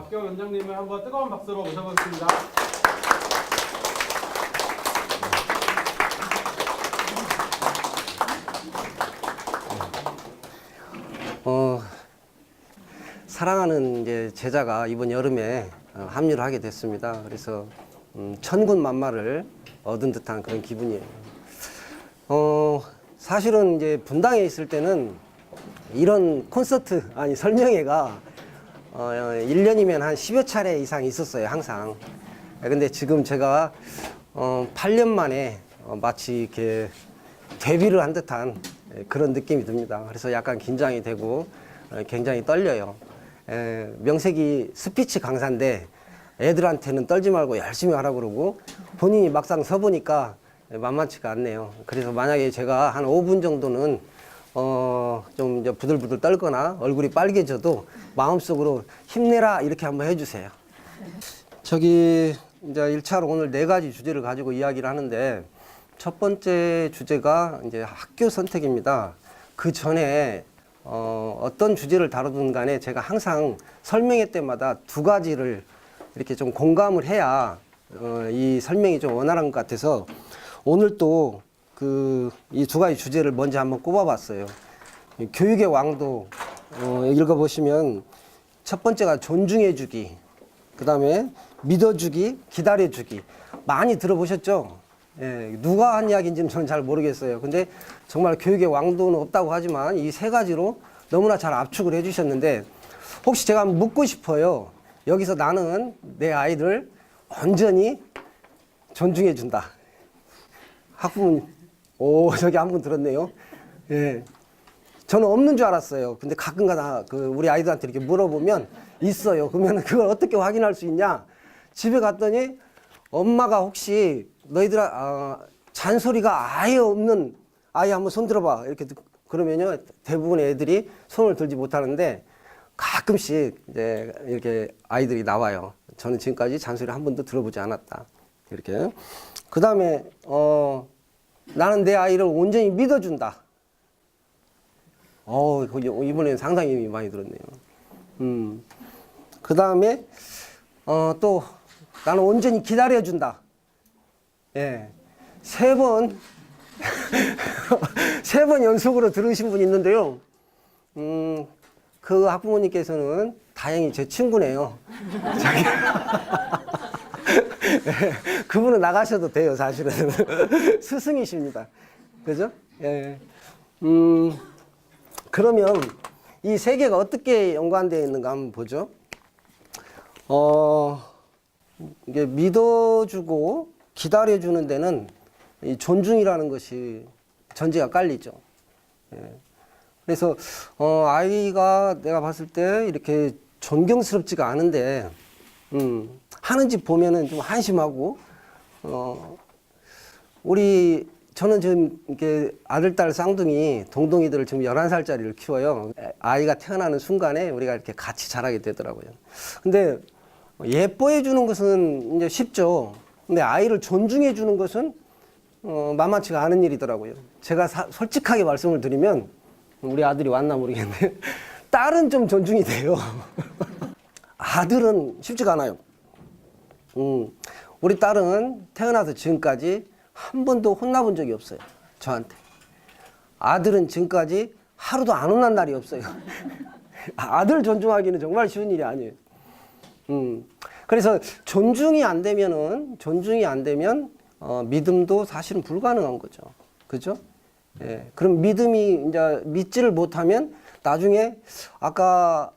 박경 원장님을 한번 뜨거운 박수로 모셔보겠습니다. 사랑하는 이제 제자가 이번 여름에 합류를 하게 됐습니다. 그래서 천군 만마를 얻은 듯한 그런 기분이에요. 사실은 이제 분당에 있을 때는 이런 콘서트, 아니 설명회가 1년이면 한 10여 차례 이상 있었어요, 항상. 근데 지금 제가 8년 만에 마치 이렇게 데뷔를 한 듯한 그런 느낌이 듭니다. 그래서 약간 긴장이 되고 굉장히 떨려요. 명색이 스피치 강사인데 애들한테는 떨지 말고 열심히 하라고 그러고 본인이 막상 서보니까 만만치가 않네요. 그래서 만약에 제가 한 5분 정도는 좀 이제 부들부들 떨거나 얼굴이 빨개져도 마음속으로 힘내라 이렇게 한번 해주세요. 저기 이제 1차로 오늘 4가지 주제를 가지고 이야기를 하는데 첫 번째 주제가 이제 학교 선택입니다. 그 전에 어떤 주제를 다루든 간에 제가 항상 설명회 때마다 2가지를 이렇게 좀 공감을 해야 이 설명이 좀 원활한 것 같아서 오늘 또 이 2가지 주제를 먼저 한번 꼽아봤어요. 교육의 왕도 읽어보시면 첫 번째가 존중해주기, 그 다음에 믿어주기, 기다려주기. 많이 들어보셨죠? 예, 누가 한 이야기인지는 저는 잘 모르겠어요. 근데 정말 교육의 왕도는 없다고 하지만 이 3가지로 너무나 잘 압축을 해주셨는데 혹시 제가 묻고 싶어요. 여기서 나는 내 아이를 온전히 존중해준다. 학부모님, 저기 한 분 들었네요. 예. 저는 없는 줄 알았어요. 근데 가끔가다 우리 아이들한테 이렇게 물어보면 있어요. 그러면 그걸 어떻게 확인할 수 있냐? 집에 갔더니 엄마가 혹시 너희들 잔소리가 아예 없는 아이 한번 손 들어봐. 이렇게 그러면요 대부분의 애들이 손을 들지 못하는데 가끔씩 이제 이렇게 아이들이 나와요. 저는 지금까지 잔소리 한 번도 들어보지 않았다. 이렇게. 그 다음에 나는 내 아이를 온전히 믿어준다. 이번에는 상당히 많이 들었네요. 그 다음에 또 나는 온전히 기다려준다. 예. 3번, 3번 연속으로 들으신 분이 있는데요. 그 학부모님께서는 다행히 제 친구네요. 네, 그분은 나가셔도 돼요, 사실은. 스승이십니다. 그죠? 예. 그러면 이 3개가 어떻게 연관되어 있는가 한번 보죠. 이게 믿어주고 기다려주는 데는 이 존중이라는 것이 전제가 깔리죠. 예. 그래서 아이가 내가 봤을 때 이렇게 존경스럽지가 않은데 하는 집 보면은 좀 한심하고 저는 지금 이렇게 아들, 딸 쌍둥이 동동이들을 지금 11살짜리를 키워요. 아이가 태어나는 순간에 우리가 이렇게 같이 자라게 되더라고요. 근데 예뻐해 주는 것은 이제 쉽죠. 근데 아이를 존중해 주는 것은 만만치가 않은 일이더라고요. 제가 솔직하게 말씀을 드리면 우리 아들이 왔나 모르겠는데 딸은 좀 존중이 돼요. 아들은 쉽지가 않아요. 우리 딸은 태어나서 지금까지 한 번도 혼나본 적이 없어요. 저한테. 아들은 지금까지 하루도 안 혼난 날이 없어요. 아들 존중하기는 정말 쉬운 일이 아니에요. 그래서 존중이 안 되면 믿음도 사실은 불가능한 거죠. 그죠? 예. 그럼 믿음이 이제 믿지를 못하면 나중에 아까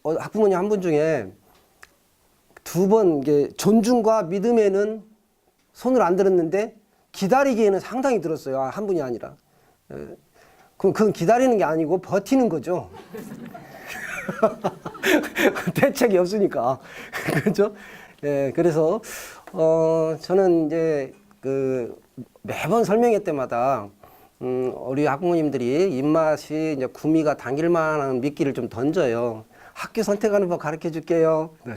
학부모님 한 분 중에 2번 이게 존중과 믿음에는 손을 안 들었는데 기다리기에는 상당히 들었어요. 한 분이 아니라. 예. 그건 기다리는 게 아니고 버티는 거죠. 대책이 없으니까. 그렇죠? 예, 그래서 저는 이제 매번 설명회 때마다 우리 학부모님들이 입맛이 이제 구미가 당길 만한 미끼를 좀 던져요. 학교 선택하는 법 가르쳐 줄게요. 네.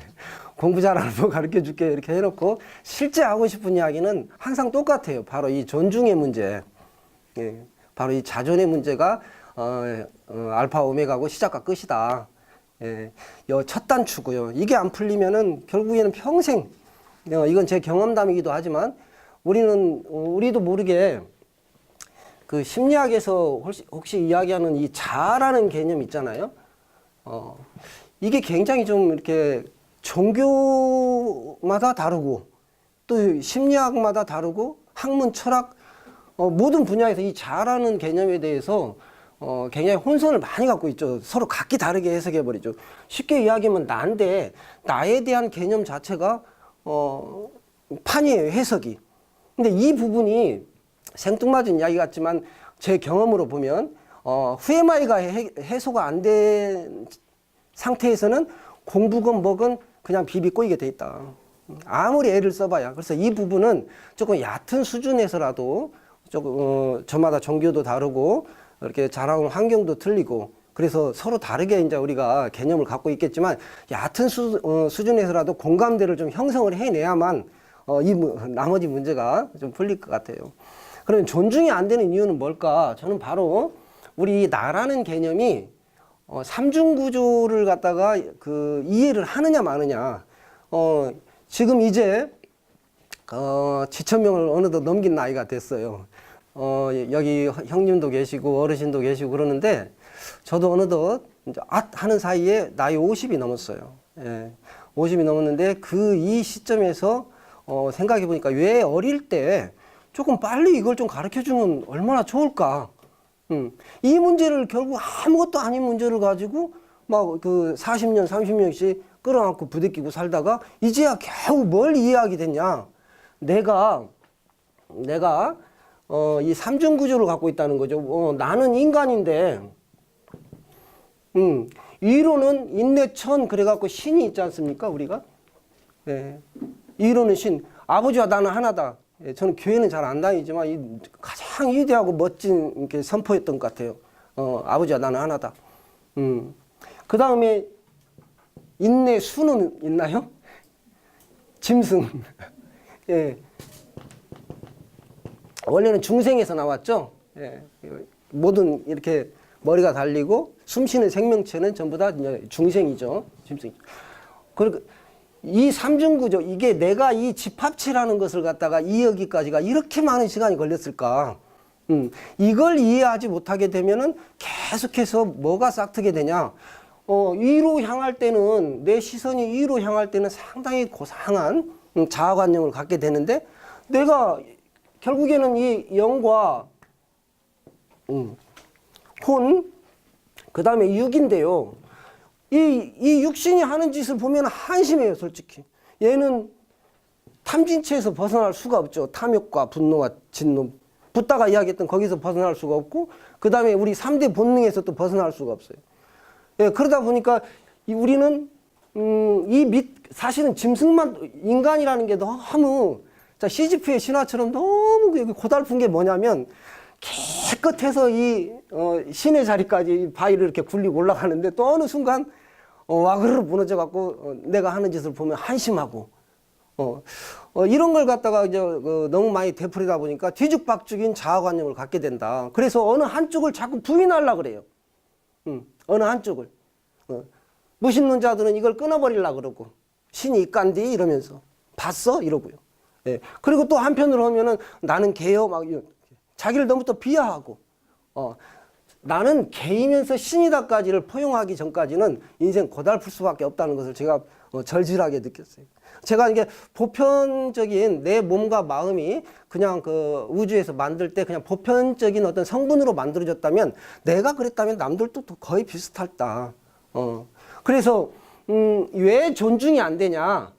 공부 잘하는 법 가르쳐 줄게요. 이렇게 해놓고 실제 하고 싶은 이야기는 항상 똑같아요. 바로 이 존중의 문제. 예, 바로 이 자존의 문제가 알파 오메가고 시작과 끝이다. 예, 첫 단추고요. 이게 안 풀리면은 결국에는 평생, 이건 제 경험담이기도 하지만 우리도 모르게 그 심리학에서 혹시 이야기하는 이 자아라는 개념 있잖아요. 이게 굉장히 좀 이렇게 종교마다 다르고 또 심리학마다 다르고 학문, 철학, 모든 분야에서 이 자아라는 개념에 대해서 굉장히 혼선을 많이 갖고 있죠. 서로 각기 다르게 해석해 버리죠. 쉽게 이야기하면 나인데 나에 대한 개념 자체가 판이에요, 해석이. 근데 이 부분이 생뚱맞은 이야기 같지만 제 경험으로 보면 후에마이가 해소가 안 된 상태에서는 공부건 뭐건 그냥 비비 꼬이게 돼 있다. 아무리 애를 써봐야. 그래서 이 부분은 조금 얕은 수준에서라도 조금 저마다 종교도 다르고 이렇게 자라온 환경도 틀리고 그래서 서로 다르게 이제 우리가 개념을 갖고 있겠지만 얕은 수준에서라도 공감대를 좀 형성을 해내야만 나머지 문제가 좀 풀릴 것 같아요. 그러면 존중이 안 되는 이유는 뭘까? 저는 바로 우리 나라는 개념이 삼중구조를 갖다가 그 이해를 하느냐 마느냐. 지금 이제 지천명을 어느덧 넘긴 나이가 됐어요. 여기 형님도 계시고 어르신도 계시고 그러는데 저도 어느덧 이제 하는 사이에 나이 50이 넘었어요. 예, 50이 넘었는데 이 시점에서 생각해 보니까 왜 어릴 때 조금 빨리 이걸 좀 가르쳐 주면 얼마나 좋을까. 이 문제를 결국 아무것도 아닌 문제를 가지고 막 그 40년, 30년씩 끌어안고 부대끼고 살다가 이제야 겨우 뭘 이해하게 됐냐. 내가 이 삼중구조를 갖고 있다는 거죠. 나는 인간인데, 이로는 인내천 그래갖고 신이 있지 않습니까, 우리가? 네. 이로는 신. 아버지와 나는 하나다. 예, 저는 교회는 잘 안 다니지만 가장 위대하고 멋진 이렇게 선포였던 것 같아요. 아버지와 나는 하나다. 그 다음에 인내 수는 있나요? 짐승. 예. 원래는 중생에서 나왔죠. 예. 모든 이렇게 머리가 달리고 숨쉬는 생명체는 전부 다 중생이죠. 짐승. 그리고 이 삼중구조, 이게 내가 이 집합체라는 것을 갖다가 이해하기까지가 이렇게 많은 시간이 걸렸을까? 이걸 이해하지 못하게 되면은 계속해서 뭐가 싹트게 되냐? 위로 향할 때는, 내 시선이 위로 향할 때는 상당히 고상한 자아관념을 갖게 되는데, 내가 결국에는 이 영과 혼, 그 다음에 육인데요. 이 육신이 하는 짓을 보면 한심해요, 솔직히. 얘는 탐진체에서 벗어날 수가 없죠. 탐욕과 분노와 진노. 붓다가 이야기했던 거기서 벗어날 수가 없고, 그 다음에 우리 3대 본능에서 또 벗어날 수가 없어요. 예, 그러다 보니까 우리는, 사실은 짐승만, 인간이라는 게 너무, 자, 시지프의 신화처럼 너무 고달픈 게 뭐냐면, 깨끗해서 신의 자리까지 바위를 이렇게 굴리고 올라가는데 또 어느 순간 와그르르 무너져 갖고 내가 하는 짓을 보면 한심하고 이런 걸 갖다가 이제 너무 많이 되풀이다 보니까 뒤죽박죽인 자아관념을 갖게 된다. 그래서 어느 한쪽을 자꾸 부인하려고 그래요. 어느 한쪽을. 무신론자들은 이걸 끊어버리려고 그러고 신이 이간디 이러면서 봤어? 이러고요. 예. 그리고 또 한편으로 하면은 나는 개요 막 자기를 너무 또 비하하고 나는 개이면서 신이다까지를 포용하기 전까지는 인생 고달플 수밖에 없다는 것을 제가 절실하게 느꼈어요. 제가 이게 보편적인 내 몸과 마음이 그냥 그 우주에서 만들 때 그냥 보편적인 어떤 성분으로 만들어졌다면 내가 그랬다면 남들도 거의 비슷하다. 그래서 왜 존중이 안 되냐?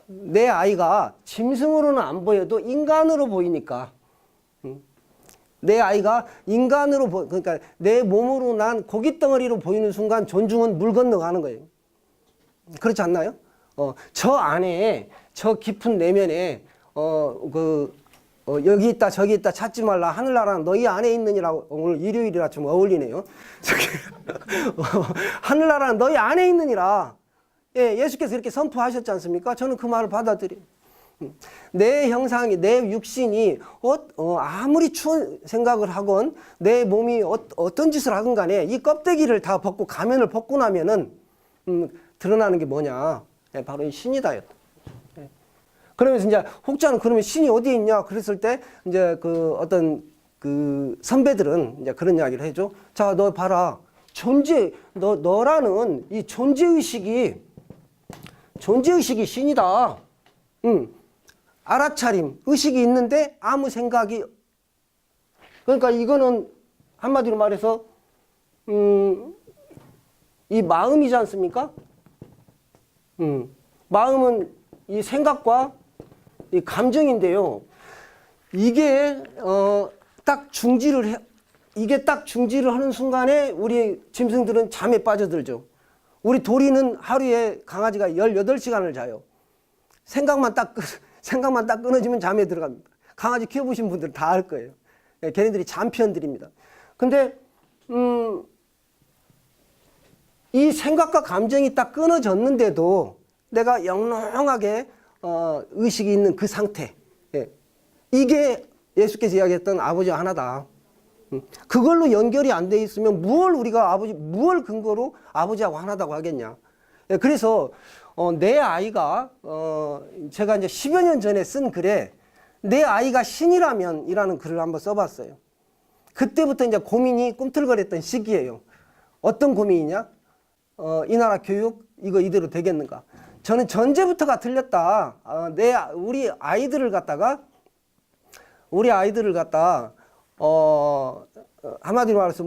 내 아이가 짐승으로는 안 보여도 인간으로 보이니까. 내 아이가 인간으로 그러니까 내 몸으로 난 고깃덩어리로 보이는 순간 존중은 물 건너가는 거예요. 그렇지 않나요? 저 안에 저 깊은 내면에 여기 있다 저기 있다 찾지 말라 하늘나라는 너희 안에 있느니라고 오늘 일요일이라 좀 어울리네요. 하늘나라는 너희 안에 있느니라. 예, 예수께서 이렇게 선포하셨지 않습니까? 저는 그 말을 받아들여요. 내 형상이, 내 육신이 아무리 추운 생각을 하건 내 몸이 어떤 짓을 하건 간에 이 껍데기를 다 벗고 가면을 벗고 나면은 드러나는 게 뭐냐? 네, 바로 이 신이다. 네. 그러면서 이제 혹자는 그러면 신이 어디에 있냐? 그랬을 때 이제 그 어떤 그 선배들은 이제 그런 이야기를 해줘. 자, 너 봐라. 너라는 이 존재의식이 신이다. 알아차림, 의식이 있는데 아무 생각이, 그러니까 이거는 한마디로 말해서 이 마음이지 않습니까? 마음은 이 생각과 이 감정인데요. 이게 이게 딱 중지를 하는 순간에 우리 짐승들은 잠에 빠져들죠. 우리 도리는 하루에 강아지가 18시간을 자요. 생각만 딱 끊어지면 잠에 들어갑니다. 강아지 키워보신 분들은 다 알 거예요. 걔네들이 잠편들입니다. 근데 이 생각과 감정이 딱 끊어졌는데도 내가 영롱하게 의식이 있는 그 상태, 이게 예수께서 이야기했던 아버지와 하나다. 그걸로 연결이 안 돼 있으면 무얼 근거로 아버지하고 하나다고 하겠냐. 그래서 내 아이가 제가 이제 10여 년 전에 쓴 글에 내 아이가 신이라면 이라는 글을 한번 써봤어요. 그때부터 이제 고민이 꿈틀거렸던 시기예요. 어떤 고민이냐? 이 나라 교육 이거 이대로 되겠는가? 저는 전제부터가 틀렸다. 우리 아이들을 갖다가 한마디로 말해서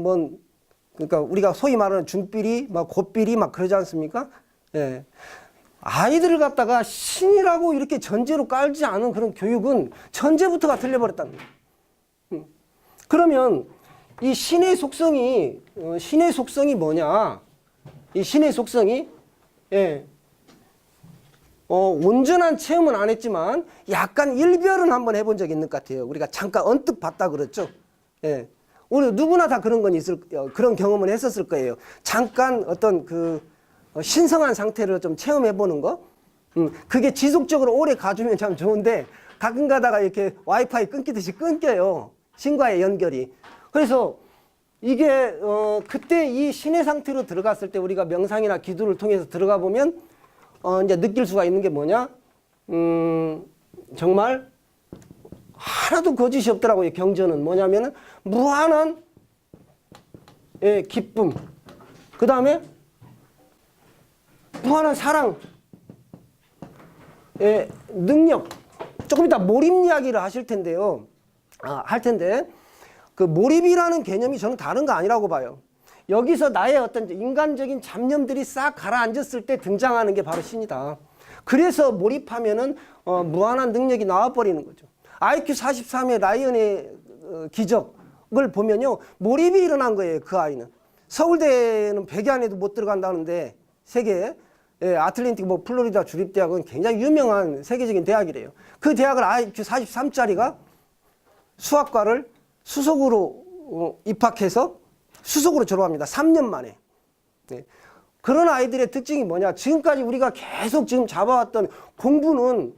그러니까 우리가 소위 말하는 중비리, 막 고비리 막 그러지 않습니까? 예. 아이들을 갖다가 신이라고 이렇게 전제로 깔지 않은 그런 교육은 전제부터가 틀려버렸다는 거예요. 그러면 이 신의 속성이 뭐냐? 이 신의 속성이, 온전한 체험은 안 했지만 약간 일별은 한번 해본 적이 있는 것 같아요. 우리가 잠깐 언뜻 봤다 그랬죠. 예. 우리 누구나 다 그런 그런 경험은 했었을 거예요. 잠깐 어떤 신성한 상태를 좀 체험해 보는 거. 그게 지속적으로 오래 가주면 참 좋은데 가끔 가다가 이렇게 와이파이 끊기듯이 끊겨요. 신과의 연결이. 그래서 이게 그때 이 신의 상태로 들어갔을 때 우리가 명상이나 기도를 통해서 들어가 보면 이제 느낄 수가 있는 게 뭐냐? 정말 하나도 거짓이 없더라고요. 경전은 뭐냐면은 무한한 기쁨, 그 다음에 무한한 사랑, 능력. 조금 이따 몰입 이야기를 하실 텐데요. 할 텐데 그 몰입이라는 개념이 저는 다른 거 아니라고 봐요. 여기서 나의 어떤 인간적인 잡념들이 싹 가라앉았을 때 등장하는 게 바로 신이다. 그래서 몰입하면은 무한한 능력이 나와버리는 거죠. IQ 43의 라이언의 기적을 보면요, 몰입이 일어난 거예요. 그 아이는 서울대는 100위 안에도 못 들어간다는데, 세계 아틀랜틱 플로리다 주립대학은 굉장히 유명한 세계적인 대학이래요. 그 대학을 IQ 43짜리가 수학과를 수석으로 입학해서 수석으로 졸업합니다. 3년 만에. 그런 아이들의 특징이 뭐냐? 지금까지 우리가 계속 지금 잡아왔던 공부는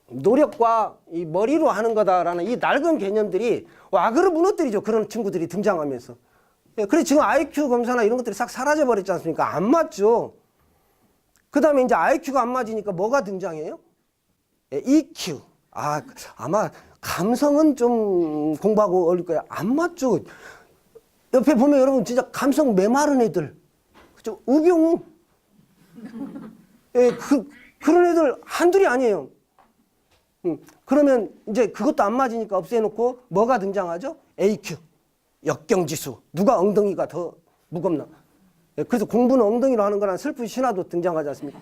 노력과 이 머리로 하는 거다라는 이 낡은 개념들이 와그로 무너뜨리죠. 그런 친구들이 등장하면서. 그래서 지금 IQ 검사나 이런 것들이 싹 사라져 버렸지 않습니까? 안 맞죠. 그 다음에 이제 IQ가 안 맞으니까 뭐가 등장해요? EQ. 아마 감성은 좀 공부하고 어울릴 거야. 안 맞죠. 옆에 보면 여러분 진짜 감성 메마른 애들, 그죠? 우경우. 그런 애들 한둘이 아니에요. 그러면 이제 그것도 안 맞으니까 없애놓고 뭐가 등장하죠? AQ. 역경지수. 누가 엉덩이가 더 무겁나. 그래서 공부는 엉덩이로 하는 거란 슬픈 신화도 등장하지 않습니까?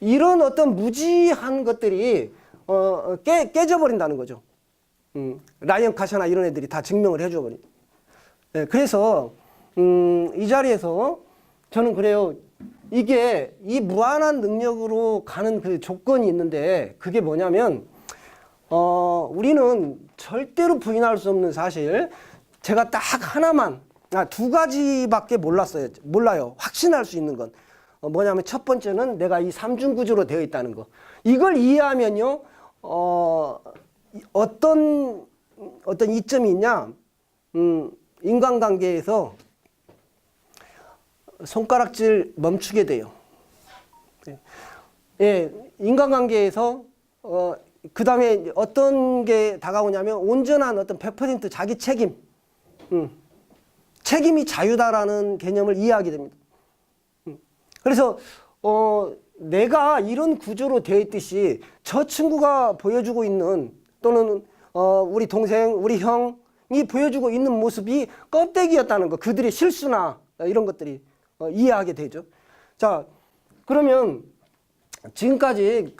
이런 어떤 무지한 것들이 깨져버린다는 거죠. 라이언 카샤나 이런 애들이 다 증명을 해줘버린. 그래서 이 자리에서 저는 그래요. 이게 이 무한한 능력으로 가는 그 조건이 있는데, 그게 뭐냐면 우리는 절대로 부인할 수 없는 사실, 제가 딱 하나만, 두 가지밖에 몰라요. 확신할 수 있는 건 뭐냐면 첫 번째는 내가 이 삼중구조로 되어 있다는 거. 이걸 이해하면요, 어떤 이점이 있냐, 인간관계에서 손가락질 멈추게 돼요. 예, 인간관계에서 그 다음에 어떤 게 다가오냐면 온전한 어떤 100% 자기 책임, 책임이 자유다라는 개념을 이해하게 됩니다. 그래서 내가 이런 구조로 되어 있듯이 저 친구가 보여주고 있는 또는 우리 동생, 우리 형이 보여주고 있는 모습이 껍데기였다는 거, 그들의 실수나 이런 것들이 이해하게 되죠. 자, 그러면 지금까지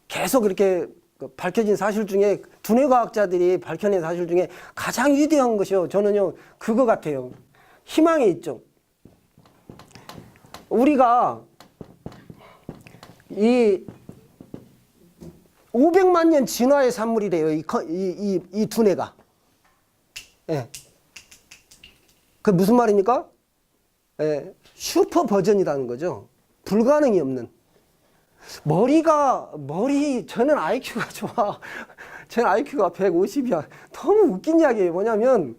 계속 이렇게 밝혀진 사실 중에 두뇌 과학자들이 밝혀낸 사실 중에 가장 위대한 것이요, 저는요 그거 같아요. 희망이 있죠. 우리가 이 500만 년 진화의 산물이래요. 이 두뇌가. 예. 그 무슨 말입니까? 예. 슈퍼 버전이라는 거죠. 불가능이 없는. 저는 IQ가 좋아. 저는 IQ가 150이야. 너무 웃긴 이야기예요. 뭐냐면,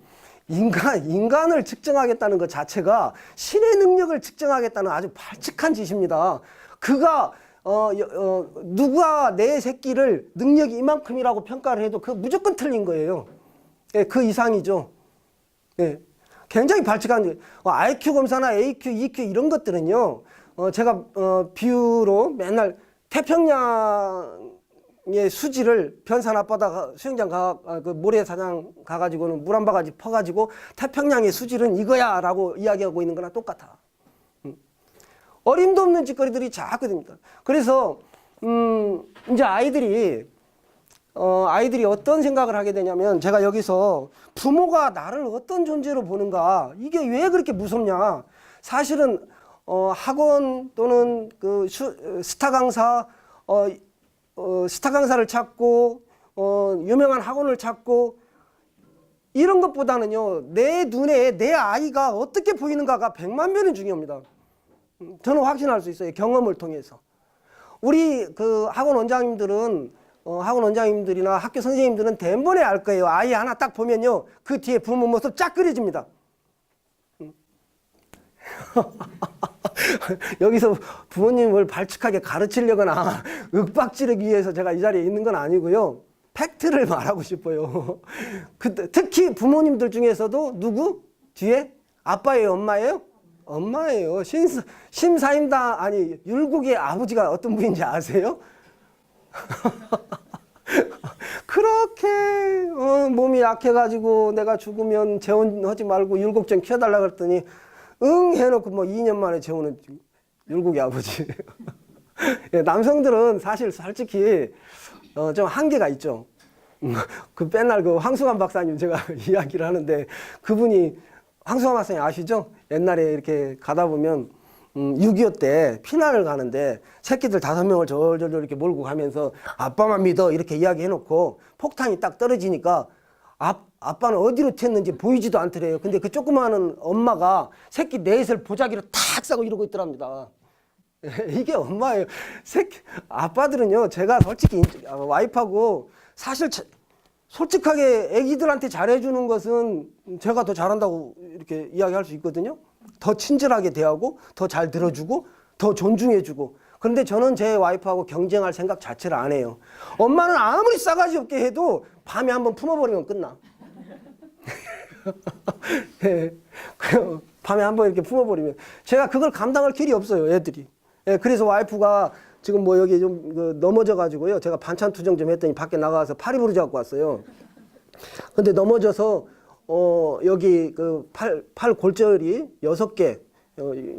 인간을 측정하겠다는 것 자체가 신의 능력을 측정하겠다는 아주 발칙한 짓입니다. 그가, 누가 내 새끼를 능력이 이만큼이라고 평가를 해도 그거 무조건 틀린 거예요. 예, 그 이상이죠. 예. 굉장히 발칙한 짓. IQ 검사나 AQ, EQ 이런 것들은요, 제가 비유로 맨날 태평양의 수지를 변산 앞바다 수영장 그 모래사장 가가지고는 물 한 바가지 퍼가지고 태평양의 수질은 이거야라고 이야기하고 있는 거나 똑같아. 어림도 없는 짓거리들이 자꾸 됩니다. 그래서 이제 아이들이 어떤 생각을 하게 되냐면, 제가 여기서 부모가 나를 어떤 존재로 보는가, 이게 왜 그렇게 무섭냐. 사실은 학원 또는 스타 강사, 스타 강사를 찾고 유명한 학원을 찾고 이런 것보다는요, 내 눈에 내 아이가 어떻게 보이는가가 100만 배는 중요합니다. 저는 확신할 수 있어요. 경험을 통해서. 우리 학원 원장님들이나 학교 선생님들은 대번에 알 거예요. 아이 하나 딱 보면요, 그 뒤에 부모 모습 쫙 그려집니다. 여기서 부모님을 발칙하게 가르치려거나 윽박지르기 위해서 제가 이 자리에 있는 건 아니고요. 팩트를 말하고 싶어요. 특히 부모님들 중에서도 누구? 뒤에? 아빠예요? 엄마예요? 엄마예요. 심사임당, 아니, 율곡의 아버지가 어떤 분인지 아세요? 그렇게 몸이 약해가지고 내가 죽으면 재혼하지 말고 율곡 좀 키워달라 그랬더니 응 해놓고 2년 만에 재혼은 율곡의 아버지예요. 예, 남성들은 사실 솔직히 좀 한계가 있죠. 맨날 황수관 박사님 제가 이야기를 하는데, 그분이 황수관 박사님 아시죠? 옛날에 이렇게 가다 보면 6.25 때 피난을 가는데 새끼들 5명을 절절절 이렇게 몰고 가면서 아빠만 믿어 이렇게 이야기해놓고 폭탄이 딱 떨어지니까 아빠는 어디로 튀었는지 보이지도 않더래요. 근데 그 조그마한 엄마가 새끼 넷을 보자기로 탁 싸고 이러고 있더랍니다. 이게 엄마예요. 아빠들은요, 제가 솔직히 와이프하고 사실 솔직하게 애기들한테 잘해주는 것은 제가 더 잘한다고 이렇게 이야기할 수 있거든요. 더 친절하게 대하고 더 잘 들어주고 더 존중해주고. 그런데 저는 제 와이프하고 경쟁할 생각 자체를 안 해요. 엄마는 아무리 싸가지 없게 해도 밤에 한번 품어버리면 끝나. 예, 밤에 한번 이렇게 품어버리면 제가 그걸 감당할 길이 없어요, 애들이. 예, 그래서 와이프가 지금 여기 좀 넘어져가지고요, 제가 반찬 투정 좀 했더니 밖에 나가서 파리 부르지 갖고 왔어요. 근데 넘어져서 여기 팔 골절이 6개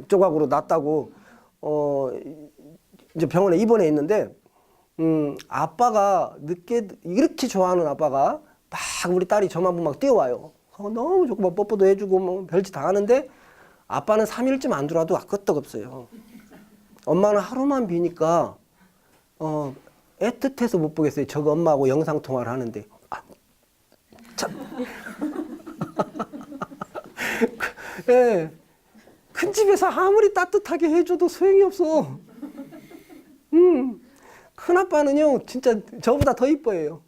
조각으로 났다고 이제 병원에 입원해 있는데, 아빠가 이렇게 좋아하는 아빠가 막 우리 딸이 저만 보면 막 뛰어와요. 너무 좋고 뭐 뽀뽀도 해주고 별짓 다 하는데, 아빠는 3일쯤 안 들어와도 끄떡없어요. 엄마는 하루만 비니까 애틋해서 못 보겠어요. 저거 엄마하고 영상통화를 하는데. 참. 예. 큰 집에서 아무리 따뜻하게 해줘도 소용이 없어. 큰아빠는요, 진짜 저보다 더 이뻐해요.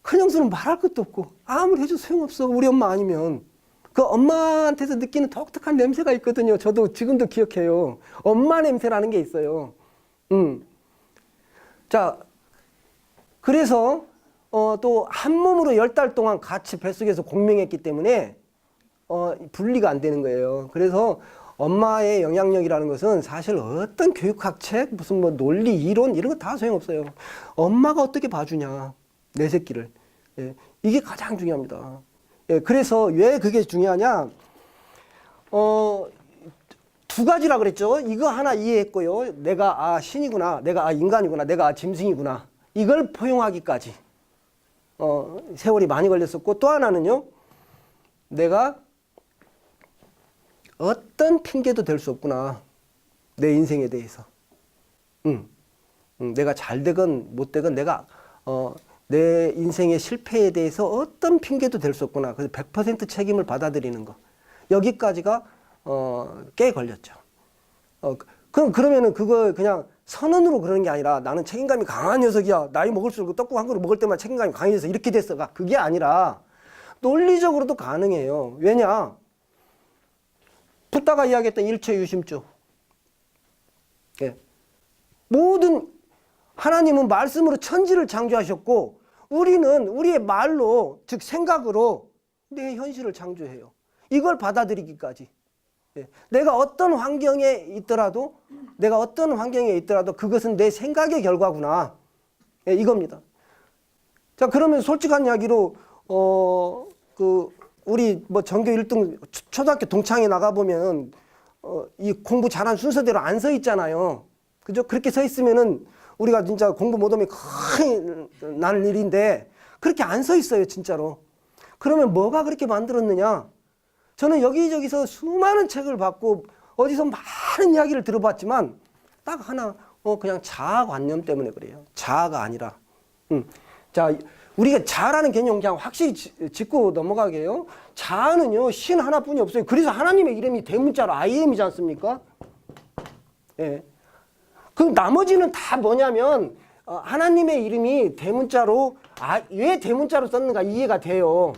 큰형수는 말할 것도 없고, 아무리 해줘도 소용없어. 우리 엄마 아니면. 그 엄마한테서 느끼는 독특한 냄새가 있거든요. 저도 지금도 기억해요. 엄마 냄새라는 게 있어요. 자, 그래서 또 한 몸으로 10달 동안 같이 뱃속에서 공명했기 때문에 분리가 안 되는 거예요. 그래서 엄마의 영향력이라는 것은 사실 어떤 교육학 책, 무슨 뭐 논리, 이론 이런 거 다 소용없어요. 엄마가 어떻게 봐주냐, 내 새끼를. 예, 이게 가장 중요합니다. 예, 그래서 왜 그게 중요하냐? 두 가지라 그랬죠. 이거 하나 이해했고요. 내가 신이구나, 내가 인간이구나, 내가 짐승이구나. 이걸 포용하기까지 세월이 많이 걸렸었고, 또 하나는요. 내가 어떤 핑계도 될 수 없구나. 내 인생에 대해서. 내가 잘 되건 못 되건 내가 내 인생의 실패에 대해서 어떤 핑계도 될 수 없구나. 그래서 100% 책임을 받아들이는 거. 여기까지가 꽤 걸렸죠. 그러면은 그거 그냥 선언으로 그러는 게 아니라 나는 책임감이 강한 녀석이야. 나이 먹을수록 떡국 한 그릇 먹을 때만 책임감이 강해져서 이렇게 됐어가. 그게 아니라 논리적으로도 가능해요. 왜냐? 붓다가 이야기했던 일체유심주. 예. 모든 하나님은 말씀으로 천지를 창조하셨고 우리는 우리의 말로 즉 생각으로 내 현실을 창조해요. 이걸 받아들이기까지. 예. 내가 어떤 환경에 있더라도 그것은 내 생각의 결과구나. 예, 이겁니다. 자, 그러면 솔직한 이야기로 우리 뭐 전교 1등 초등학교 동창회 나가보면 이 공부 잘한 순서대로 안 서 있잖아요. 그죠? 그렇게 서 있으면은 우리가 진짜 공부 못하면 큰일 날 일인데 그렇게 안 서 있어요, 진짜로. 그러면 뭐가 그렇게 만들었느냐? 저는 여기저기서 수많은 책을 봤고 어디서 많은 이야기를 들어봤지만 딱 하나 그냥 자아관념 때문에 그래요. 자아가 아니라. 자, 우리가 자아라는 개념 그냥 확실히 짚고 넘어가게요. 자아는요, 신 하나뿐이 없어요. 그래서 하나님의 이름이 대문자로 IM이지 않습니까? 예. 그럼 나머지는 다 뭐냐면 하나님의 이름이 대문자로 왜 대문자로 썼는가 이해가 돼요.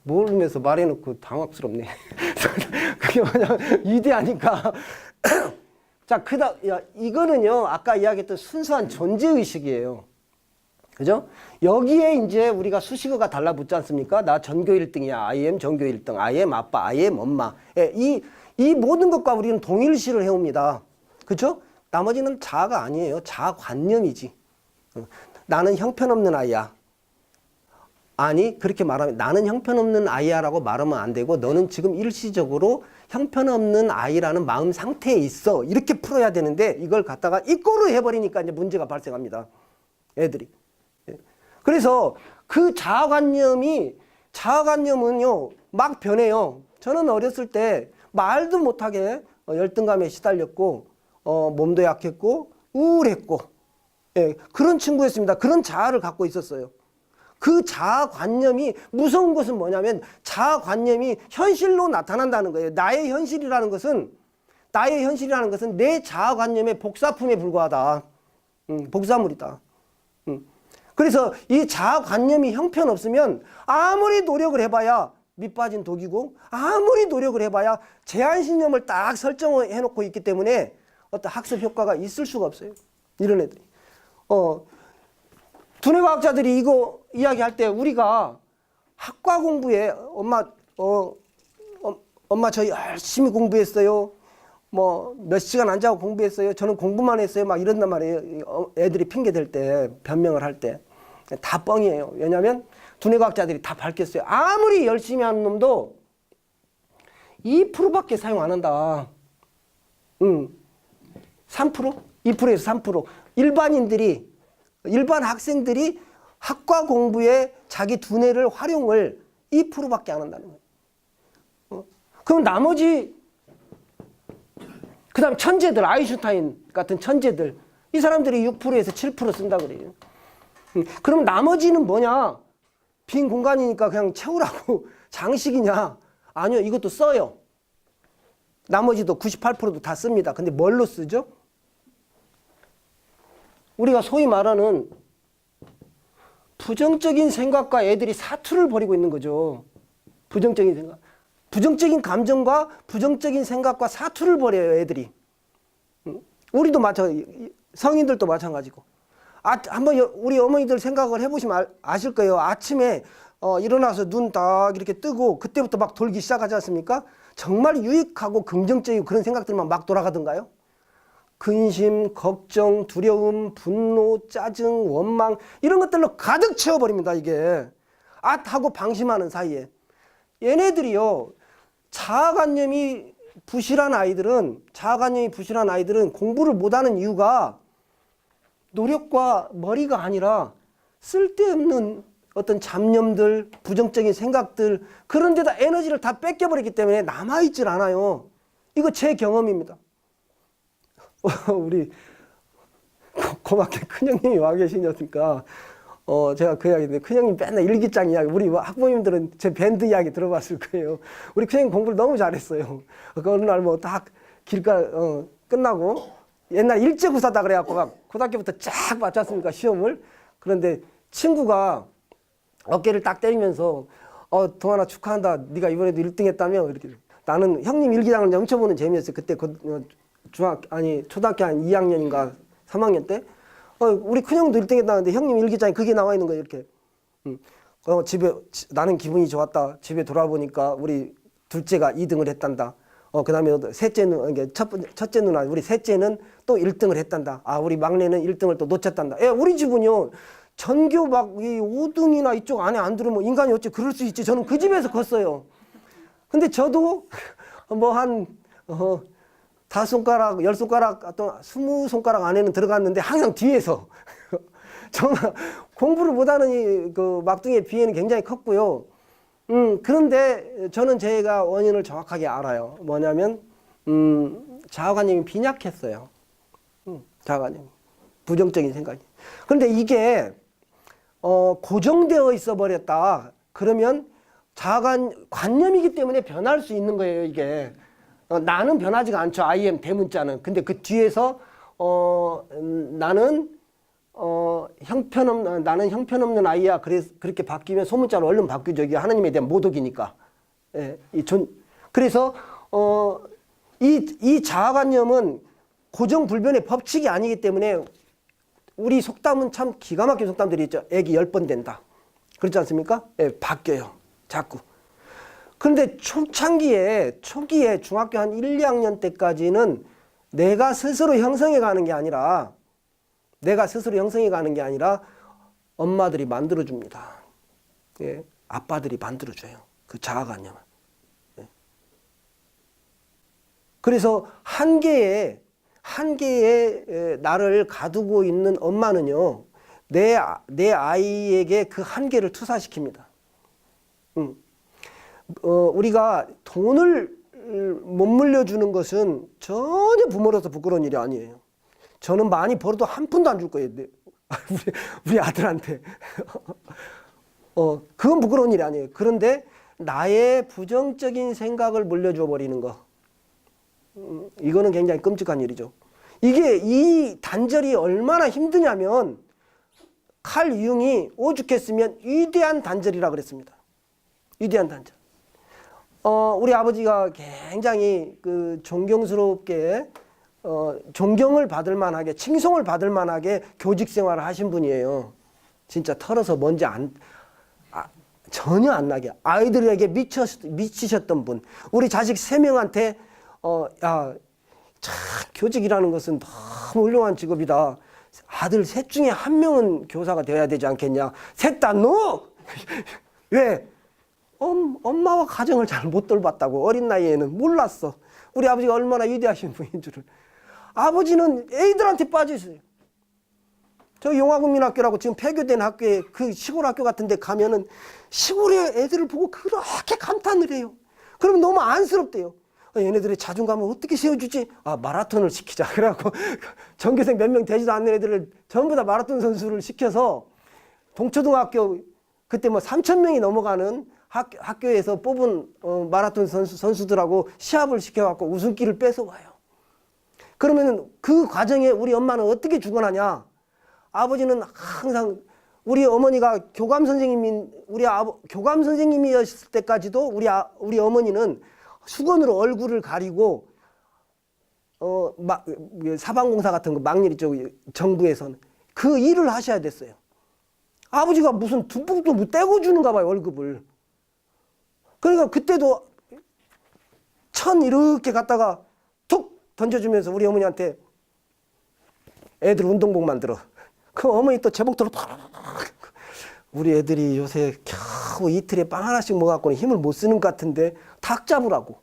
모르면서 말해놓고 당황스럽네. 그게 뭐냐면 위대하니까. 자, 이거는요, 아까 이야기했던 순수한 존재의식이에요. 그죠? 여기에 이제 우리가 수식어가 달라붙지 않습니까? 나 전교 1등이야. I am 전교 1등. I am 아빠. I am 엄마. 예, 이 모든 것과 우리는 동일시를 해옵니다. 그죠? 나머지는 자아가 아니에요. 자아관념이지. 나는 형편없는 아이야. 아니, 그렇게 말하면 나는 형편없는 아이야 라고 말하면 안 되고 너는 지금 일시적으로 형편없는 아이라는 마음 상태에 있어. 이렇게 풀어야 되는데 이걸 갖다가 이꼬로 해버리니까 이제 문제가 발생합니다. 애들이. 그래서 그 자아관념은요, 막 변해요. 저는 어렸을 때 말도 못하게 열등감에 시달렸고, 몸도 약했고, 우울했고, 예, 그런 친구였습니다. 그런 자아를 갖고 있었어요. 그 자아관념이 무서운 것은 뭐냐면 자아관념이 현실로 나타난다는 거예요. 나의 현실이라는 것은 내 자아관념의 복사품에 불과하다. 복사물이다. 그래서 이 자아관념이 형편없으면 아무리 노력을 해봐야 밑빠진 독이고 아무리 노력을 해봐야 제한신념을 딱 설정해놓고 있기 때문에 어떤 학습 효과가 있을 수가 없어요. 이런 애들이. 두뇌과학자들이 이거 이야기할 때 우리가 학과 공부에 엄마 저 열심히 공부했어요. 뭐 몇 시간 안 자고 공부했어요. 저는 공부만 했어요. 막 이런단 말이에요. 애들이 핑계 댈 때, 변명을 할 때. 다 뻥이에요. 왜냐하면 두뇌과학자들이 다 밝혔어요. 아무리 열심히 하는 놈도 2%밖에 사용 안 한다. 3%? 2%에서 3%. 일반 학생들이 학과 공부에 자기 두뇌를 활용을 2%밖에 안 한다는 거예요. 그럼 나머지 그다음 천재들, 아인슈타인 같은 천재들, 이 사람들이 6%에서 7% 쓴다 그래요. 그럼 나머지는 뭐냐? 빈 공간이니까 그냥 채우라고 장식이냐? 아니요, 이것도 써요. 나머지도 98%도 다 씁니다. 근데 뭘로 쓰죠? 우리가 소위 말하는 부정적인 생각과 애들이 사투를 벌이고 있는 거죠. 부정적인 생각. 부정적인 감정과 부정적인 생각과 사투를 벌여요, 애들이. 우리도 성인들도 마찬가지고. 한번 우리 어머니들 생각을 해보시면 아실 거예요. 아침에 일어나서 눈 딱 이렇게 뜨고 그때부터 막 돌기 시작하지 않습니까? 정말 유익하고 긍정적이고 그런 생각들만 막 돌아가던가요? 근심, 걱정, 두려움, 분노, 짜증, 원망 이런 것들로 가득 채워버립니다. 이게 하고 방심하는 사이에 얘네들이요 자아관념이 부실한 아이들은 공부를 못하는 이유가 노력과 머리가 아니라 쓸데없는 어떤 잡념들, 부정적인 생각들 그런 데다 에너지를 다 뺏겨버렸기 때문에 남아있질 않아요. 이거 제 경험입니다. 우리 고맙게 큰형님이 와 계시니까 제가 그 이야기인데 큰형님 맨날 일기장 이야기 우리 학부모님들은 제 밴드 이야기 들어봤을 거예요. 우리 큰형님 공부를 너무 잘했어요. 그 어느 날 뭐 딱 길가 끝나고 옛날 일제구사다 그래갖고 막 고등학교부터 쫙 맞췄습니까 시험을. 그런데 친구가 어깨를 딱 때리면서 동환아 축하한다. 네가 이번에도 1등 했다며 이렇게. 나는 형님 일기장을 훔쳐보는 재미였어요. 그때 초등학교 한 2학년인가 3학년 때 우리 큰형도 1등 했다는데 형님 일기장에 그게 나와 있는 거예요. 이렇게. 집에 나는 기분이 좋았다. 집에 돌아보니까 우리 둘째가 2등을 했단다. 그 다음에 셋째는 첫째 누나 우리 셋째는 또 1등을 했단다. 우리 막내는 1등을 또 놓쳤단다. 우리 집은요 전교 막 5등이나 이쪽 안에 안 들으면 인간이 어찌 그럴 수 있지. 저는 그 집에서 컸어요. 근데 저도 뭐 한 5손가락, 10손가락, 또 20손가락 안에는 들어갔는데 항상 뒤에서 정말 공부를 못하는 그 막둥이의 비애는 굉장히 컸고요. 그런데 저는 제가 원인을 정확하게 알아요. 뭐냐면 자아관념이 빈약했어요. 자아관념, 부정적인 생각이. 그런데 이게 고정되어 있어 버렸다. 그러면 자아관념이기 때문에 변할 수 있는 거예요. 이게 나는 변하지가 않죠. I am 대문자는. 근데 그 뒤에서 나는 형편없는 아이야. 그렇게 바뀌면 소문자로 얼른 바뀌죠. 이게 하나님에 대한 모독이니까. 그래서 이 자아관념은 고정불변의 법칙이 아니기 때문에 우리 속담은 참 기가 막힌 속담들이 있죠. 애기 10번 된다. 그렇지 않습니까? 바뀌어요. 자꾸. 그런데 초기에 중학교 한 1, 2학년 때까지는 내가 스스로 형성해 가는 게 아니라 엄마들이 만들어줍니다. 아빠들이 만들어줘요. 그 자아관념을. 그래서 한계에 나를 가두고 있는 엄마는요, 내 아이에게 그 한계를 투사시킵니다. 우리가 돈을 못 물려주는 것은 전혀 부모로서 부끄러운 일이 아니에요. 저는 많이 벌어도 한 푼도 안 줄 거예요. 우리 아들한테. 그건 부끄러운 일이 아니에요. 그런데 나의 부정적인 생각을 물려줘 버리는 거. 이거는 굉장히 끔찍한 일이죠. 이 단절이 얼마나 힘드냐면 칼 융이 오죽했으면 위대한 단절이라 그랬습니다. 위대한 단절. 우리 아버지가 굉장히 그 존경스럽게 존경을 받을 만하게 칭송을 받을 만하게 교직 생활을 하신 분이에요. 진짜 털어서 먼지 전혀 안 나게 아이들에게 미치셨던 분. 우리 자식 3명한테 참 교직이라는 것은 너무 훌륭한 직업이다. 아들 셋 중에 한 명은 교사가 되어야 되지 않겠냐. 셋 다 너! 왜? 엄마와 가정을 잘 못 돌봤다고. 어린 나이에는 몰랐어. 우리 아버지가 얼마나 위대하신 분인 줄을. 아버지는 애들한테 빠져 있어요. 저 용화국민학교라고 지금 폐교된 학교에 그 시골 학교 같은 데 가면은 시골의 애들을 보고 그렇게 감탄을 해요. 그러면 너무 안쓰럽대요. 얘네들의 자존감을 어떻게 세워주지? 마라톤을 시키자. 그래갖고 전교생 몇 명 되지도 않는 애들을 전부 다 마라톤 선수를 시켜서 동초등학교 그때 뭐 3,000명이 넘어가는 학교에서 뽑은 마라톤 선수들하고 시합을 시켜갖고 우승기를 뺏어와요. 그러면 그 과정에 우리 엄마는 어떻게 죽어나냐? 아버지는 항상 우리 어머니가 교감 선생님이었을 때까지도 우리 어머니는 수건으로 얼굴을 가리고 사방공사 같은 거 막일 있죠. 정부에서는 그 일을 하셔야 됐어요. 아버지가 무슨 듬뿍도 뭐 떼고 주는가 봐요, 월급을. 그러니까 그때도 천 이렇게 갖다가 툭 던져주면서 우리 어머니한테 애들 운동복 만들어. 그 어머니 또 제복도로 팍. 우리 애들이 요새 겨우 이틀에 빵 하나씩 먹어갖고는 힘을 못 쓰는 것 같은데 닭 잡으라고.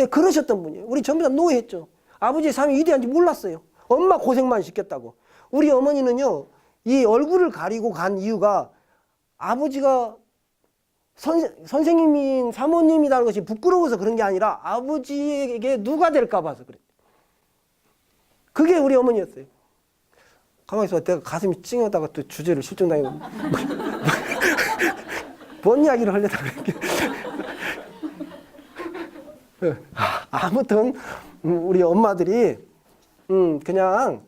예, 그러셨던 분이에요. 우리 전부 다 노예했죠. 아버지의 삶이 위대한지 몰랐어요. 엄마 고생만 시켰다고. 우리 어머니는요, 이 얼굴을 가리고 간 이유가 아버지가 선생님인 사모님이라는 것이 부끄러워서 그런 게 아니라 아버지에게 누가 될까 봐서 그래. 그게 우리 어머니였어요. 가만히 있어. 내가 가슴이 찡하다가 또 주제를 실종당하고. 뭔 이야기를 하려다 그래. 아무튼 우리 엄마들이 그냥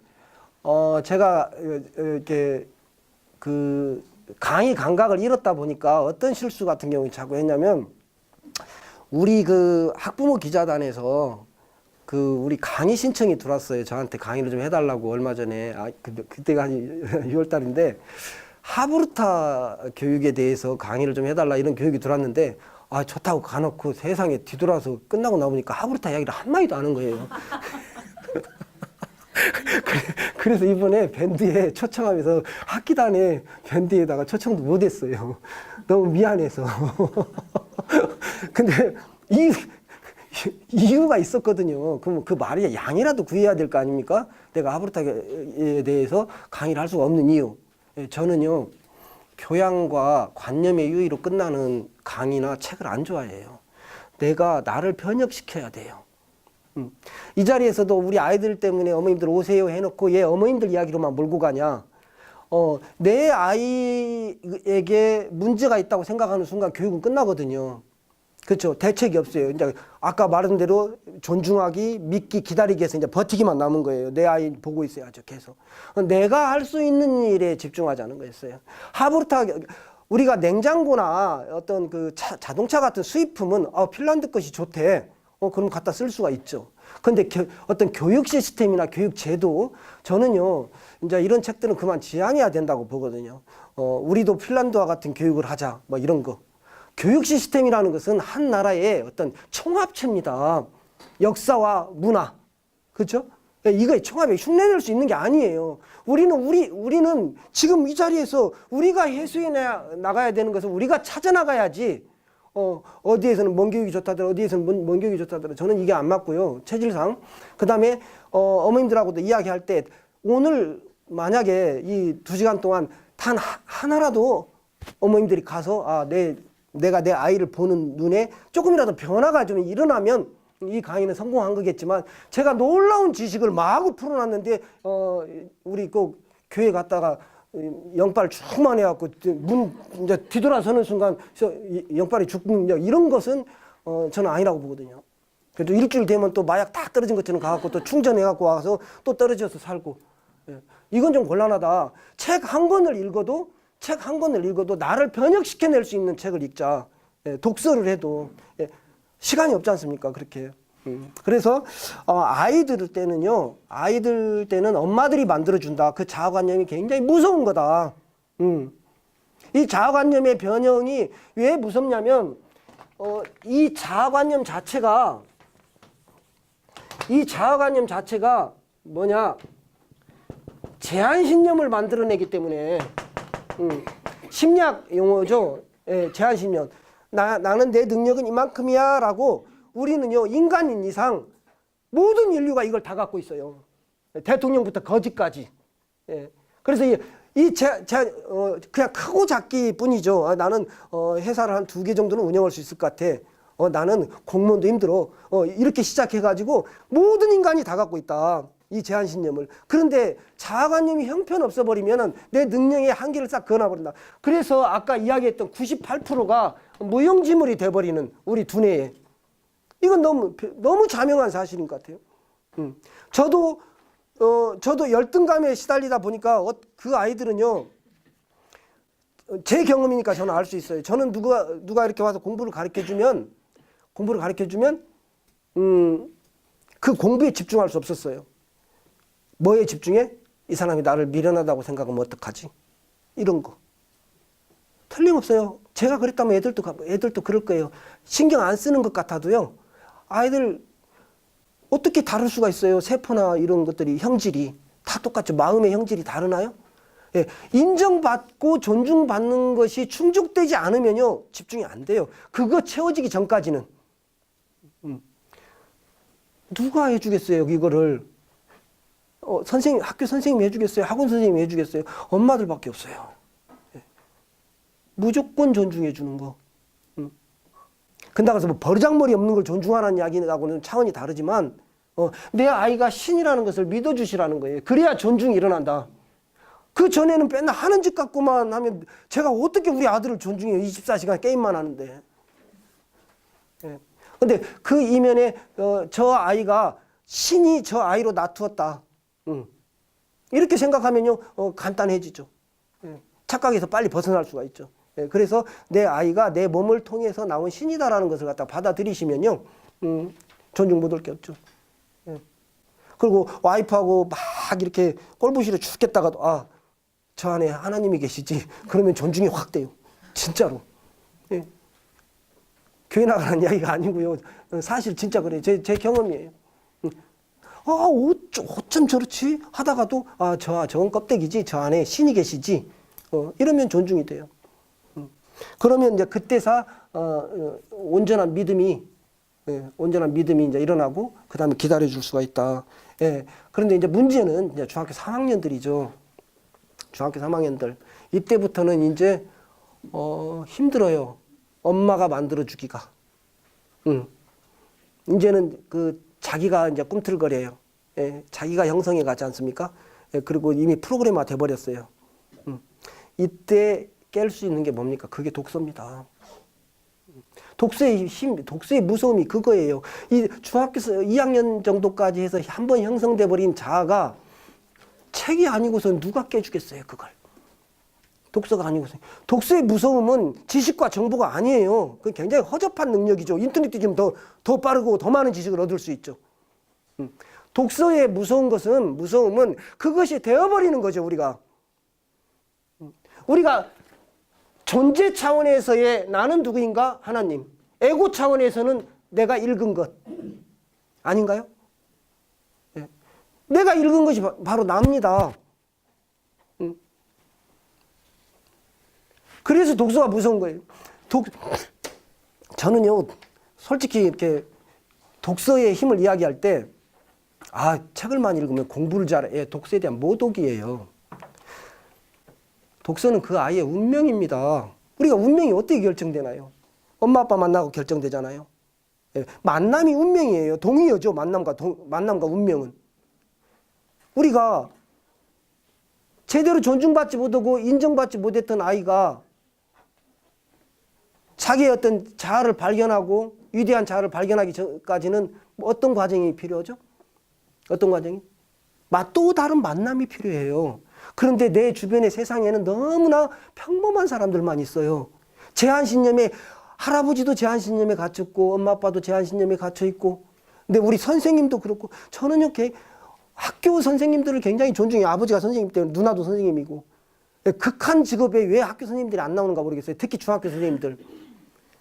제가 이렇게 그 강의 감각을 잃었다 보니까 어떤 실수 같은 경우에 자꾸 했냐면 우리 그 학부모 기자단에서 그 우리 강의 신청이 들어왔어요. 저한테 강의를 좀 해달라고 얼마 전에 그때가 한 6월 달인데 하브르타 교육에 대해서 강의를 좀 해달라 이런 교육이 들어왔는데 좋다고 가놓고 세상에 뒤돌아서 끝나고 나보니까 하브르타 이야기를 한마디도 안 한 거예요. 그래서 이번에 밴드에 초청하면서 학기단에 밴드에다가 초청도 못했어요. 너무 미안해서. 근데 이유가 있었거든요. 그럼 그 말이 양이라도 구해야 될 거 아닙니까? 내가 하브르타에 대해서 강의를 할 수가 없는 이유. 저는요, 교양과 관념의 유의로 끝나는 강의나 책을 안 좋아해요. 내가 나를 변혁시켜야 돼요. 이 자리에서도 우리 아이들 때문에 어머님들 오세요 해놓고 얘 어머님들 이야기로만 몰고 가냐. 내 아이에게 문제가 있다고 생각하는 순간 교육은 끝나거든요. 그렇죠. 대책이 없어요. 이제 아까 말한 대로 존중하기, 믿기, 기다리기 해서 이제 버티기만 남은 거예요. 내 아이 보고 있어야죠. 계속. 내가 할 수 있는 일에 집중하자는 거였어요. 하브르타 우리가 냉장고나 어떤 그 자동차 같은 수입품은 핀란드 것이 좋대. 그럼 갖다 쓸 수가 있죠. 근데 어떤 교육 시스템이나 교육 제도, 저는요, 이제 이런 책들은 그만 지양해야 된다고 보거든요. 우리도 핀란드와 같은 교육을 하자, 뭐 이런 거. 교육 시스템이라는 것은 한 나라의 어떤 총합체입니다. 역사와 문화. 그렇죠? 이거 총합에 흉내낼 수 있는 게 아니에요. 우리는 지금 이 자리에서 우리가 해소해 나가야 되는 것을 우리가 찾아 나가야지. 어디에서는 먼 교육이 좋다더라, 어디에서는 먼 교육이 좋다더라. 저는 이게 안 맞고요. 체질상. 그 다음에, 어머님들하고도 이야기할 때, 오늘 만약에 이 2시간 동안 단 하나라도 어머님들이 가서, 내가 내 아이를 보는 눈에 조금이라도 변화가 좀 일어나면 이 강의는 성공한 거겠지만, 제가 놀라운 지식을 마구 풀어놨는데, 우리 꼭 교회 갔다가, 영빨 쭉만 해갖고 이제 뒤돌아서는 순간 영빨이 죽는 이런 것은 저는 아니라고 보거든요. 그래도 일주일 되면 또 마약 다 떨어진 것처럼 가갖고 또 충전해갖고 와서 또 떨어져서 살고. 이건 좀 곤란하다. 책 한 권을 읽어도 나를 변혁시켜낼 수 있는 책을 읽자. 독서를 해도 시간이 없지 않습니까? 그렇게. 그래서 아이들 때는 엄마들이 만들어준다. 그 자아관념이 굉장히 무서운 거다. 이 자아관념의 변형이 왜 무섭냐면 이 자아관념 자체가 뭐냐, 제한신념을 만들어내기 때문에 심리학 용어죠. 제한신념. 나는 내 능력은 이만큼이야 라고 우리는요, 인간인 이상 모든 인류가 이걸 다 갖고 있어요. 대통령부터 거지까지. 그래서 그냥 크고 작기 뿐이죠. 나는 회사를 한 2개 정도는 운영할 수 있을 것 같아. 나는 공무원도 힘들어. 이렇게 시작해가지고 모든 인간이 다 갖고 있다. 이 제한신념을. 그런데 자아관념이 형편없어 버리면 내 능력의 한계를 싹 그어놔버린다. 그래서 아까 이야기했던 98%가 무용지물이 돼버리는 우리 두뇌에. 이건 너무 자명한 사실인 것 같아요. 저도 열등감에 시달리다 보니까 그 아이들은요, 제 경험이니까 저는 알 수 있어요. 저는 누가 이렇게 와서 공부를 가르쳐 주면 그 공부에 집중할 수 없었어요. 뭐에 집중해? 이 사람이 나를 미련하다고 생각하면 어떡하지? 이런 거. 틀림없어요. 제가 그랬다면 애들도 그럴 거예요. 신경 안 쓰는 것 같아도요, 아이들 어떻게 다를 수가 있어요? 세포나 이런 것들이 형질이 다 똑같죠. 마음의 형질이 다르나요? 예, 인정받고 존중받는 것이 충족되지 않으면요, 집중이 안 돼요. 그거 채워지기 전까지는. 누가 해주겠어요, 이거를? 학교 선생님이 해주겠어요? 학원 선생님이 해주겠어요? 엄마들밖에 없어요. 예. 무조건 존중해 주는 거. 근데 가서 뭐 버르장머리 없는 걸 존중하라는 이야기하고는 차원이 다르지만, 내 아이가 신이라는 것을 믿어주시라는 거예요. 그래야 존중이 일어난다. 그 전에는 맨날 하는 짓 갖고만 하면 제가 어떻게 우리 아들을 존중해요? 24시간 게임만 하는데. 예. 근데 그 이면에 저 아이가 신이 저 아이로 놔두었다. 이렇게 생각하면요, 간단해지죠. 예. 착각에서 빨리 벗어날 수가 있죠. 예. 그래서 내 아이가 내 몸을 통해서 나온 신이다라는 것을 갖다 받아들이시면요, 존중받을 게 없죠. 예. 그리고 와이프하고 막 이렇게 꼴보시러 죽겠다가도 저 안에 하나님이 계시지. 그러면 존중이 확 돼요. 진짜로. 예. 교회 나가라는 이야기가 아니고요. 사실 진짜 그래요. 제 경험이에요. 어쩜 저렇지? 하다가도 저건 껍데기지. 저 안에 신이 계시지. 이러면 존중이 돼요. 그러면 이제 그때서 온전한 믿음이 이제 일어나고 그 다음에 기다려줄 수가 있다. 예. 그런데 이제 문제는 이제 중학교 3학년들이죠. 중학교 3학년들. 이때부터는 이제 힘들어요. 엄마가 만들어주기가. 이제는 자기가 이제 꿈틀거려요. 예. 자기가 형성해 가지 않습니까? 예. 그리고 이미 프로그램화 돼버렸어요. 이때 깰 수 있는 게 뭡니까? 그게 독서입니다. 독서의 힘, 독서의 무서움이 그거예요. 이 중학교 2학년 정도까지 해서 한번 형성돼 버린 자아가 책이 아니고선 누가 깨주겠어요, 그걸. 독서가 아니고선. 독서의 무서움은 지식과 정보가 아니에요. 그건 굉장히 허접한 능력이죠. 인터넷 뒤지면 더 빠르고 더 많은 지식을 얻을 수 있죠. 독서의 무서움은 그것이 되어버리는 거죠, 우리가. 우리가 존재 차원에서의 나는 누구인가? 하나님. 에고 차원에서는 내가 읽은 것. 아닌가요? 예. 내가 읽은 것이 바로 납니다. 그래서 독서가 무서운 거예요. 저는요, 솔직히 이렇게 독서의 힘을 이야기할 때, 책을만 읽으면 공부를 잘해. 독서에 대한 모독이에요. 독서는 그 아이의 운명입니다. 우리가 운명이 어떻게 결정되나요? 엄마 아빠 만나고 결정되잖아요. 예, 만남이 운명이에요. 동의어죠. 만남과 운명은. 우리가 제대로 존중받지 못하고 인정받지 못했던 아이가 자기의 어떤 자아를 발견하고 위대한 자아를 발견하기 전까지는 어떤 과정이 필요하죠? 어떤 과정이? 또 다른 만남이 필요해요. 그런데 내 주변의 세상에는 너무나 평범한 사람들만 있어요. 제한신념에, 할아버지도 제한신념에 갇혔고 엄마 아빠도 제한신념에 갇혀있고, 근데 우리 선생님도 그렇고. 저는요, 학교 선생님들을 굉장히 존중해요. 아버지가 선생님 때문에 누나도 선생님이고. 극한 직업에 왜 학교 선생님들이 안 나오는가 모르겠어요. 특히 중학교 선생님들.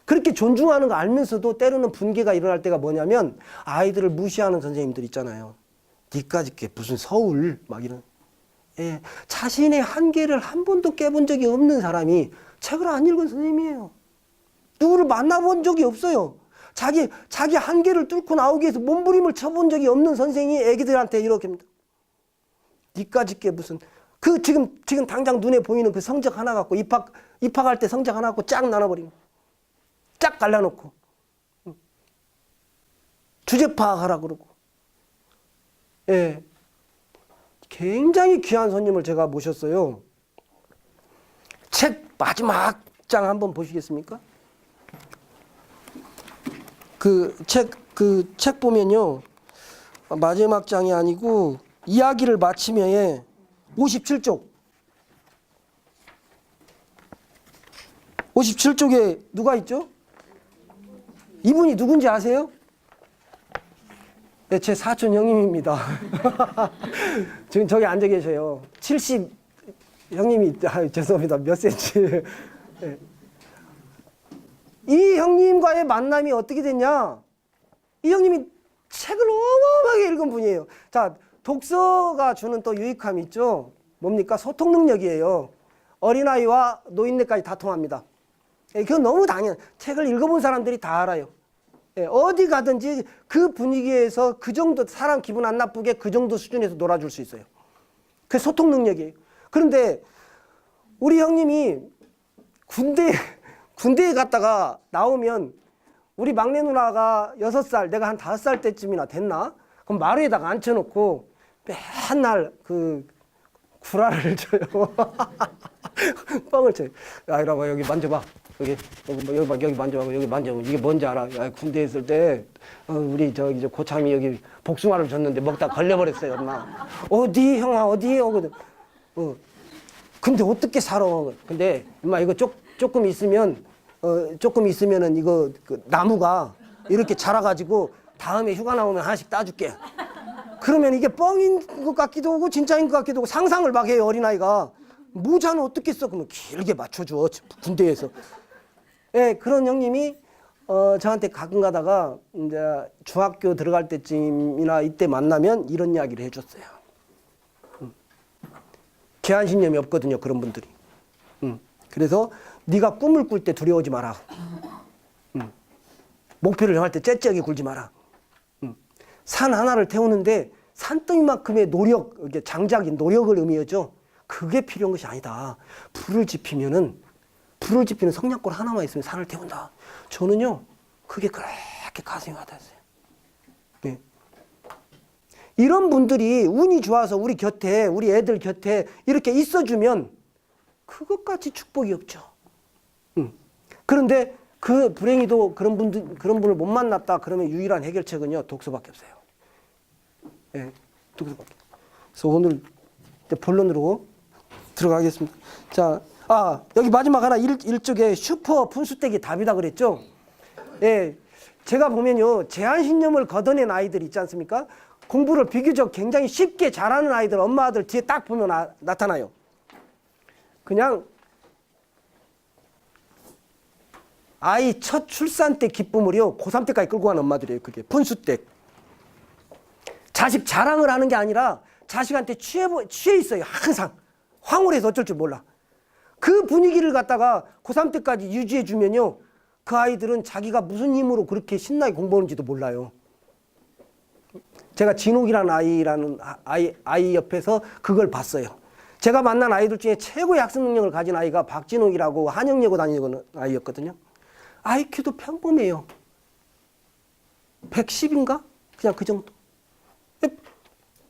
그렇게 존중하는 거 알면서도 때로는 분개가 일어날 때가 뭐냐면, 아이들을 무시하는 선생님들 있잖아요. 니까짓 게 무슨 서울 막 이런. 예, 자신의 한계를 한 번도 깨본 적이 없는 사람이 책을 안 읽은 선생님이에요. 누구를 만나본 적이 없어요. 자기 한계를 뚫고 나오기 위해서 몸부림을 쳐본 적이 없는 선생이 애기들한테 이렇게 합니다. 니까짓 게 무슨, 지금 당장 눈에 보이는 그 성적 하나 갖고 입학할 때 성적 하나 갖고 쫙 나눠버리는, 쫙 갈라놓고 주제 파악하라 그러고. 예. 굉장히 귀한 손님을 제가 모셨어요. 책 마지막 장 한번 보시겠습니까? 그 책 보면요. 마지막 장이 아니고 이야기를 마치며에 57쪽. 57쪽에 누가 있죠? 이분이 누군지 아세요? 네, 제 사촌 형님입니다. 지금 저기 앉아 계셔요. 70 형님이 죄송합니다. 몇 센치. 네. 이 형님과의 만남이 어떻게 됐냐? 이 형님이 책을 어마어마하게 읽은 분이에요. 자, 독서가 주는 또 유익함이 있죠. 뭡니까? 소통 능력이에요. 어린아이와 노인네까지 다 통합니다. 그건 너무 당연. 책을 읽어본 사람들이 다 알아요. 어디 가든지 그 분위기에서 그 정도 사람 기분 안 나쁘게 그 정도 수준에서 놀아줄 수 있어요. 그게 소통 능력이에요. 그런데 우리 형님이 군대에 갔다가 나오면 우리 막내 누나가 6살, 내가 한 5살 때쯤이나 됐나? 그럼 마루에다가 앉혀놓고 맨날 그 구라를 쳐요. 뻥을 쳐요. 야, 이리 와, 여기 만져봐. 여기 만져봐. 여기 만져봐. 이게 뭔지 알아? 야, 군대에 있을 때 우리 저기 고참이 여기 복숭아를 줬는데 먹다 걸려버렸어요, 엄마. 어디 형아 어디? 오거든. 근데 어떻게 살아? 근데 엄마 이거 조금 있으면은 이거 그 나무가 이렇게 자라가지고 다음에 휴가 나오면 하나씩 따줄게. 그러면 이게 뻥인 것 같기도 하고 진짜인 것 같기도 하고 상상을 막 해요, 어린아이가. 모자는 어떻게 써? 그러면 길게 맞춰줘, 군대에서. 예, 그런 형님이 저한테 가끔 가다가 이제 중학교 들어갈 때쯤이나 이때 만나면 이런 이야기를 해줬어요. 개안신념이 없거든요, 그런 분들이. 그래서 네가 꿈을 꿀 때 두려워하지 마라. 목표를 정할 때 째째하게 굴지 마라. 산 하나를 태우는데 산더미만큼의 노력, 장작인 노력을 의미하죠. 그게 필요한 것이 아니다. 불을 지피는 성냥골 하나만 있으면 산을 태운다. 저는요, 그게 그렇게 가슴이 와닿았어요. 네. 이런 분들이 운이 좋아서 우리 곁에, 우리 애들 곁에 이렇게 있어주면 그것까지 축복이 없죠. 그런데 그 불행히도 그런 분을 못 만났다 그러면 유일한 해결책은요, 독서밖에 없어요. 예, 독서밖에. 그래서 오늘 본론으로 들어가겠습니다. 자, 여기 마지막 하나 일쪽에 슈퍼 푼수떼기 답이다 그랬죠? 예, 제가 보면요, 제한신념을 걷어낸 아이들 있지 않습니까? 공부를 비교적 굉장히 쉽게 잘하는 아이들, 엄마 아들 뒤에 딱 보면 나타나요. 그냥 아이 첫 출산 때 기쁨을요, 고3 때까지 끌고 가는 엄마들이에요. 그게 푼수댁. 자식 자랑을 하는 게 아니라 자식한테 취해 있어요. 항상 황홀해서 어쩔 줄 몰라. 그 분위기를 갖다가 고3 때까지 유지해 주면요, 그 아이들은 자기가 무슨 힘으로 그렇게 신나게 공부하는지도 몰라요. 제가 진옥이라는 아이 옆에서 그걸 봤어요. 제가 만난 아이들 중에 최고의 학습 능력을 가진 아이가 박진옥이라고 한영예고 다니는 아이였거든요. IQ도 평범해요. 110인가? 그냥 그 정도.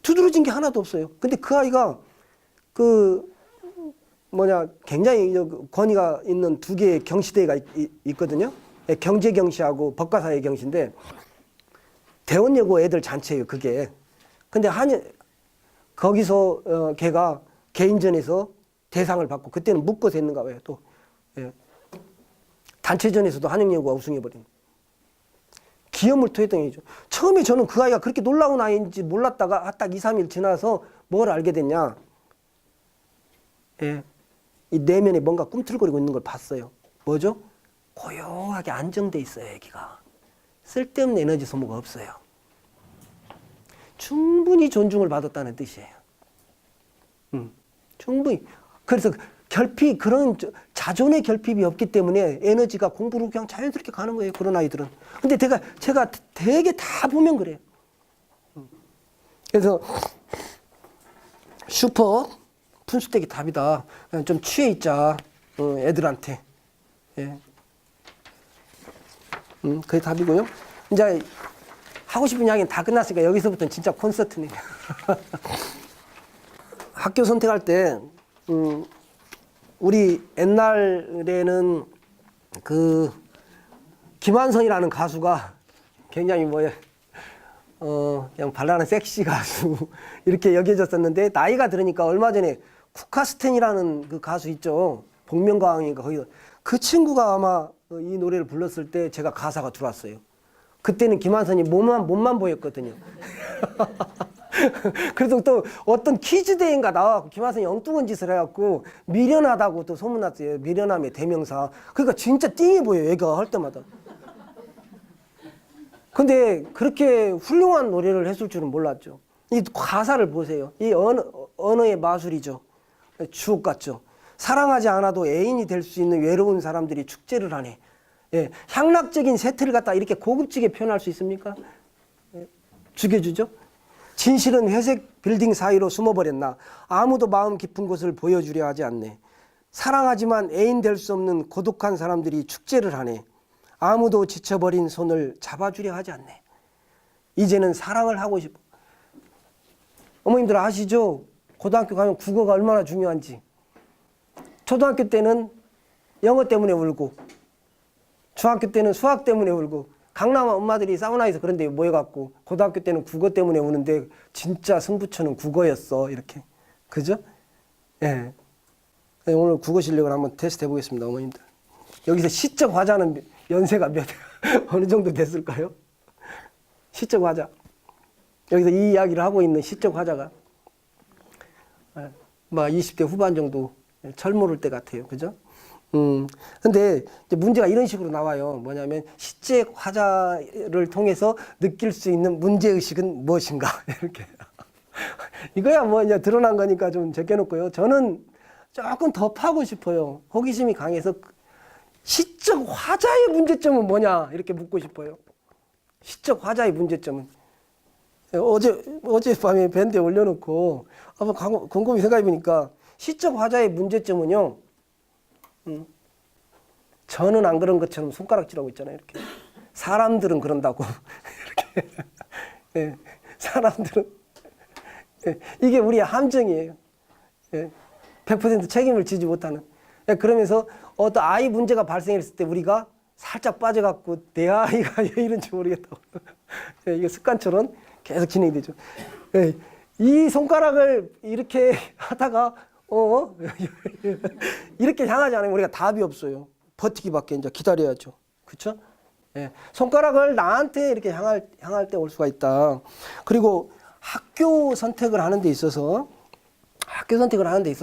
두드러진 게 하나도 없어요. 근데 그 아이가 굉장히 권위가 있는 두 개의 경시대가 있거든요. 경제경시하고 법과사회 경시인데 대원여고 애들 잔치예요, 그게. 근데 거기서 걔가 개인전에서 대상을 받고, 그때는 묶어서 했는가 봐요, 또. 예. 단체전에서도 한영여고가 우승해버린. 기염을토했던 얘기죠. 처음에 저는 그 아이가 그렇게 놀라운 아이인지 몰랐다가 딱 2, 3일 지나서 뭘 알게 됐냐. 예. 이 내면에 뭔가 꿈틀거리고 있는 걸 봤어요. 뭐죠? 고요하게 안정돼 있어요, 애기가. 쓸데없는 에너지 소모가 없어요. 충분히 존중을 받았다는 뜻이에요. 충분히. 그래서 그런 자존의 결핍이 없기 때문에 에너지가 공부로 그냥 자연스럽게 가는 거예요, 그런 아이들은. 근데 제가 되게 다 보면 그래요. 그래서 슈퍼 푼수떼기 답이다. 그냥 좀 취해 있자, 애들한테. 예. 그게 답이고요. 이제 하고 싶은 이야기는 다 끝났으니까 여기서부터는 진짜 콘서트네요. 학교 선택할 때 우리 옛날에는 그 김한선이라는 가수가 굉장히 그냥 발랄한 섹시 가수 이렇게 여겨졌었는데 나이가 들으니까 얼마 전에 쿠카스텐이라는 그 가수 있죠. 복면가왕인가 거기서 그 친구가 아마 이 노래를 불렀을 때 제가 가사가 들어왔어요. 그때는 김한선이 몸만 보였거든요. 그래도 또 어떤 퀴즈 대회인가 나와갖고 김한선이 엉뚱한 짓을 해갖고 미련하다고 또 소문났어요. 미련함의 대명사. 그러니까 진짜 띵해 보여요. 얘가 할 때마다. 근데 그렇게 훌륭한 노래를 했을 줄은 몰랐죠. 이 가사를 보세요. 이 언어의 마술이죠. 주옥 같죠. 사랑하지 않아도 애인이 될 수 있는 외로운 사람들이 축제를 하네. 예, 향락적인 세태를 갖다 이렇게 고급지게 표현할 수 있습니까? 예, 죽여주죠. 진실은 회색 빌딩 사이로 숨어버렸나. 아무도 마음 깊은 곳을 보여주려 하지 않네. 사랑하지만 애인 될 수 없는 고독한 사람들이 축제를 하네. 아무도 지쳐버린 손을 잡아주려 하지 않네. 이제는 사랑을 하고 싶어. 어머님들 아시죠? 고등학교 가면 국어가 얼마나 중요한지. 초등학교 때는 영어 때문에 울고 중학교 때는 수학 때문에 울고 강남 엄마들이 사우나에서 그런 데 모여갖고 고등학교 때는 국어 때문에 우는데 진짜 승부처는 국어였어. 이렇게. 그죠? 예. 오늘 국어 실력을 한번 테스트 해보겠습니다. 어머님들. 여기서 시적 화자는 연세가 어느 정도 됐을까요? 시적 화자. 여기서 이 이야기를 하고 있는 시적 화자가 20대 후반 정도 철모를 때 같아요. 그죠? 근데 이제 문제가 이런 식으로 나와요. 뭐냐면 시적 화자를 통해서 느낄 수 있는 문제의식은 무엇인가? 이렇게. 이거야 이제 드러난 거니까 좀 제껴놓고요. 저는 조금 더 파고 싶어요. 호기심이 강해서 시적 화자의 문제점은 뭐냐? 이렇게 묻고 싶어요. 시적 화자의 문제점은. 어젯밤에 밴드에 올려놓고 한번 곰곰이 생각해보니까 시적 화자의 문제점은요. 저는 안 그런 것처럼 손가락질하고 있잖아요. 이렇게. 사람들은 그런다고. 이렇게. 예, 사람들은. 예, 이게 우리의 함정이에요. 예, 100% 책임을 지지 못하는. 예, 그러면서 어떤 아이 문제가 발생했을 때 우리가 살짝 빠져갖고 내 아이가 왜 이런지 모르겠다고. 예, 이게 습관처럼 계속 진행이 되죠. 예, 이 손가락을 이렇게 하다가 이렇게 향하지 않으면 우리가 답이 없어요. 버티기밖에 이제 기다려야죠. 그렇죠? 예, 손가락을 나한테 이렇게 향할 때 올 수가 있다. 그리고 학교 선택을 하는 데 있어서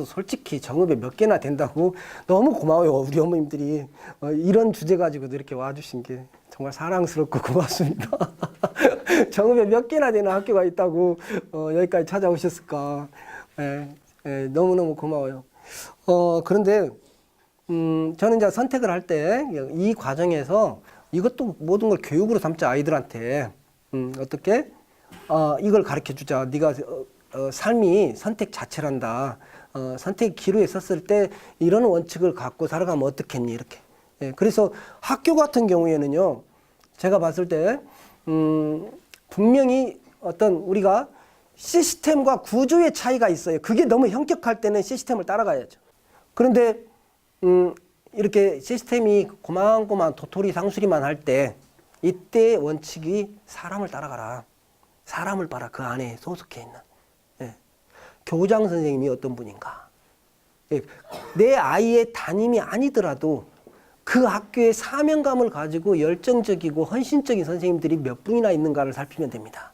솔직히 정읍에 몇 개나 된다고 너무 고마워요. 우리 어머님들이 이런 주제 가지고도 이렇게 와주신 게 정말 사랑스럽고 고맙습니다. 정읍에 몇 개나 되는 학교가 있다고 여기까지 찾아오셨을까. 예, 예, 너무너무 고마워요. 그런데 저는 이제 선택을 할 때 이 과정에서 이것도 모든 걸 교육으로 삼자. 아이들한테 어떻게 이걸 가르쳐 주자. 네가 삶이 선택 자체란다. 선택 기로에 섰을 때 이런 원칙을 갖고 살아가면 어떻겠니? 이렇게. 예, 그래서 학교 같은 경우에는요. 제가 봤을 때 분명히 어떤 우리가 시스템과 구조의 차이가 있어요. 그게 너무 현격할 때는 시스템을 따라가야죠. 그런데 이렇게 시스템이 고만고만 도토리 상수리만 할 때 이때 원칙이 사람을 따라가라. 사람을 봐라. 그 안에 소속해 있는. 예. 교장 선생님이 어떤 분인가. 예. 내 아이의 담임이 아니더라도 그 학교의 사명감을 가지고 열정적이고 헌신적인 선생님들이 몇 분이나 있는가를 살피면 됩니다.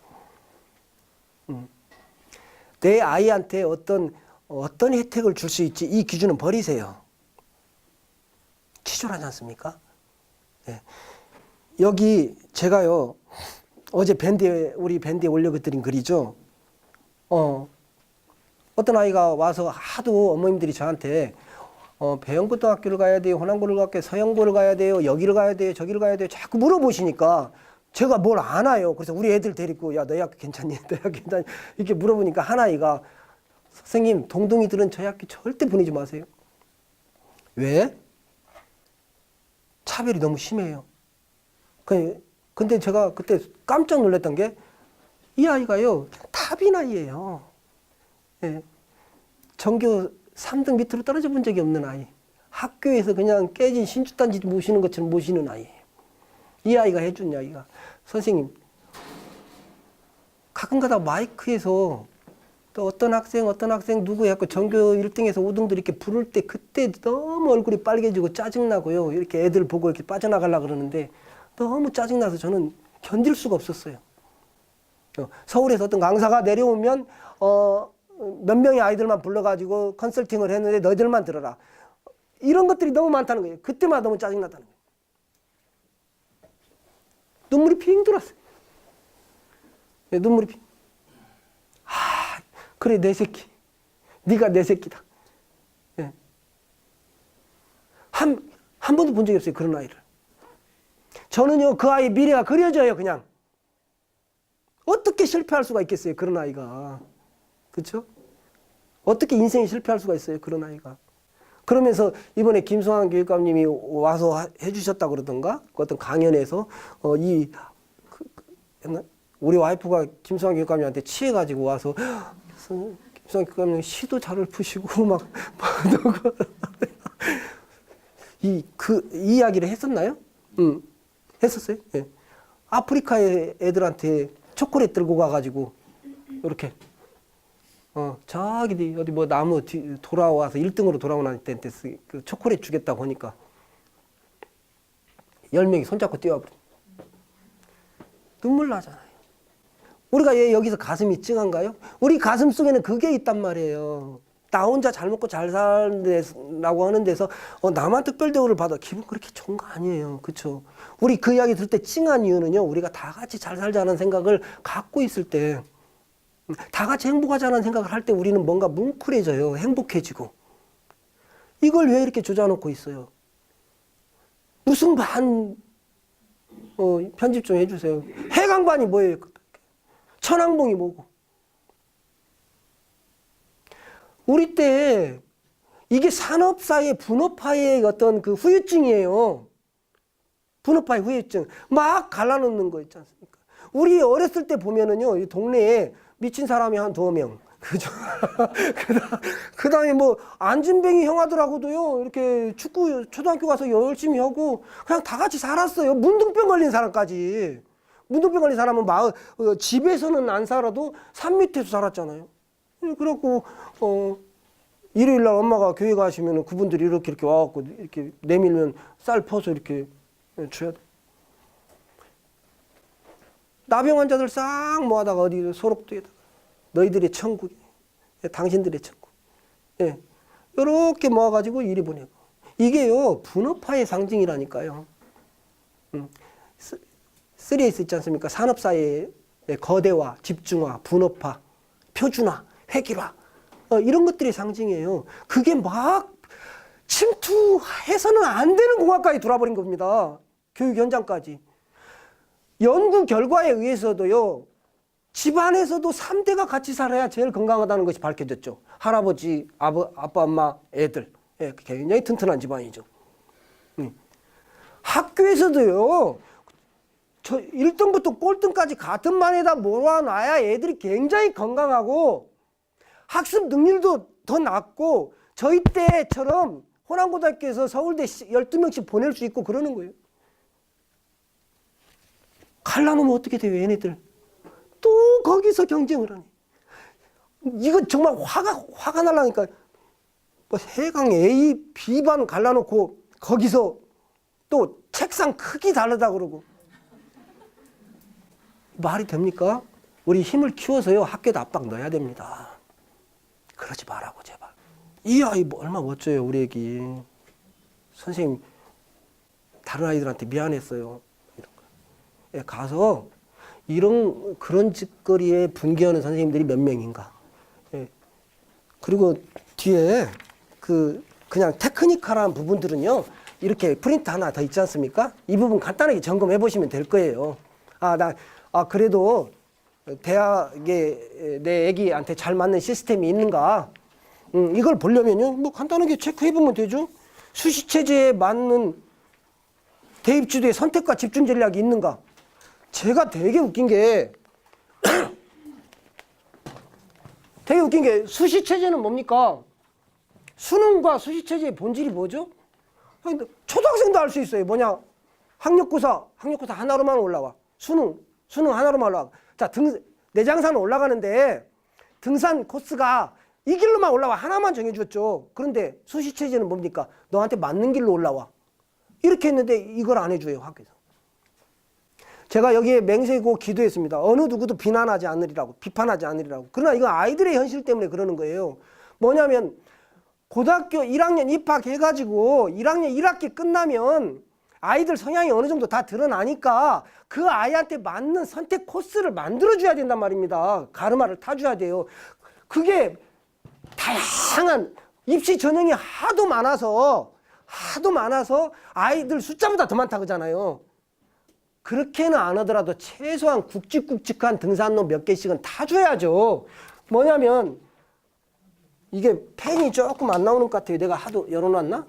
내 아이한테 어떤 혜택을 줄 수 있지, 이 기준은 버리세요. 치졸하지 않습니까? 네. 여기 제가요 어제 우리 밴드에 올려드린 글이죠. 어떤 아이가 와서 하도 어머님들이 저한테 배영고등학교를 가야 돼요, 호남고를 가야 돼요, 서영고를 가야 돼요, 여기를 가야 돼요, 저기를 가야 돼요, 자꾸 물어보시니까 제가 뭘 아나요. 그래서 우리 애들 데리고 야, 너희 학교 괜찮니? 너희 학교 괜찮니? 이렇게 물어보니까 한 아이가 선생님, 동동이들은 저희 학교 절대 보내지 마세요. 왜? 차별이 너무 심해요. 근데 제가 그때 깜짝 놀랐던 게 이 아이가요, 탑인 아이예요. 예. 전교 3등 밑으로 떨어져 본 적이 없는 아이. 학교에서 그냥 깨진 신주단지 모시는 것처럼 모시는 아이예요. 이 아이가 해준 이야기가 선생님, 가끔가다 마이크에서 또 어떤 학생 누구 해갖고 전교 1등에서 5등들 이렇게 부를 때 그때 너무 얼굴이 빨개지고 짜증나고요. 이렇게 애들 보고 이렇게 빠져나가려고 그러는데 너무 짜증나서 저는 견딜 수가 없었어요. 서울에서 어떤 강사가 내려오면 몇 명의 아이들만 불러가지고 컨설팅을 했는데 너희들만 들어라. 이런 것들이 너무 많다는 거예요. 그때마다 너무 짜증났다는 거예요. 눈물이 핑 돌았어요. 눈물이 핑. 그래, 내 새끼. 네가 내 새끼다. 예. 한 번도 본 적이 없어요. 그런 아이를. 저는요, 그 아이 미래가 그려져요, 그냥. 어떻게 실패할 수가 있겠어요, 그런 아이가. 그렇죠? 어떻게 인생이 실패할 수가 있어요, 그런 아이가. 그러면서 이번에 김성환 교육감님이 와서 해주셨다 그러던가, 어떤 강연에서 우리 와이프가 김성환 교육감님한테 취해가지고 와서 김성환 교육감님 시도 잘 푸시고 막 이 이야기를 했었나요? 응, 했었어요. 예. 아프리카의 애들한테 초콜릿 들고 가가지고 이렇게 저기 어디 뭐 나무 뒤 돌아와서 1등으로 돌아오는 때한테 그 초콜릿 주겠다고 하니까 10명이 손잡고 뛰어버려. 눈물 나잖아요. 우리가 왜 여기서 가슴이 찡한가요? 우리 가슴 속에는 그게 있단 말이에요. 나 혼자 잘 먹고 잘 살라고 하는 데서 나만 특별 대우를 받아 기분 그렇게 좋은 거 아니에요. 그렇죠? 우리 그 이야기 들을 때 찡한 이유는요. 우리가 다 같이 잘 살자는 생각을 갖고 있을 때 다 같이 행복하자는 생각을 할 때 우리는 뭔가 뭉클해져요. 행복해지고. 이걸 왜 이렇게 조져놓고 있어요? 무슨 편집 좀 해주세요. 해강반이 뭐예요? 천왕봉이 뭐고? 우리 때 이게 산업사회 분업화의 어떤 그 후유증이에요. 분업화의 후유증. 막 갈라놓는 거 있지 않습니까? 우리 어렸을 때 보면은요, 이 동네에 미친 사람이 한 2명. 그죠? 그 다음에 뭐, 안진뱅이 형아들하고도요, 이렇게 축구, 초등학교 가서 열심히 하고, 그냥 다 같이 살았어요. 문둥병 걸린 사람까지. 문둥병 걸린 사람은 집에서는 안 살아도 산 밑에서 살았잖아요. 그래갖고, 일요일날 엄마가 교회 가시면 그분들이 이렇게 와갖고, 이렇게 내밀면 쌀 퍼서 이렇게 줘야 돼. 나병 환자들 싹 모아다가 어디 소록도에다가 너희들의 천국이 당신들의 천국. 예. 이렇게 모아가지고 이리 보내고. 이게요 분업화의 상징이라니까요. 3S 있지 않습니까? 산업사회의 거대화, 집중화, 분업화, 표준화, 획일화 이런 것들이 상징이에요. 그게 막 침투해서는 안 되는 공학까지 돌아버린 겁니다. 교육 현장까지. 연구 결과에 의해서도요. 집안에서도 3대가 같이 살아야 제일 건강하다는 것이 밝혀졌죠. 할아버지, 아빠, 엄마, 애들. 예, 굉장히 튼튼한 집안이죠. 학교에서도요. 저 1등부터 꼴등까지 같은 반에다 몰아놔야 애들이 굉장히 건강하고 학습 능률도 더 낮고 저희 때처럼 호남고등학교에서 서울대 12명씩 보낼 수 있고 그러는 거예요. 갈라놓으면 어떻게 돼요, 얘네들? 또 거기서 경쟁을 하네. 이거 정말 화가 날라니까. 뭐 해강 A, B반 갈라놓고 거기서 또 책상 크기 다르다 그러고. 말이 됩니까? 우리 힘을 키워서요, 학교에다 압박 넣어야 됩니다. 그러지 말라고, 제발. 이 아이 뭐 얼마나 멋져요, 우리 애기. 선생님, 다른 아이들한테 미안했어요. 가서 그런 짓거리에 분개하는 선생님들이 몇 명인가. 예. 그리고 뒤에 그냥 테크니컬한 부분들은요, 이렇게 프린트 하나 더 있지 않습니까? 이 부분 간단하게 점검해 보시면 될 거예요. 그래도 대학에 내 애기한테 잘 맞는 시스템이 있는가. 이걸 보려면요, 뭐 간단하게 체크해 보면 되죠. 수시체제에 맞는 대입지도의 선택과 집중 전략이 있는가. 제가 되게 웃긴 게 수시체제는 뭡니까? 수능과 수시체제의 본질이 뭐죠? 초등학생도 알 수 있어요. 뭐냐? 학력고사 하나로만 올라와. 수능 하나로만 올라가. 자, 내장산 올라가는데 등산 코스가 이 길로만 올라와. 하나만 정해줬죠. 그런데 수시체제는 뭡니까? 너한테 맞는 길로 올라와. 이렇게 했는데 이걸 안 해줘요, 학교에서. 제가 여기에 맹세고 기도했습니다. 어느 누구도 비난하지 않으리라고, 비판하지 않으리라고. 그러나 이건 아이들의 현실 때문에 그러는 거예요. 뭐냐면 고등학교 1학년 입학해가지고 1학년 1학기 끝나면 아이들 성향이 어느 정도 다 드러나니까 그 아이한테 맞는 선택 코스를 만들어줘야 된단 말입니다. 가르마를 타줘야 돼요. 그게 다양한 입시 전형이 하도 많아서 아이들 숫자보다 더 많다 그러잖아요. 그렇게는 안 하더라도 최소한 굵직굵직한 등산로 몇 개씩은 타줘야죠. 뭐냐면 이게 펜이 조금 안 나오는 것 같아요. 내가 하도 열어놨나?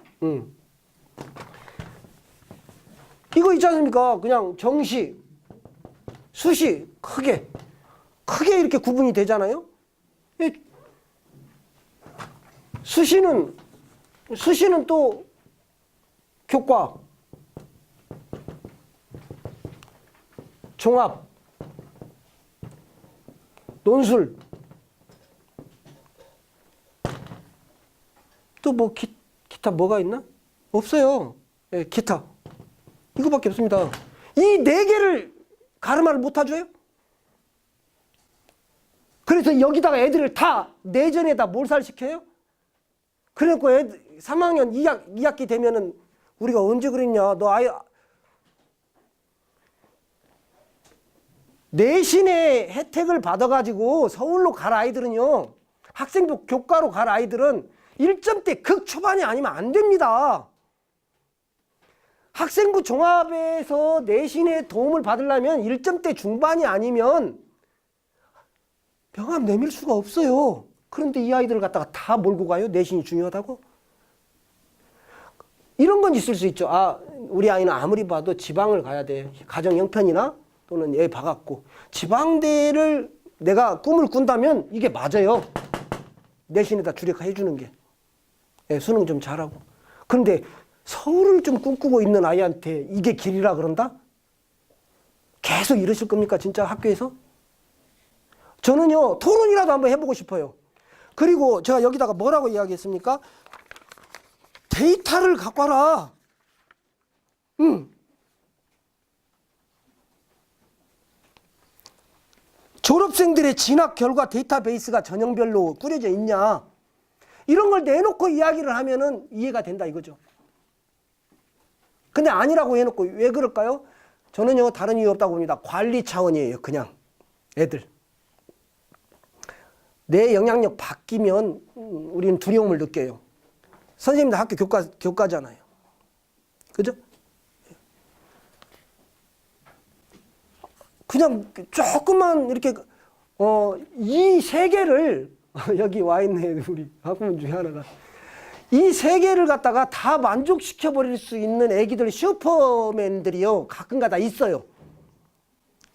이거 있지 않습니까? 그냥 정시, 수시 크게 이렇게 구분이 되잖아요. 수시는 또 교과, 종합, 논술, 또 뭐 기타 뭐가 있나? 없어요. 예, 기타 이거밖에 없습니다. 이 네 개를 가르마를 못 타줘요? 그래서 여기다가 애들을 다 내전에다 몰살시켜요? 그래놓고 3학년 2학기 되면은 우리가 언제 그랬냐? 너 아이 내신의 혜택을 받아가지고 서울로 갈 아이들은요, 학생부 교과로 갈 아이들은 1점대 극초반이 아니면 안 됩니다. 학생부 종합에서 내신의 도움을 받으려면 1점대 중반이 아니면 명함 내밀 수가 없어요. 그런데 이 아이들을 갖다가 다 몰고 가요? 내신이 중요하다고? 이런 건 있을 수 있죠. 아, 우리 아이는 아무리 봐도 지방을 가야 돼. 가정 형편이나 또는 얘 봐갖고 지방대를 내가 꿈을 꾼다면 이게 맞아요. 내신에다 주력해 주는 게. 예, 수능 좀 잘하고. 그런데 서울을 좀 꿈꾸고 있는 아이한테 이게 길이라 그런다? 계속 이러실 겁니까? 진짜 학교에서? 저는요, 토론이라도 한번 해보고 싶어요. 그리고 제가 여기다가 뭐라고 이야기했습니까? 데이터를 갖고 와라. 졸업생들의 진학 결과 데이터베이스가 전형별로 꾸려져 있냐. 이런 걸 내놓고 이야기를 하면은 이해가 된다 이거죠. 근데 아니라고 해놓고 왜 그럴까요? 저는요, 다른 이유 없다고 봅니다. 관리 차원이에요. 그냥 애들. 내 영향력 바뀌면 우리는 두려움을 느껴요. 선생님들 학교 교과잖아요. 그죠? 그냥 조금만 이렇게 이 세 개를 여기 와 있네 우리 학부모 중에 하나가 이 세 개를 갖다가 다 만족시켜 버릴 수 있는 애기들 슈퍼맨들이요 가끔가다 있어요.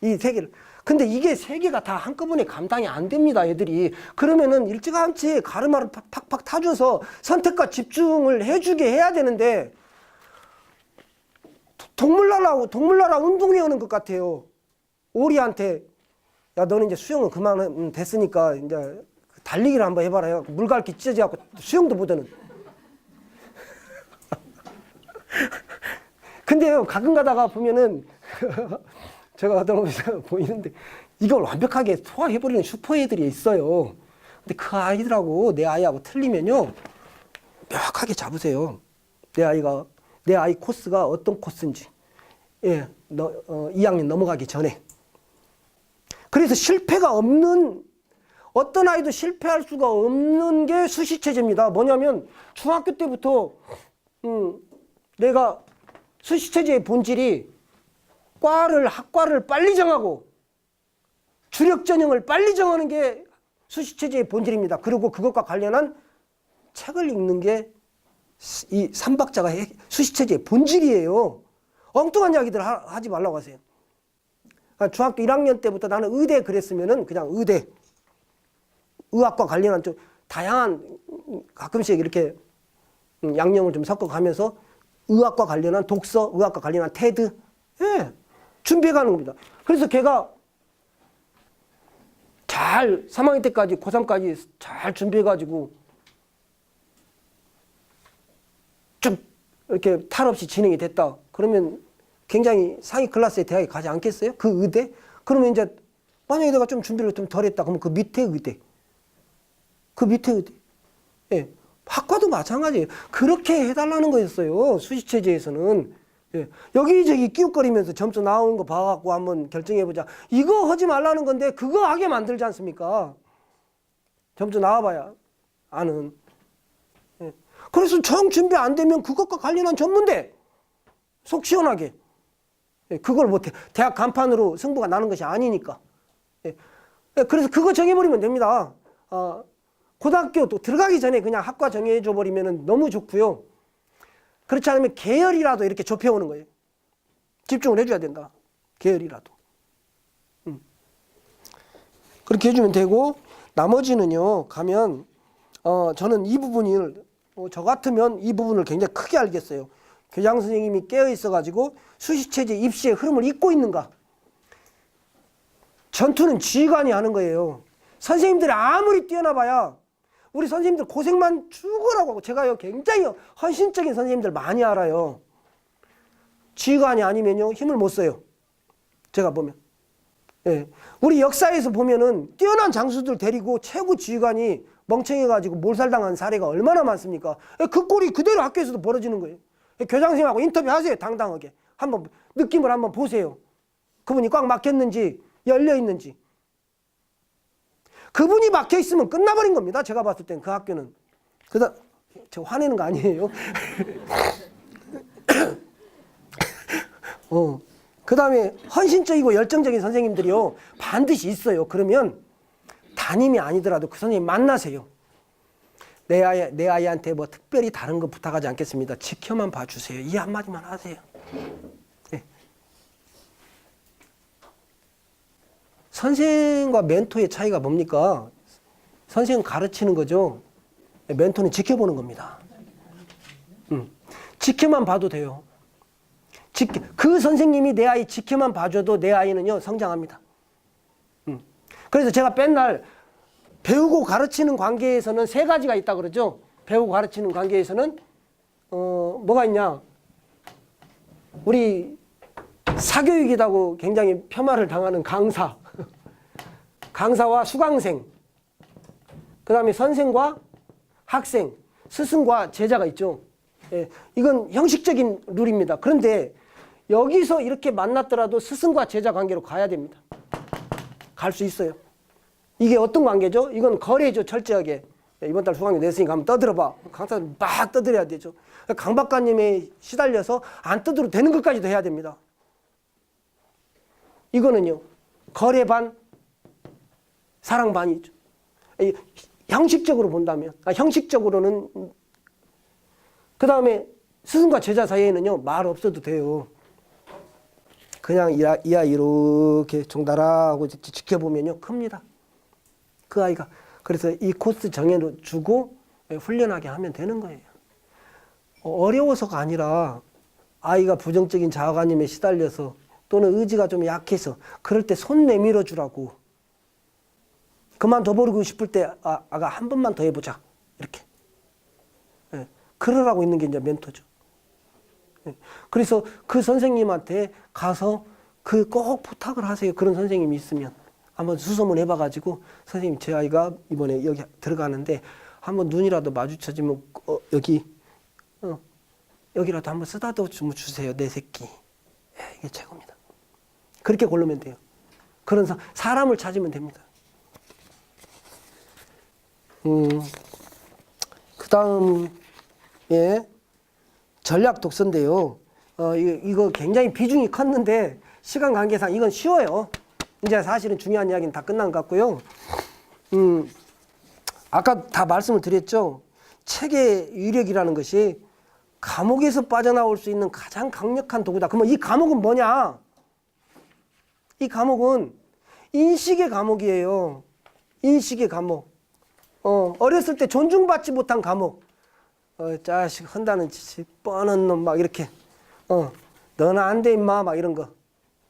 이 세 개를. 근데 이게 세 개가 다 한꺼번에 감당이 안 됩니다, 애들이. 그러면은 일찌감치 가르마를 팍팍 타줘서 선택과 집중을 해주게 해야 되는데 동물나라 운동회하는 것 같아요. 오리한테 야 너는 이제 수영은 그만 됐으니까 이제 달리기를 한번 해봐라. 물갈퀴 찢어져갖고 수영도 못하는. 근데요 가끔 가다가 보면은 제가 어떤 곳에서 보이는데 이걸 완벽하게 소화해버리는 슈퍼애들이 있어요. 근데 그 아이들하고 내 아이하고 틀리면요 명확하게 잡으세요. 내 아이 코스가 어떤 코스인지. 예, 2학년 넘어가기 전에. 그래서 실패가 없는, 어떤 아이도 실패할 수가 없는 게 수시체제입니다. 뭐냐면 중학교 때부터 내가 수시체제의 본질이 학과를 빨리 정하고 주력 전형을 빨리 정하는 게 수시체제의 본질입니다. 그리고 그것과 관련한 책을 읽는 게 이 3박자가 수시체제의 본질이에요. 엉뚱한 이야기들 하지 말라고 하세요. 중학교 1학년 때부터 나는 의대 그랬으면은 그냥 의학과 관련한 좀 다양한 가끔씩 이렇게 양념을 좀 섞어가면서 의학과 관련한 독서, 의학과 관련한 테드, 예, 준비해 가는 겁니다. 그래서 걔가 잘 3학년 때까지 고3까지 잘 준비해 가지고 쭉 이렇게 탈 없이 진행이 됐다. 그러면 굉장히 상위 클래스의 대학에 가지 않겠어요? 그 의대? 그러면 이제 만약에 내가 좀 준비를 좀 덜 했다. 그러면 그 밑에 의대. 그 밑에 의대. 예. 학과도 마찬가지예요. 그렇게 해달라는 거였어요. 수시체제에서는. 예. 여기저기 끼웃거리면서 점수 나오는 거 봐갖고 한번 결정해보자. 이거 하지 말라는 건데 그거 하게 만들지 않습니까? 점수 나와봐야 아는. 예. 그래서 정 준비 안 되면 그것과 관련한 전문대. 속 시원하게. 예. 그걸 못해. 대학 간판으로 승부가 나는 것이 아니니까. 예. 예. 그래서 그거 정해버리면 됩니다. 고등학교 또 들어가기 전에 그냥 학과 정해줘 버리면 너무 좋고요. 그렇지 않으면 계열이라도 이렇게 좁혀오는 거예요. 집중을 해줘야 된다. 계열이라도. 그렇게 해주면 되고 나머지는요. 가면 저는 이 부분을 저 같으면 이 부분을 굉장히 크게 알겠어요. 교장 선생님이 깨어 있어가지고 수시체제 입시의 흐름을 잇고 있는가. 전투는 지휘관이 하는 거예요. 선생님들이 아무리 뛰어나봐야 우리 선생님들 고생만 죽으라고 하고 제가요 굉장히 헌신적인 선생님들 많이 알아요. 지휘관이 아니면요 힘을 못 써요. 제가 보면. 예. 우리 역사에서 보면은 뛰어난 장수들 데리고 최고 지휘관이 멍청해가지고 몰살당한 사례가 얼마나 많습니까? 그 꼴이 그대로 학교에서도 벌어지는 거예요. 교장 선생님하고 인터뷰하세요. 당당하게. 한번 느낌을 한번 보세요. 그분이 꽉 막혔는지 열려 있는지. 그분이 막혀 있으면 끝나버린 겁니다. 제가 봤을 땐 그 학교는. 그다음 저 화내는 거 아니에요. 그다음에 헌신적이고 열정적인 선생님들이요 반드시 있어요. 그러면 담임이 아니더라도 그 선생님 만나세요. 내 아이한테 뭐 특별히 다른 거 부탁하지 않겠습니다. 지켜만 봐주세요. 이 한마디만 하세요. 네. 선생과 멘토의 차이가 뭡니까? 선생은 가르치는 거죠. 멘토는 지켜보는 겁니다. 지켜만 봐도 돼요. 그 선생님이 내 아이 지켜만 봐줘도 내 아이는요 성장합니다. 그래서 제가 맨날 배우고 가르치는 관계에서는 세 가지가 있다 그러죠. 배우고 가르치는 관계에서는 뭐가 있냐? 우리 사교육이라고 굉장히 폄하를 당하는 강사, 강사와 수강생, 그 다음에 선생과 학생, 스승과 제자가 있죠. 예, 이건 형식적인 룰입니다. 그런데 여기서 이렇게 만났더라도 스승과 제자 관계로 가야 됩니다. 갈 수 있어요. 이게 어떤 관계죠? 이건 거래죠. 철저하게. 이번 달 수강료 냈으니까 한번 떠들어봐. 강사는 막 떠들어야 되죠. 강 박사님에 시달려서 안 떠들어도 되는 것까지도 해야 됩니다. 이거는요. 거래 반, 사랑 반이죠. 형식적으로 본다면. 형식적으로는 그 다음에 스승과 제자 사이에는요. 말 없어도 돼요. 그냥 이 아이 이렇게 종달아하고 지켜보면요. 큽니다. 그 아이가. 그래서 이 코스 정해주고 훈련하게 하면 되는 거예요. 어려워서가 아니라 아이가 부정적인 자아관념에 시달려서 또는 의지가 좀 약해서 그럴 때 손 내밀어 주라고. 그만둬버리고 싶을 때 아가 한 번만 더 해보자. 이렇게. 예. 그러라고 있는 게 이제 멘토죠. 예. 그래서 그 선생님한테 가서 그 꼭 부탁을 하세요. 그런 선생님이 있으면. 한번 수소문 해봐가지고 선생님 제 아이가 이번에 여기 들어가는데 한번 눈이라도 마주쳐지면 여기라도 한번 쓰다듬어 주세요. 내 새끼. 예, 이게 최고입니다. 그렇게 고르면 돼요. 그런 사람을 찾으면 됩니다. 그 다음에 전략 독서인데요. 이거 굉장히 비중이 컸는데 시간 관계상 이건 쉬워요. 이제 사실은 중요한 이야기는 다 끝난 것 같고요. 아까 다 말씀을 드렸죠. 책의 위력이라는 것이 감옥에서 빠져나올 수 있는 가장 강력한 도구다. 그러면 이 감옥은 뭐냐? 이 감옥은 인식의 감옥이에요. 인식의 감옥. 어렸을 때 존중받지 못한 감옥. 자식 한다는 짓이 뻔한 놈 막 이렇게. 너는 안 돼 임마 막 이런 거.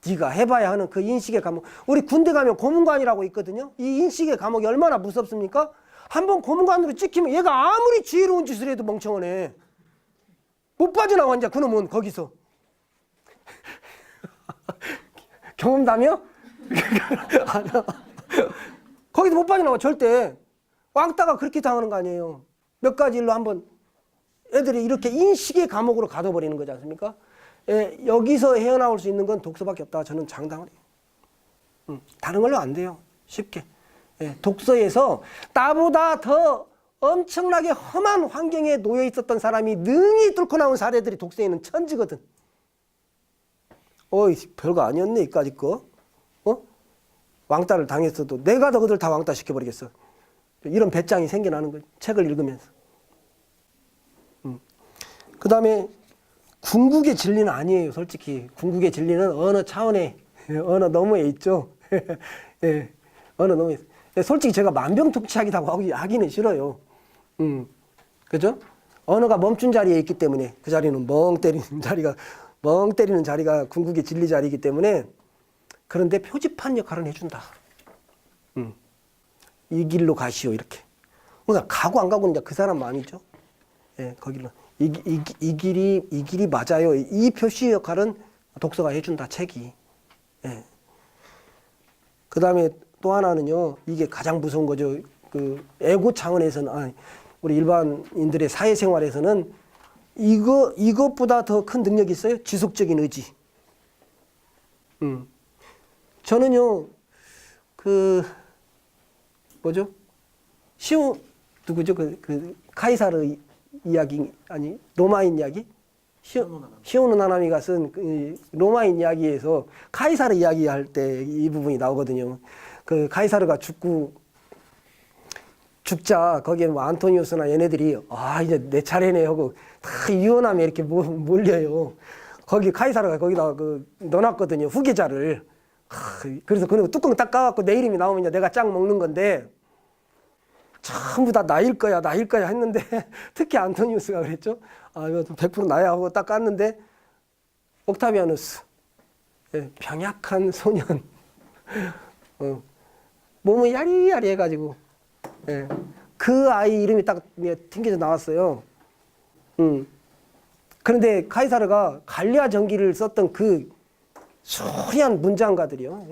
네가 해봐야 하는 그 인식의 감옥. 우리 군대 가면 고문관이라고 있거든요. 이 인식의 감옥이 얼마나 무섭습니까? 한번 고문관으로 찍히면 얘가 아무리 지혜로운 짓을 해도 멍청하네. 못 빠져나와 이제 그놈은 거기서. 경험담이요? 거기서 못 빠져나와 절대. 왕따가 그렇게 당하는 거 아니에요. 몇 가지 일로 한번 애들이 이렇게 인식의 감옥으로 가둬버리는 거지 않습니까? 예, 여기서 헤어나올 수 있는 건 독서밖에 없다. 저는 장담을 해요. 다른 걸로 안 돼요. 쉽게. 예, 독서에서 나보다 더 엄청나게 험한 환경에 놓여 있었던 사람이 능히 뚫고 나온 사례들이 독서에는 천지거든. 어이, 별거 아니었네, 이까짓 거. 왕따를 당했어도 내가 너희들 다 왕따 시켜버리겠어. 이런 배짱이 생겨나는 거예요. 책을 읽으면서. 그 다음에 궁극의 진리는 아니에요. 솔직히 궁극의 진리는 어느 차원에 어느 너머에 있죠. 예, 어느 너머에 있어요. 솔직히 제가 만병통치약이라고 하기는 싫어요. 그죠? 언어가 멈춘 자리에 있기 때문에 그 자리는 멍 때리는 자리가 궁극의 진리 자리이기 때문에. 그런데 표지판 역할은 해준다. 이 길로 가시오 이렇게. 그러니까 가고 안 가고는 이제 그 사람 마음이죠. 예, 거기로 이 길이 맞아요. 이 표시 역할은 독서가 해준다. 책이. 예. 그 다음에 또 하나는요. 이게 가장 무서운 거죠. 그 애고 차원에서는 우리 일반인들의 사회생활에서는 이것보다 더 큰 능력이 있어요. 지속적인 의지. 저는요. 그 뭐죠? 누구죠? 그 카이사르 이야기 아니 로마인 이야기? 시오노 나나미가 쓴 그 로마인 이야기에서 카이사르 이야기할 때 이 부분이 나오거든요. 그 카이사르가 죽자 거기에 뭐 안토니우스나 얘네들이 이제 내 차례네 하고 다 유언함에 이렇게 몰려요. 거기 카이사르가 거기다 넣어놨거든요. 후계자를. 그래서 그 뚜껑 딱 까갖고 내 이름이 나오면 내가 짱 먹는 건데 전부 다 나일 거야 했는데 특히 안토니우스가 그랬죠. 이거 100% 나야 하고 딱 깠는데 옥타비아누스, 병약한 소년, 몸이 야리야리 해가지고 그 아이 이름이 딱 튕겨져 나왔어요. 그런데 카이사르가 갈리아 전기를 썼던 그 수리한 문장가들이요.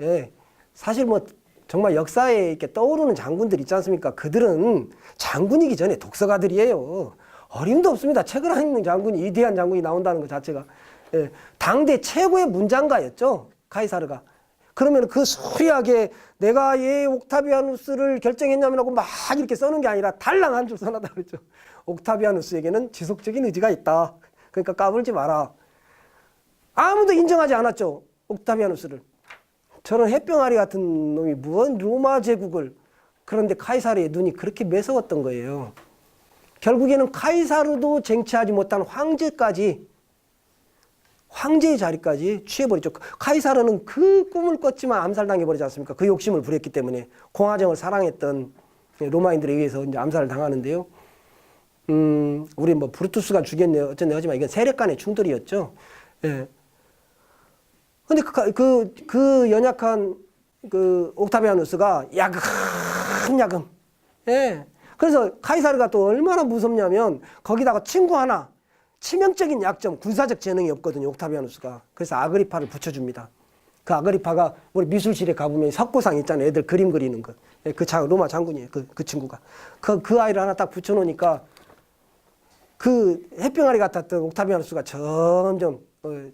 사실 뭐 정말 역사에 이렇게 떠오르는 장군들 있지 않습니까? 그들은 장군이기 전에 독서가들이에요. 어림도 없습니다. 책을 안 읽는 장군이, 위대한 장군이 나온다는 것 자체가. 당대 최고의 문장가였죠. 카이사르가. 그러면 그 수리하게 내가 왜 옥타비아누스를 결정했냐면 막 이렇게 써는 게 아니라 달랑 한 줄 써놨다 그랬죠. 옥타비아누스에게는 지속적인 의지가 있다. 그러니까 까불지 마라. 아무도 인정하지 않았죠. 옥타비아누스를. 저런 햇병아리 같은 놈이 무언 로마 제국을. 그런데 카이사르의 눈이 그렇게 매서웠던 거예요. 결국에는 카이사르도 쟁취하지 못한 황제의 자리까지 취해버렸죠. 카이사르는 그 꿈을 꿨지만 암살당해버리지 않습니까? 그 욕심을 부렸기 때문에 공화정을 사랑했던 로마인들에 의해서 이제 암살을 당하는데요. 우리 뭐 브루투스가 죽였네 어쨌네 하지만 이건 세력 간의 충돌이었죠. 근데 그 연약한 그 옥타비아누스가 야금야금. 그래서 카이사르가 또 얼마나 무섭냐면 거기다가 친구 하나 치명적인 약점 군사적 재능이 없거든요. 옥타비아누스가. 그래서 아그리파를 붙여줍니다. 그 아그리파가 우리 미술실에 가보면 석고상 있잖아요. 애들 그림 그리는 거. 로마 장군이에요. 그 친구가. 그 아이를 하나 딱 붙여놓으니까 그 햇병아리 같았던 옥타비아누스가 점점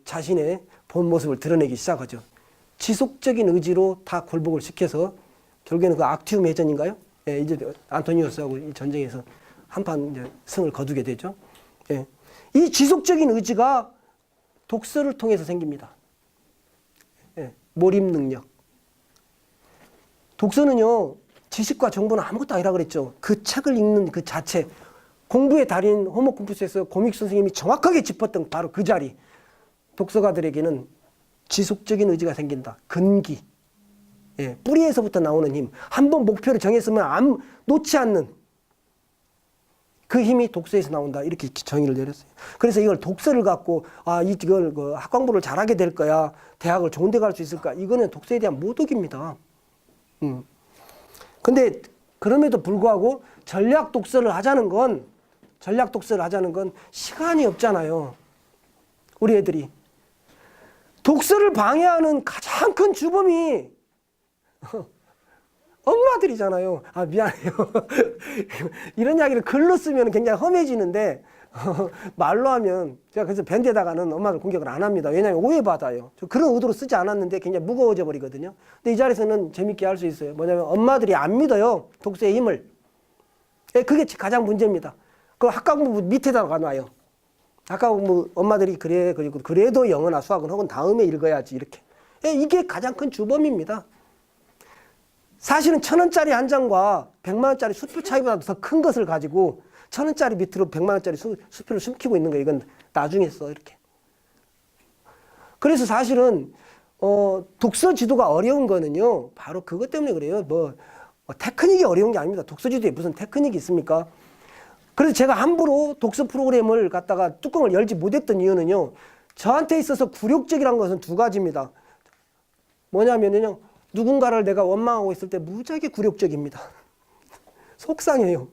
자신의 본 모습을 드러내기 시작하죠. 지속적인 의지로 다 굴복을 시켜서 결국에는 그 악티움 해전인가요? 이제 안토니우스하고 이 전쟁에서 한판 이제 승을 거두게 되죠. 이 지속적인 의지가 독서를 통해서 생깁니다. 몰입 능력. 독서는요, 지식과 정보는 아무것도 아니라 그랬죠. 그 책을 읽는 그 자체, 공부의 달인 호모 콤푸스에서 고믹 선생님이 정확하게 짚었던 바로 그 자리. 독서가들에게는 지속적인 의지가 생긴다. 근기. 뿌리에서부터 나오는 힘. 한번 목표를 정했으면 놓지 않는 그 힘이 독서에서 나온다. 이렇게 정의를 내렸어요. 그래서 이걸 독서를 갖고 이걸 그 학광부를 잘하게 될 거야. 대학을 좋은 데 갈 수 있을까? 이거는 독서에 대한 모독입니다. 근데 그럼에도 불구하고 전략 독서를 하자는 건 시간이 없잖아요. 우리 애들이. 독서를 방해하는 가장 큰 주범이 엄마들이잖아요. 미안해요. 이런 이야기를 글로 쓰면 굉장히 험해지는데 말로 하면 제가 그래서 밴드에다가는 엄마들 공격을 안 합니다. 왜냐하면 오해받아요. 저 그런 의도로 쓰지 않았는데 굉장히 무거워져 버리거든요. 근데 이 자리에서는 재밌게 할 수 있어요. 뭐냐면 엄마들이 안 믿어요. 독서의 힘을. 그게 가장 문제입니다. 그 학과공부 밑에다가 놔요. 학과공부 엄마들이 그래 그리고 그래도 영어나 수학은 혹은 다음에 읽어야지 이렇게. 이게 가장 큰 주범입니다. 사실은 1,000원짜리 한 장과 100만 원짜리 수표 차이보다 더 큰 것을 가지고 1,000원짜리 밑으로 100만 원짜리 수표를 숨기고 있는 거예요. 이건 나중에 써 이렇게. 그래서 사실은 독서 지도가 어려운 거는요. 바로 그것 때문에 그래요. 테크닉이 어려운 게 아닙니다. 독서 지도에 무슨 테크닉이 있습니까? 그래서 제가 함부로 독서 프로그램을 갖다가 뚜껑을 열지 못했던 이유는요. 저한테 있어서 굴욕적이라는 것은 두 가지입니다. 뭐냐면요. 누군가를 내가 원망하고 있을 때 무지하게 굴욕적입니다. 속상해요.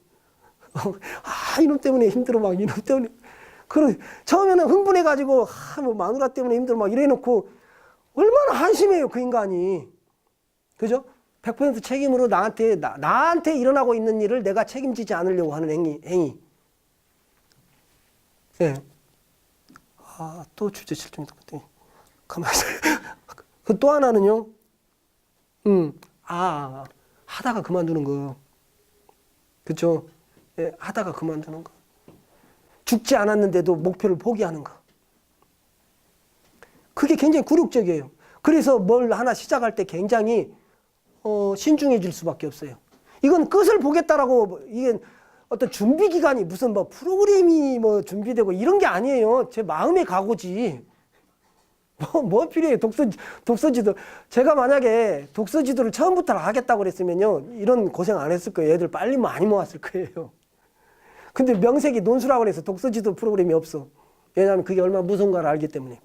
이놈 때문에 힘들어 막 이놈 때문에. 처음에는 흥분해가지고 뭐 마누라 때문에 힘들어 막 이래놓고 얼마나 한심해요 그 인간이. 그죠? 100% 책임으로 나한테 일어나고 있는 일을 내가 책임지지 않으려고 하는 행위. 예. 또 주제 실종이다. 가만히 있어요. 또 하나는요. 하다가 그만두는 거. 그쵸? 예, 하다가 그만두는 거. 죽지 않았는데도 목표를 포기하는 거. 그게 굉장히 굴욕적이에요. 그래서 뭘 하나 시작할 때 굉장히 신중해질 수밖에 없어요. 이건 끝을 보겠다라고 이게 어떤 준비 기간이 무슨 프로그램이 준비되고 이런 게 아니에요. 제 마음의 각오지. 뭐 필요해요? 독서지도. 제가 만약에 독서지도를 처음부터 하겠다고 그랬으면요. 이런 고생 안 했을 거예요. 애들 빨리 많이 모았을 거예요. 근데 명색이 논술학원에서 독서지도 프로그램이 없어. 왜냐하면 그게 얼마나 무서운가를 알기 때문에.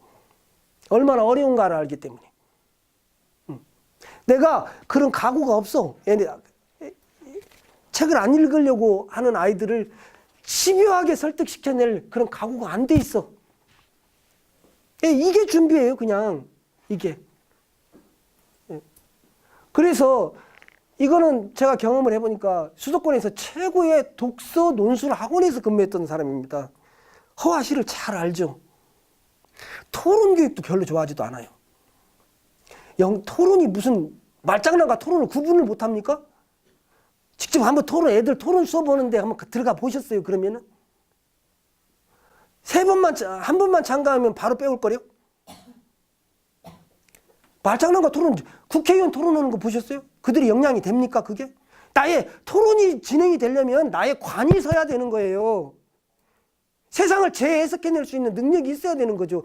얼마나 어려운가를 알기 때문에. 내가 그런 각오가 없어. 책을 안 읽으려고 하는 아이들을 집요하게 설득시켜낼 그런 각오가 안 돼 있어. 이게 준비예요, 그냥. 이게. 그래서 이거는 제가 경험을 해보니까 수도권에서 최고의 독서 논술 학원에서 근무했던 사람입니다. 허와시를 잘 알죠. 토론 교육도 별로 좋아하지도 않아요. 토론이 무슨 말장난과 토론을 구분을 못합니까? 직접 한번 애들 토론 수업 보는데 한번 들어가 보셨어요, 그러면은? 한 번만 참가하면 바로 빼올 거래요? 말장난과 토론, 국회의원 토론하는 거 보셨어요? 그들이 역량이 됩니까, 그게? 나의 토론이 진행이 되려면 나의 관이 서야 되는 거예요. 세상을 재해석해낼 수 있는 능력이 있어야 되는 거죠.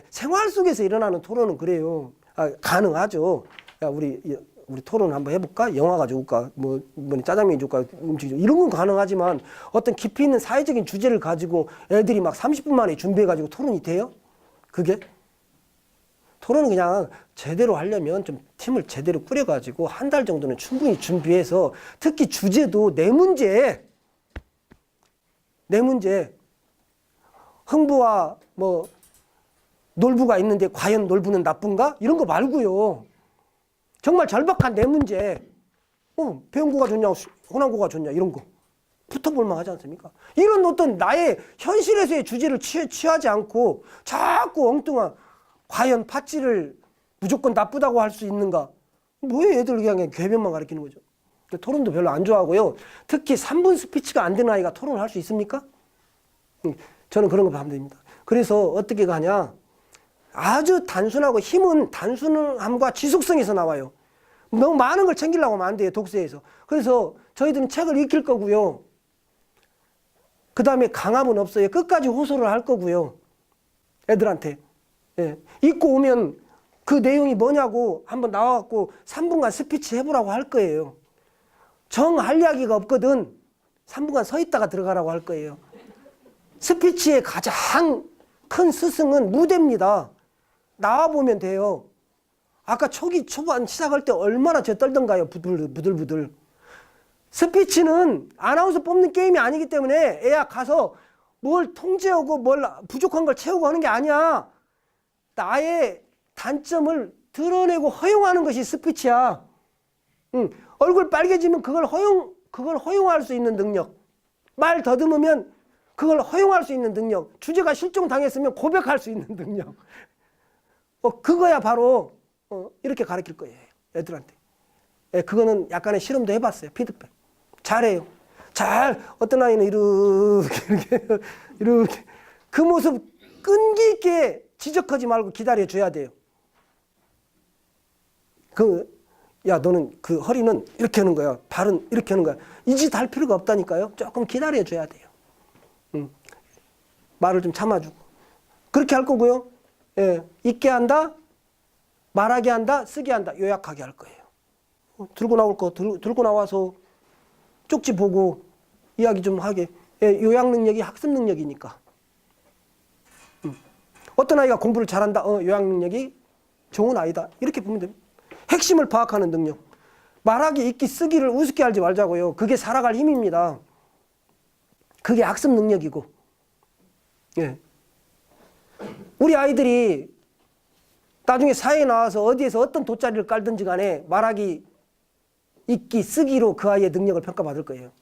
생활 속에서 일어나는 토론은 그래요. 가능하죠. 야, 우리 토론 한번 해볼까? 영화가 좋을까? 짜장면이 좋을까? 음식이 좋을까? 이런 건 가능하지만 어떤 깊이 있는 사회적인 주제를 가지고 애들이 막 30분 만에 준비해가지고 토론이 돼요? 그게? 토론은 그냥 제대로 하려면 좀 팀을 제대로 꾸려가지고 한 달 정도는 충분히 준비해서 특히 주제도 내 문제 흥부와 놀부가 있는데 과연 놀부는 나쁜가? 이런 거 말고요. 정말 절박한 내 문제. 배운고가 좋냐, 호남고가 좋냐, 이런 거. 붙어볼만 하지 않습니까? 이런 어떤 나의 현실에서의 주제를 취하지 않고 자꾸 엉뚱한 과연 팥질을 무조건 나쁘다고 할 수 있는가? 뭐예요, 애들 그냥 궤변만 가르치는 거죠. 토론도 별로 안 좋아하고요. 특히 3분 스피치가 안 되는 아이가 토론을 할 수 있습니까? 저는 그런 거 반대입니다. 그래서 어떻게 가냐? 아주 단순하고 힘은 단순함과 지속성에서 나와요. 너무 많은 걸 챙기려고 하면 안 돼요, 독서에서. 그래서 저희들은 책을 익힐 거고요. 그 다음에 강압은 없어요. 끝까지 호소를 할 거고요. 애들한테. 읽고 오면 그 내용이 뭐냐고 한번 나와갖고 3분간 스피치 해보라고 할 거예요. 정할 이야기가 없거든. 3분간 서 있다가 들어가라고 할 거예요. 스피치의 가장 큰 스승은 무대입니다. 나와보면 돼요. 아까 초반 시작할 때 얼마나 저 떨던가요? 부들부들. 스피치는 아나운서 뽑는 게임이 아니기 때문에 애야 가서 뭘 통제하고 뭘 부족한 걸 채우고 하는 게 아니야. 나의 단점을 드러내고 허용하는 것이 스피치야. 얼굴 빨개지면 그걸 허용할 수 있는 능력. 말 더듬으면 그걸 허용할 수 있는 능력. 주제가 실종당했으면 고백할 수 있는 능력. 그거야 바로 이렇게 가르칠 거예요. 애들한테. 그거는 약간의 실험도 해봤어요. 피드백. 잘해요. 어떤 아이는 이렇게 그 모습 끈기 있게 지적하지 말고 기다려줘야 돼요. 야, 너는 그 허리는 이렇게 하는 거야. 발은 이렇게 하는 거야. 이 짓 할 필요가 없다니까요. 조금 기다려줘야 돼요. 말을 좀 참아주고. 그렇게 할 거고요. 예, 읽게 한다, 말하게 한다, 쓰게 한다, 요약하게 할 거예요. 들고 나올 거 들고 나와서 쪽지 보고 이야기 좀 하게. 예, 요약 능력이 학습 능력이니까. 어떤 아이가 공부를 잘한다. 요약 능력이 좋은 아이다. 이렇게 보면 됩니다. 핵심을 파악하는 능력. 말하기, 읽기, 쓰기를 우습게 알지 말자고요. 그게 살아갈 힘입니다. 그게 학습 능력이고. 예. 우리 아이들이 나중에 사회에 나와서 어디에서 어떤 돗자리를 깔든지 간에 말하기, 읽기, 쓰기로 그 아이의 능력을 평가받을 거예요.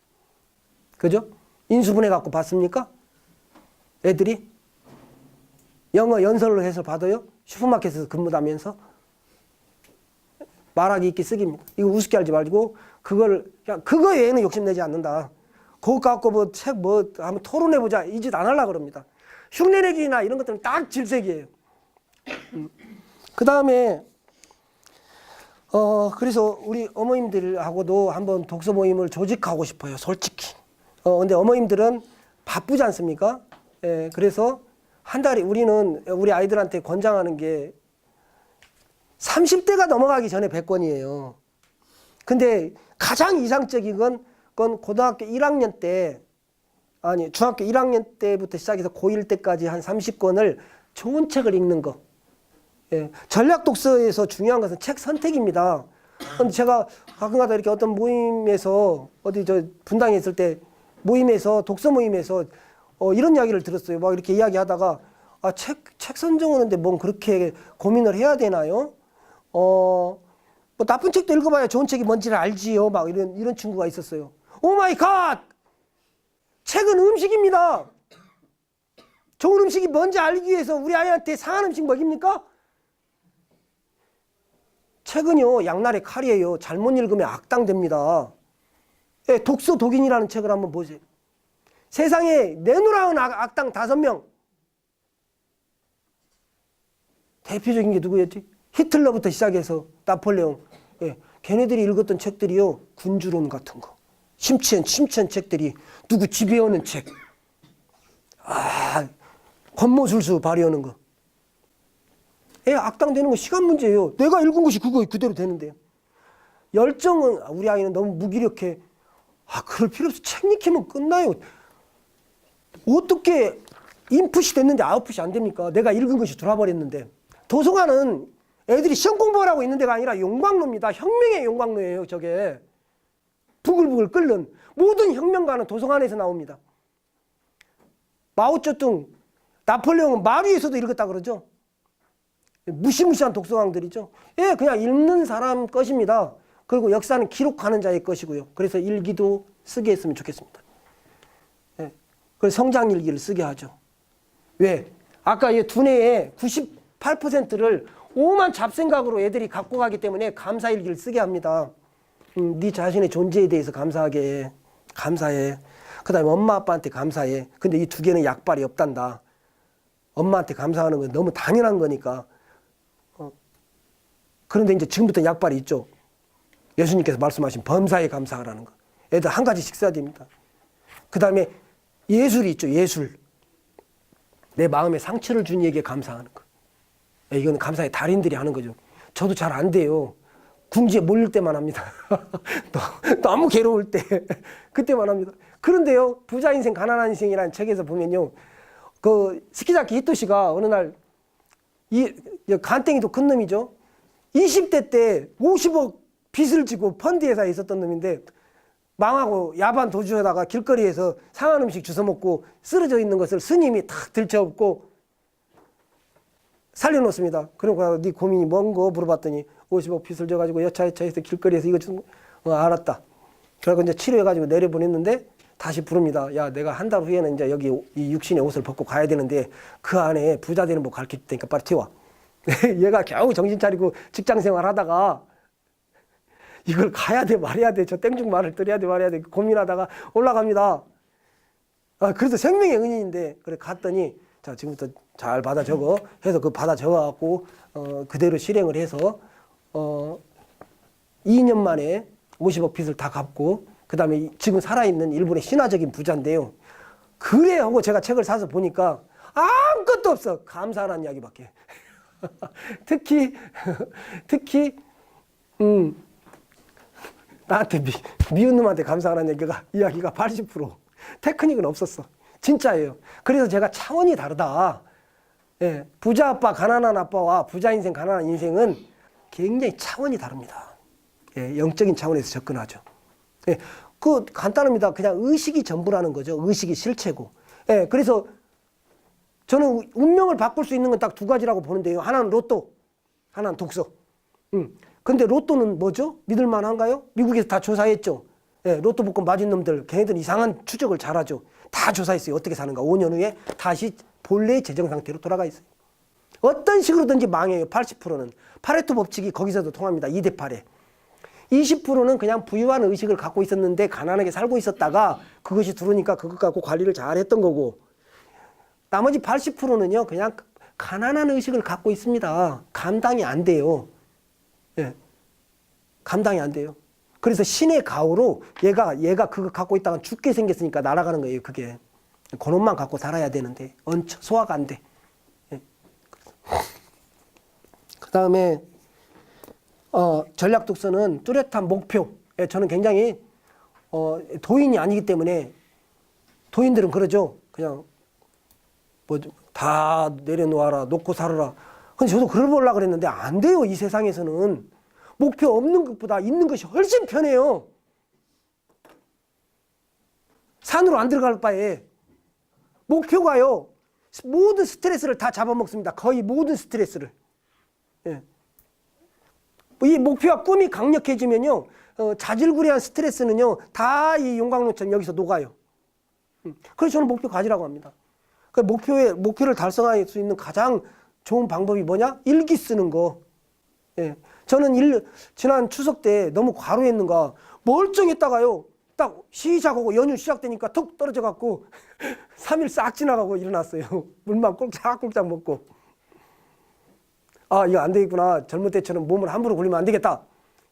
그죠? 인수분해 갖고 봤습니까? 애들이 영어 연설을 해서 받아요? 슈퍼마켓에서 근무하면서 말하기, 읽기, 쓰기입니다. 이거 우습게 알지 말고 그거 외에는 욕심내지 않는다. 그거 갖고 책 한번 토론해보자 이 짓 안 하려고 그럽니다. 흉내내기나 이런 것들은 딱 질색이에요. 그 다음에 그래서 우리 어머님들하고도 한번 독서 모임을 조직하고 싶어요. 솔직히. 근데 어머님들은 바쁘지 않습니까? 예, 그래서 한 달에 우리 아이들한테 권장하는 게 30대가 넘어가기 전에 100권이에요. 근데 가장 이상적인 건 고등학교 1학년 때, 아니 중학교 1학년 때부터 시작해서 고1 때까지 한 30권을 좋은 책을 읽는 거. 예, 전략 독서에서 중요한 것은 책 선택입니다. 근데 제가 가끔가다 이렇게 어떤 모임에서 어디 분당에 있을 때 모임에서 독서 모임에서 이런 이야기를 들었어요. 막 이렇게 이야기하다가 책 선정하는데 뭔 그렇게 고민을 해야 되나요? 뭐 나쁜 책도 읽어봐야 좋은 책이 뭔지를 알지요. 막 이런 친구가 있었어요. 오 마이 갓! 책은 음식입니다. 좋은 음식이 뭔지 알기 위해서 우리 아이한테 상한 음식 먹입니까? 책은요, 양날의 칼이에요. 잘못 읽으면 악당됩니다. 예, 독서 독인이라는 책을 한번 보세요. 세상에 내놓으라는 악당 5명. 대표적인 게 누구였지? 히틀러부터 시작해서 나폴레옹. 예, 걔네들이 읽었던 책들이요, 군주론 같은 거. 심취한 책들이 누구 지배하는 책. 권모술수 발휘하는 거. 악당 되는 건 시간 문제예요. 내가 읽은 것이 그거 그대로 되는데요. 열정은 우리 아이는 너무 무기력해. 그럴 필요 없어. 책 읽히면 끝나요. 어떻게 인풋이 됐는데 아웃풋이 안 됩니까? 내가 읽은 것이 돌아버렸는데. 도서관은 애들이 시험 공부하라고 있는 데가 아니라 용광로입니다. 혁명의 용광로예요. 저게. 부글부글 끓는 모든 혁명가는 도서관에서 나옵니다. 마오쩌둥, 나폴레옹은 말 위에서도 읽었다 그러죠. 무시무시한 독서광들이죠. 예, 그냥 읽는 사람 것입니다. 그리고 역사는 기록하는 자의 것이고요. 그래서 일기도 쓰게 했으면 좋겠습니다. 예, 그래서 성장일기를 쓰게 하죠. 왜? 아까 이 두뇌의 98%를 오만 잡생각으로 애들이 갖고 가기 때문에 감사일기를 쓰게 합니다. 네 자신의 존재에 대해서 감사해. 그 다음에 엄마 아빠한테 감사해. 근데 이 두 개는 약발이 없단다. 엄마한테 감사하는 건 너무 당연한 거니까. 그런데 이제 지금부터 약발이 있죠. 예수님께서 말씀하신 범사에 감사하라는 거. 애들 한 가지씩 써야 됩니다. 그 다음에 예술이 있죠. 예술. 내 마음에 상처를 준 이에게 감사하는 거. 이건 감사의 달인들이 하는 거죠. 저도 잘 안 돼요. 궁지에 몰릴 때만 합니다. 너무 괴로울 때 그때만 합니다. 그런데요, 부자 인생 가난한 인생이라는 책에서 보면요, 그 스키자키 히토시가 어느 날 이 간땡이도 큰 놈이죠. 20대 때 50억 빚을 지고 펀드 회사에 있었던 놈인데 망하고 야반 도주하다가 길거리에서 상한 음식 주워 먹고 쓰러져 있는 것을 스님이 탁 들쳐업고 살려놓습니다. 그러고 네 고민이 뭔고 물어봤더니 50억 빚을 져가지고 여차여차해서 길거리에서 이거 좀 알았다. 그래서 이제 치료해가지고 내려보냈는데 다시 부릅니다. 야, 내가 한 달 후에는 이제 여기 이 육신의 옷을 벗고 가야 되는데 그 안에 부자 되는 법 가르칠 테니까 빨리 튀어와. 얘가 겨우 정신 차리고 직장 생활 하다가 이걸 가야 돼 말해야 돼 저 땡중 말을 들어야 돼 말해야 돼 고민하다가 올라갑니다. 아, 그래도 생명의 은인인데 그래 갔더니 자 지금부터 잘 받아 적어 해서 그 받아 적어갖고 그대로 실행을 해서 2년 만에 50억 빚을 다 갚고 그 다음에 지금 살아있는 일본의 신화적인 부자인데요. 그래 하고 제가 책을 사서 보니까 아무것도 없어. 감사하라는 이야기밖에. 특히 나한테 미운 놈한테 감사하라는 이야기가 80%. 테크닉은 없었어. 진짜예요. 그래서 제가 차원이 다르다. 예, 부자 아빠, 가난한 아빠와 부자 인생, 가난한 인생은 굉장히 차원이 다릅니다. 예, 영적인 차원에서 접근하죠. 예, 그 간단합니다. 그냥 의식이 전부라는 거죠. 의식이 실체고. 예, 그래서 저는 운명을 바꿀 수 있는 건 딱 두 가지라고 보는데요. 하나는 로또, 하나는 독서. 근데 로또는 뭐죠? 믿을만한가요? 미국에서 다 조사했죠. 예, 로또 복권 맞은 놈들, 걔네들 이상한 추적을 잘하죠. 다 조사했어요. 어떻게 사는가. 5년 후에 다시 본래의 재정 상태로 돌아가 있어요. 어떤 식으로든지 망해요. 80%는. 파레토 법칙이 거기서도 통합니다. 2대 8에. 20%는 그냥 부유한 의식을 갖고 있었는데 가난하게 살고 있었다가 그것이 들어오니까 그것 갖고 관리를 잘했던 거고, 나머지 80%는요 그냥 가난한 의식을 갖고 있습니다. 감당이 안 돼요. 예, 감당이 안 돼요. 그래서 신의 가호로 얘가 그거 갖고 있다가 죽게 생겼으니까 날아가는 거예요. 그게 그놈만 갖고 살아야 되는데 소화가 안 돼. 예. 그 다음에 전략 독서는 뚜렷한 목표. 예, 저는 굉장히 도인이 아니기 때문에, 도인들은 그러죠. 그냥 뭐 다 내려놓아라, 놓고 살아라. 근데 저도 그걸 보려고 그랬는데 안 돼요. 이 세상에서는 목표 없는 것보다 있는 것이 훨씬 편해요. 산으로 안 들어갈 바에 목표가요 모든 스트레스를 다 잡아먹습니다. 거의 모든 스트레스를. 예. 이 목표와 꿈이 강력해지면요 자질구레한 스트레스는요 다 이 용광로처럼 여기서 녹아요. 그래서 저는 목표 가지라고 합니다. 그 목표를 달성할 수 있는 가장 좋은 방법이 뭐냐? 일기 쓰는 거. 예. 저는 지난 추석 때 너무 과로했는가 멀쩡했다가요 딱 시작하고 연휴 시작되니까 툭 떨어져 갖고 3일 싹 지나가고 일어났어요. 물만 꼴짝꼴짝 먹고. 아, 이거 안 되겠구나. 젊을 때처럼 몸을 함부로 굴리면 안 되겠다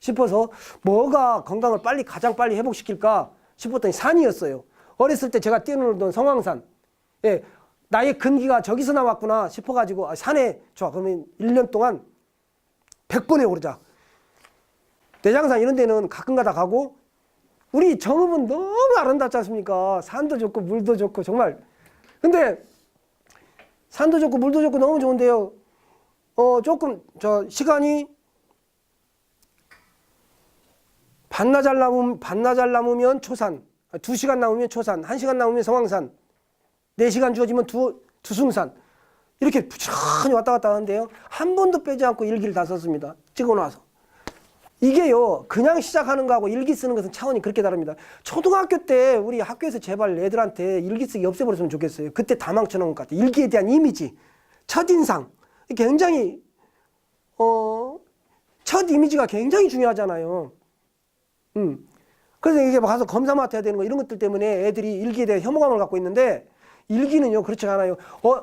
싶어서 뭐가 건강을 가장 빨리 회복시킬까 싶었더니 산이었어요. 어렸을 때 제가 뛰어놀던 성황산. 예, 나의 근기가 저기서 나왔구나 싶어가지고 산에 좋아. 그러면 1년 동안 100번에 오르자. 대장산 이런 데는 가끔가다 가고, 우리 정읍은 너무 아름답지 않습니까? 산도 좋고 물도 좋고 정말. 근데 산도 좋고 물도 좋고 너무 좋은데요. 조금 시간이 반나절 남으면 초산, 2시간 남으면 초산, 1시간 남으면 성황산, 4시간 주어지면 두숭산. 이렇게 부지런히 왔다 갔다 하는데요. 한 번도 빼지 않고 일기를 다 썼습니다. 찍어놔서. 이게요, 그냥 시작하는 거하고 일기 쓰는 것은 차원이 그렇게 다릅니다. 초등학교 때 우리 학교에서 제발 애들한테 일기 쓰기 없애버렸으면 좋겠어요. 그때 다 망쳐놓은 것 같아요. 일기에 대한 이미지, 첫인상. 굉장히, 첫 이미지가 굉장히 중요하잖아요. 그래서 이게 가서 검사 맡아야 되는 거 이런 것들 때문에 애들이 일기에 대한 혐오감을 갖고 있는데, 일기는요 그렇지 않아요.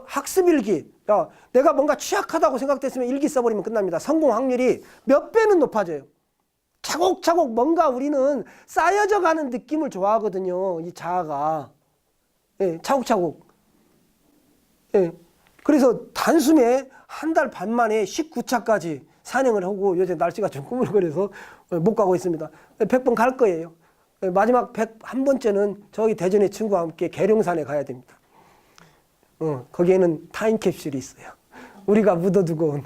학습 일기. 야, 내가 뭔가 취약하다고 생각됐으면 일기 써버리면 끝납니다. 성공 확률이 몇 배는 높아져요. 차곡차곡 뭔가 우리는 쌓여져 가는 느낌을 좋아하거든요. 이 자아가. 예, 차곡차곡. 예. 그래서 단숨에 한 달 반 만에 19차까지 산행을 하고 요새 날씨가 좀 꾸물거려서 못 가고 있습니다. 100번 갈 거예요. 마지막 101번째는 저기 대전의 친구와 함께 계룡산에 가야 됩니다. 거기에는 타임캡슐이 있어요. 우리가 묻어두고 온.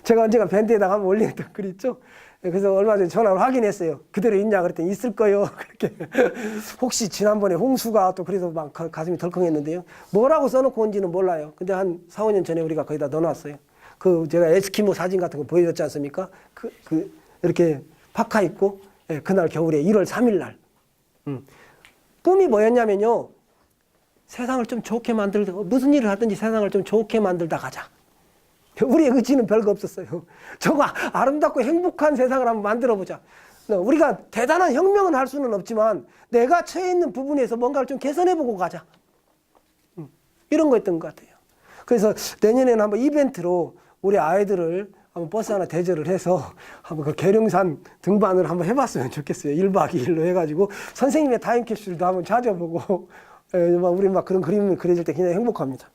제가 언젠가 밴드에다가 한번 올리겠다 그랬죠. 그래서 얼마 전에 전화를 확인했어요. 그대로 있냐 그랬더니 있을 거요. 그렇게 혹시 지난번에 홍수가 또 그래서 막 가슴이 덜컹했는데요. 뭐라고 써놓고 온지는 몰라요. 근데 한 4, 5년 전에 우리가 거기다 넣어놨어요. 그 제가 에스키모 사진 같은 거 보여줬지 않습니까? 이렇게 파카 입고 그날 겨울에 1월 3일 날 꿈이 뭐였냐면요. 세상을 좀 좋게 만들다 무슨 일을 하든지 세상을 좀 좋게 만들다 가자. 우리의 의지는 별거 없었어요. 저거 아름답고 행복한 세상을 한번 만들어보자. 우리가 대단한 혁명은 할 수는 없지만 내가 처해 있는 부분에서 뭔가를 좀 개선해보고 가자. 이런 거였던 것 같아요. 그래서 내년에는 한번 이벤트로 우리 아이들을 한번 버스 하나 대절을 해서 한번 그 계룡산 등반을 한번 해봤으면 좋겠어요. 1박 2일로 해가지고 선생님의 타임캡슐도 한번 찾아보고 우리 막 그런 그림을 그려질 때 굉장히 행복합니다.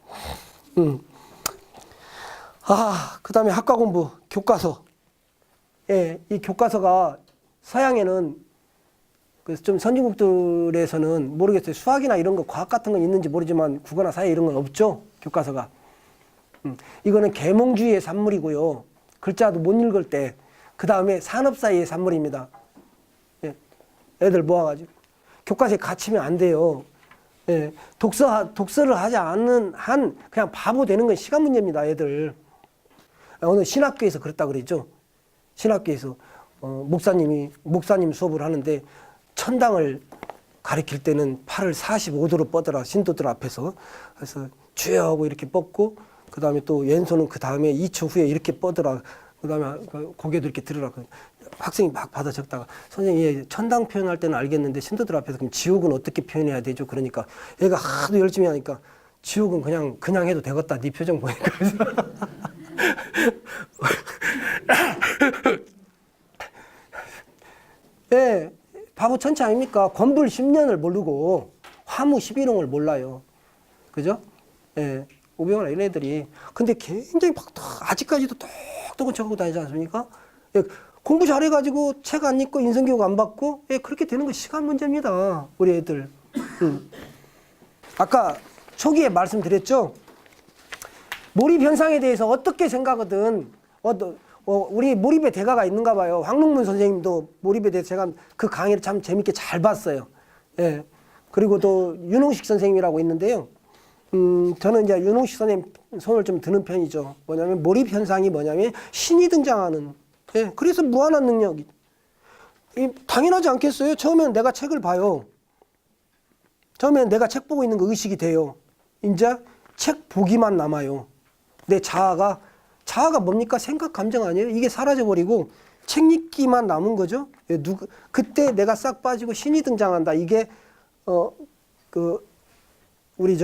그 다음에 학과 공부, 교과서. 이 교과서가 서양에는 좀 선진국들에서는 모르겠어요. 수학이나 이런 거, 과학 같은 건 있는지 모르지만 국어나 사회 이런 건 없죠. 교과서가. 이거는 계몽주의의 산물이고요. 글자도 못 읽을 때. 그 다음에 산업사회의 산물입니다. 애들 모아가지고. 교과서에 갇히면 안 돼요. 독서를 하지 않는 한 그냥 바보 되는 건 시간 문제입니다. 애들. 오늘 신학교에서 그랬다 그랬죠. 신학교에서 목사님 수업을 하는데 천당을 가리킬 때는 팔을 45도로 뻗어라. 신도들 앞에서. 그래서 주여 하고 이렇게 뻗고 그 다음에 또 왼손은 그 다음에 2초 후에 이렇게 뻗어라. 그 다음에 고개도 이렇게 들으라. 학생이 막 받아 적다가 선생님 천당 표현할 때는 알겠는데 신도들 앞에서 그럼 지옥은 어떻게 표현해야 되죠? 그러니까 얘가 하도 열심히 하니까 지옥은 그냥 해도 되겠다. 네 표정 보니까. 바보 천치 아닙니까? 건불 10년을 모르고 화무 11홍을 몰라요. 그죠? 500원 이런 애들이. 근데 굉장히 막 아직까지도 똑똑은 적하고 다니지 않습니까? 공부 잘해가지고 책 안 읽고 인성교육 안 받고 그렇게 되는 건 시간 문제입니다. 우리 애들. 아까 초기에 말씀드렸죠? 몰입 현상에 대해서 어떻게 생각하든 우리 몰입의 대가가 있는가 봐요. 황릉문 선생님도 몰입에 대해서 제가 그 강의를 참 재밌게 잘 봤어요. 그리고 또 윤홍식 선생님이라고 있는데요. 저는 이제 윤홍식 선생님 손을 좀 드는 편이죠. 뭐냐면 몰입 현상이 뭐냐면 신이 등장하는. 그래서 무한한 능력이. 당연하지 않겠어요? 처음에는 내가 책을 봐요. 처음에는 내가 책 보고 있는 거 의식이 돼요. 이제 책 보기만 남아요. 내 자아가 뭡니까? 생각, 감정 아니에요? 이게 사라져버리고 책 읽기만 남은 거죠. 그때 내가 싹 빠지고 신이 등장한다. 이게 우리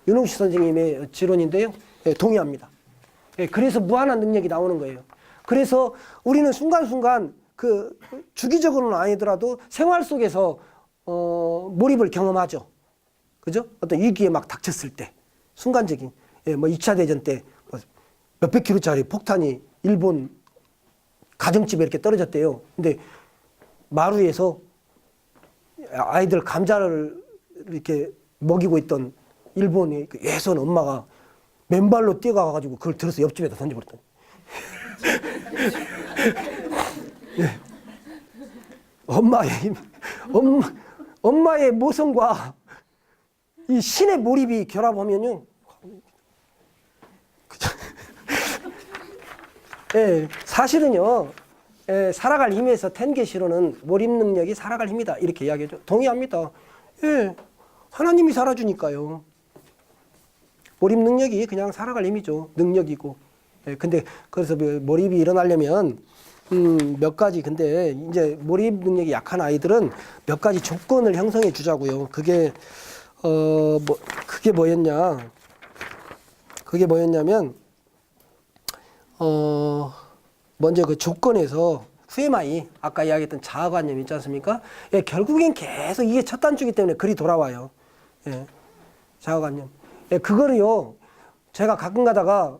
윤홍식 선생님의 지론인데요. 동의합니다. 그래서 무한한 능력이 나오는 거예요. 그래서 우리는 순간순간 주기적으로는 아니더라도 생활 속에서 몰입을 경험하죠. 그죠? 어떤 위기에 막 닥쳤을 때 순간적인 2차 대전 때 몇백 킬로짜리 폭탄이 일본 가정집에 이렇게 떨어졌대요. 근데 마루에서 아이들 감자를 이렇게 먹이고 있던 일본의 예선 엄마가 맨발로 뛰어가가지고 그걸 들어서 옆집에다 던져버렸더니. 엄마의 모성과 이 신의 몰입이 결합하면요. 사실은요. 살아갈 힘에서 텐계시로는 몰입 능력이 살아갈 힘이다. 이렇게 이야기하죠. 동의합니다. 하나님이 살아주니까요. 몰입 능력이 그냥 살아갈 힘이죠. 능력이고. 근데 그래서 몰입이 일어나려면 몇 가지 근데 이제 몰입 능력이 약한 아이들은 몇 가지 조건을 형성해 주자고요. 그게 뭐였냐? 그게 뭐였냐면 먼저 그 조건에서 후에마이 아까 이야기했던 자아관념 있지 않습니까? 결국엔 계속 이게 첫 단추기 때문에 글이 돌아와요. 자아관념. 그거를요 제가 가끔 가다가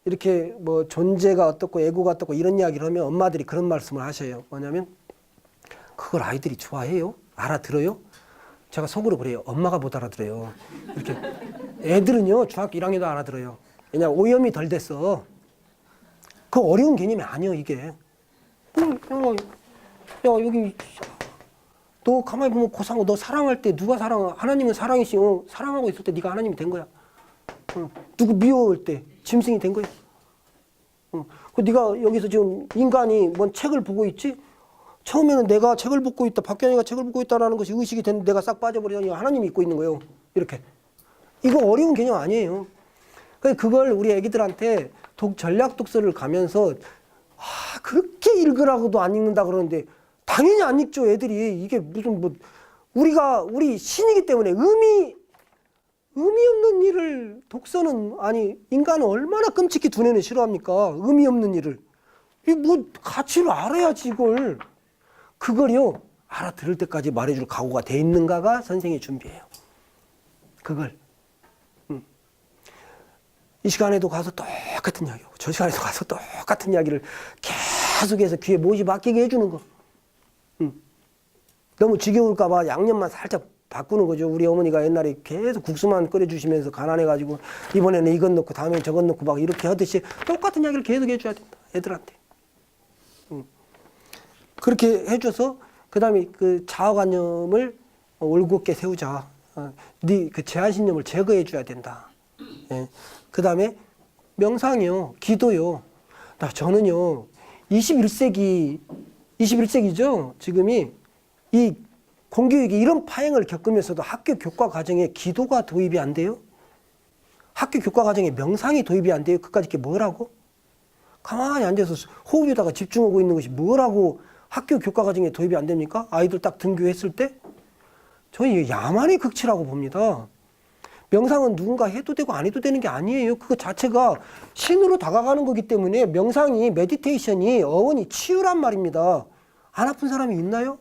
이렇게 뭐 존재가 어떻고 에고가 어떻고 이런 이야기를 하면 엄마들이 그런 말씀을 하셔요. 뭐냐면 그걸 아이들이 좋아해요? 알아들어요? 제가 속으로 그래요. 엄마가 못 알아들어요. 이렇게 애들은요 중학교 1학년도 알아들어요. 왜냐면 오염이 덜 됐어. 그 어려운 개념이 아니에요 이게. 야 여기 너 가만히 보면 고상고 너 사랑할 때 누가 하나님은 사랑이시 사랑하고 있을 때 네가 하나님이 된 거야. 누구 미워할 때 짐승이 된 거야. 그 네가 여기서 지금 인간이 뭔 책을 보고 있지? 처음에는 내가 책을 보고 있다, 박경희가 책을 보고 있다라는 것이 의식이 됐는데 내가 싹 빠져버리더니 하나님이 있고 있는 거예요. 이렇게. 이거 어려운 개념 아니에요. 그걸 우리 애기들한테 전략 독서를 가면서 그렇게 읽으라고도 안 읽는다 그러는데 당연히 안 읽죠. 애들이 이게 무슨 뭐 우리 신이기 때문에 의미 없는 일을 독서는 아니 인간은 얼마나 끔찍히 두뇌는 싫어합니까? 의미 없는 일을 이 뭐 가치를 알아야지 이걸 그걸요 알아들을 때까지 말해줄 각오가 돼 있는가가 선생의 준비예요. 그걸 이 시간에도 가서 똑같은 이야기하고 저 시간에도 가서 똑같은 이야기를 계속해서 귀에 못이 박히게 해주는 거. 너무 지겨울까 봐 양념만 살짝 바꾸는 거죠. 우리 어머니가 옛날에 계속 국수만 끓여주시면서 가난해가지고 이번에는 이건 넣고 다음에 저건 넣고 막 이렇게 하듯이 똑같은 이야기를 계속 해줘야 된다. 애들한테. 그렇게 해줘서 그 다음에 그 자아관념을 올곧게 세우자. 네 그 제한신념을 제거해줘야 된다. 예. 그 다음에 명상이요. 기도요. 저는요. 21세기죠. 지금이 이 공교육이 이런 파행을 겪으면서도 학교 교과 과정에 기도가 도입이 안 돼요? 학교 교과 과정에 명상이 도입이 안 돼요? 그까짓 게 뭐라고? 가만히 앉아서 호흡에다가 집중하고 있는 것이 뭐라고 학교 교과 과정에 도입이 안 됩니까? 아이들 딱 등교했을 때? 저는 야만의 극치라고 봅니다. 명상은 누군가 해도 되고 안 해도 되는 게 아니에요. 그거 자체가 신으로 다가가는 거기 때문에 명상이 메디테이션이 어원이 치유란 말입니다. 안 아픈 사람이 있나요?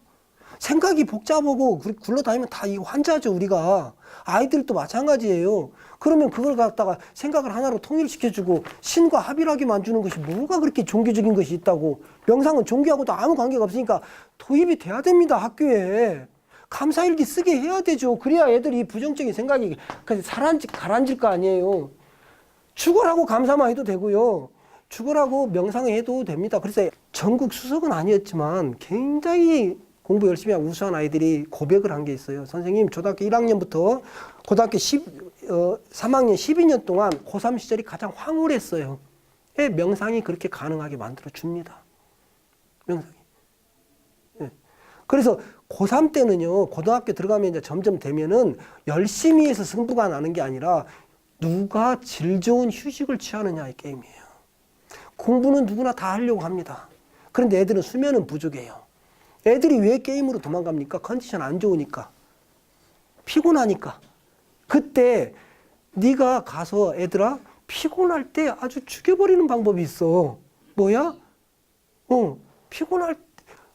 생각이 복잡하고 굴러다니면 다 이 환자죠 우리가. 아이들도 마찬가지예요. 그러면 그걸 갖다가 생각을 하나로 통일시켜주고 신과 합일하게 만드는 것이 뭐가 그렇게 종교적인 것이 있다고. 명상은 종교하고도 아무 관계가 없으니까 도입이 돼야 됩니다. 학교에. 감사일기 쓰게 해야 되죠. 그래야 애들이 부정적인 생각이 가라앉을 거 아니에요. 죽어라고 감사만 해도 되고요. 죽어라고 명상을 해도 됩니다. 그래서 전국 수석은 아니었지만 굉장히 공부 열심히 하고 우수한 아이들이 고백을 한 게 있어요. 선생님, 초등학교 1학년부터 고등학교 3학년 12년 동안 고3 시절이 가장 황홀했어요. 명상이 그렇게 가능하게 만들어 줍니다. 명상이. 네. 그래서 고3 때는요, 고등학교 들어가면 이제 점점 되면은 열심히 해서 승부가 나는 게 아니라 누가 질 좋은 휴식을 취하느냐의 게임이에요. 공부는 누구나 다 하려고 합니다. 그런데 애들은 수면은 부족해요. 애들이 왜 게임으로 도망갑니까? 컨디션 안 좋으니까. 피곤하니까. 그때 네가 가서 애들아 피곤할 때 아주 죽여버리는 방법이 있어. 뭐야? 피곤할 때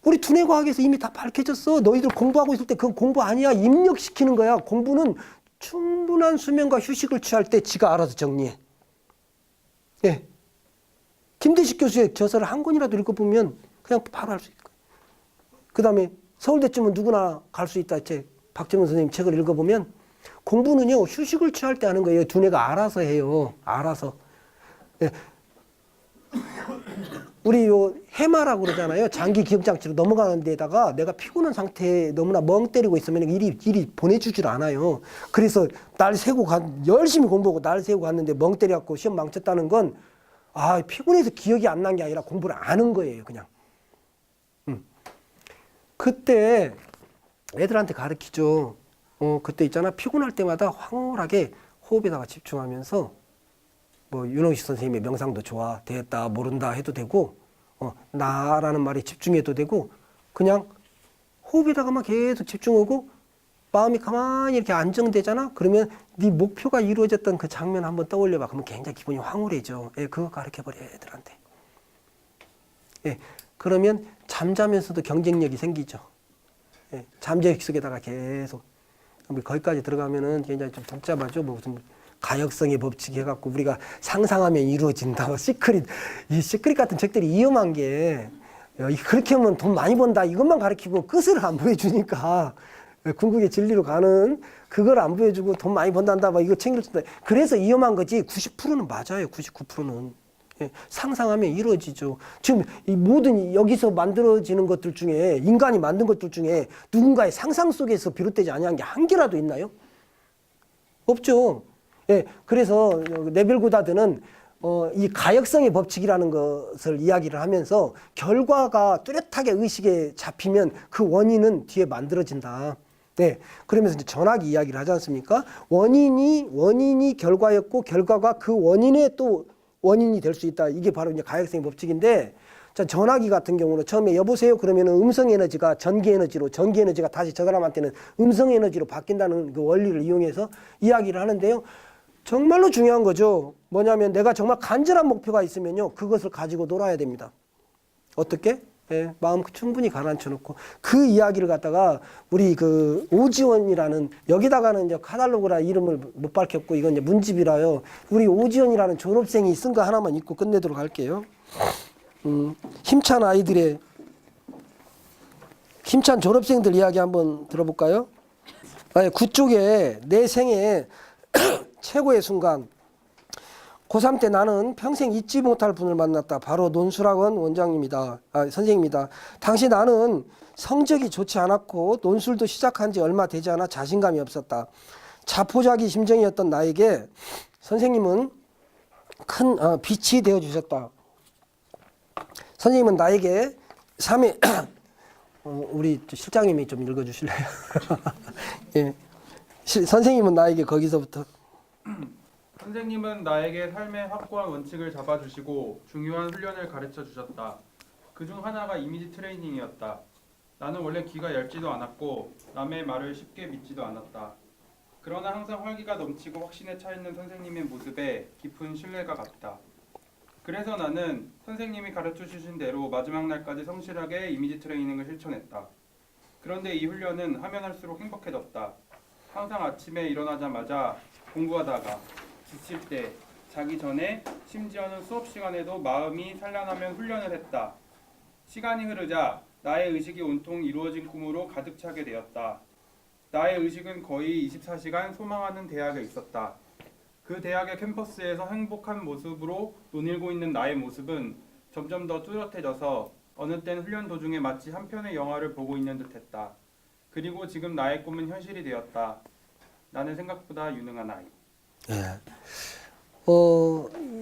우리 두뇌과학에서 이미 다 밝혀졌어. 너희들 공부하고 있을 때 그건 공부 아니야. 입력시키는 거야. 공부는 충분한 수면과 휴식을 취할 때 지가 알아서 정리해. 예. 김대식 교수의 저서를 한 권이라도 읽어보면 그냥 바로 할 수 있을 거예요. 그 다음에 서울대쯤은 누구나 갈 수 있다. 박정은 선생님 책을 읽어보면 공부는요, 휴식을 취할 때 하는 거예요. 두뇌가 알아서 해요. 알아서. 예. 우리 해마라고 그러잖아요. 장기 기억장치로 넘어가는 데다가 내가 피곤한 상태에 너무나 멍 때리고 있으면 일이 보내주질 않아요. 그래서 날 새고 열심히 공부하고 날 새고 갔는데 멍 때려갖고 시험 망쳤다는 건 피곤해서 기억이 안 난 게 아니라 공부를 안 한 거예요. 그냥. 그때 애들한테 가르치죠. 그때 있잖아. 피곤할 때마다 황홀하게 호흡에다가 집중하면서 윤홍식 선생님의 명상도 좋아. 됐다. 모른다 해도 되고 나라는 말에 집중해도 되고 그냥 호흡에다가만 계속 집중하고 마음이 가만히 이렇게 안정되잖아. 그러면 네 목표가 이루어졌던 그 장면 한번 떠올려봐. 그러면 굉장히 기분이 황홀해져. 그거 가르쳐버려요. 애들한테. 그러면 잠자면서도 경쟁력이 생기죠. 잠재력 속에다가 계속 거기까지 들어가면은 굉장히 좀 복잡하죠. 무슨 가역성의 법칙 해갖고 우리가 상상하면 이루어진다. 시크릿, 이 시크릿 같은 책들이 위험한 게 그렇게 하면 돈 많이 번다 이것만 가르치고 끝을 안 보여주니까 궁극의 진리로 가는 그걸 안 보여주고 돈 많이 번단다 막 이거 챙겨준다. 그래서 위험한 거지. 90%는 맞아요. 99%는. 예, 상상하면 이루어지죠. 지금 이 모든 여기서 만들어지는 것들 중에 인간이 만든 것들 중에 누군가의 상상 속에서 비롯되지 아니한 게 한 개라도 있나요? 없죠. 예, 그래서 네빌 고다드는 이 가역성의 법칙이라는 것을 이야기를 하면서 결과가 뚜렷하게 의식에 잡히면 그 원인은 뒤에 만들어진다. 네, 그러면서 이제 전학이 이야기를 하지 않습니까? 원인이 결과였고 결과가 그 원인의 또 원인이 될 수 있다. 이게 바로 이제 가역성의 법칙인데, 자, 전화기 같은 경우는 처음에 여보세요 그러면은 음성 에너지가 전기 에너지로, 전기 에너지가 다시 저 사람한테는 음성 에너지로 바뀐다는 그 원리를 이용해서 이야기를 하는데요. 정말로 중요한 거죠. 뭐냐면 내가 정말 간절한 목표가 있으면요, 그것을 가지고 놀아야 됩니다. 어떻게? 예, 마음 충분히 가라앉혀 놓고 그 이야기를 갖다가 우리 그 오지원이라는, 여기다가는 이제 카탈로그라 이름을 못 밝혔고 이건 이제 문집이라요. 우리 오지원이라는 졸업생이 쓴 거 하나만 읽고 끝내도록 할게요. 힘찬 아이들의, 힘찬 졸업생들 이야기 한번 들어볼까요? 그쪽에 내 생애 최고의 순간, 고3 때 나는 평생 잊지 못할 분을 만났다. 바로 논술학원 원장입니다. 선생님입니다. 당시 나는 성적이 좋지 않았고 논술도 시작한 지 얼마 되지 않아 자신감이 없었다. 자포자기 심정이었던 나에게 선생님은 큰 빛이 되어주셨다. 선생님은 나에게 3일 우리 실장님이 좀 읽어주실래요? 예. 선생님은 나에게 거기서부터 선생님은 나에게 삶의 확고한 원칙을 잡아주시고 중요한 훈련을 가르쳐 주셨다. 그중 하나가 이미지 트레이닝이었다. 나는 원래 귀가 얇지도 않았고 남의 말을 쉽게 믿지도 않았다. 그러나 항상 활기가 넘치고 확신에 차 있는 선생님의 모습에 깊은 신뢰가 갔다. 그래서 나는 선생님이 가르쳐 주신 대로 마지막 날까지 성실하게 이미지 트레이닝을 실천했다. 그런데 이 훈련은 하면 할수록 행복해졌다. 항상 아침에 일어나자마자 공부하다가 지칠 때, 자기 전에, 심지어는 수업 시간에도 마음이 산란하면 훈련을 했다. 시간이 흐르자 나의 의식이 온통 이루어진 꿈으로 가득 차게 되었다. 나의 의식은 거의 24시간 소망하는 대학에 있었다. 그 대학의 캠퍼스에서 행복한 모습으로 논일고 있는 나의 모습은 점점 더 뚜렷해져서 어느 땐 훈련 도중에 마치 한 편의 영화를 보고 있는 듯했다. 그리고 지금 나의 꿈은 현실이 되었다. 나는 생각보다 유능한 아이. 예.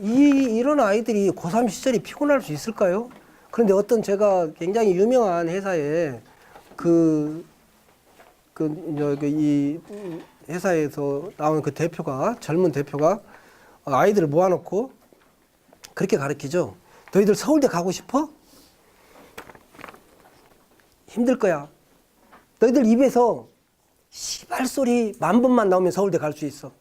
이런 아이들이 고3 시절이 피곤할 수 있을까요? 그런데 어떤 제가 굉장히 유명한 회사에 이 회사에서 나오는 그 대표가, 젊은 대표가 아이들을 모아놓고 그렇게 가르치죠. 너희들 서울대 가고 싶어? 힘들 거야. 너희들 입에서 씨발 소리 10,000번만 나오면 서울대 갈 수 있어.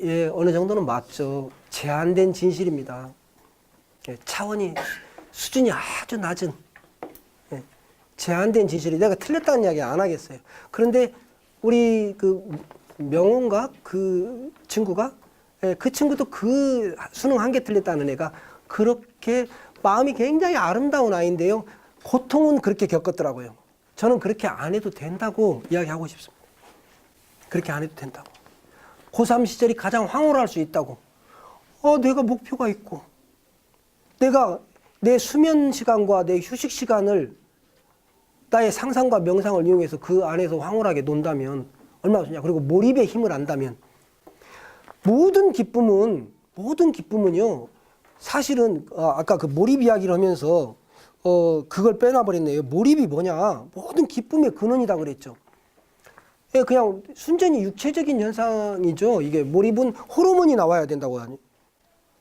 예, 어느 정도는 맞죠. 제한된 진실입니다. 예, 차원이, 수준이 아주 낮은, 예, 제한된 진실이, 내가 틀렸다는 이야기 안 하겠어요. 그런데 우리 그 명호인가 그 친구가, 예, 그 친구도 그 수능 한 개 틀렸다는 애가 그렇게 마음이 굉장히 아름다운 아이인데요. 고통은 그렇게 겪었더라고요. 저는 그렇게 안 해도 된다고 이야기하고 싶습니다. 그렇게 안 해도 된다고. 고3 시절이 가장 황홀할 수 있다고. 내가 목표가 있고, 내가 내 수면 시간과 내 휴식 시간을 나의 상상과 명상을 이용해서 그 안에서 황홀하게 논다면 얼마나 좋냐. 그리고 몰입의 힘을 안다면 모든 기쁨은요, 사실은 아까 그 몰입 이야기를 하면서 그걸 빼놔버렸네요. 몰입이 뭐냐? 모든 기쁨의 근원이다 그랬죠. 예, 그냥 순전히 육체적인 현상이죠. 이게 몰입은 호르몬이 나와야 된다고 하니.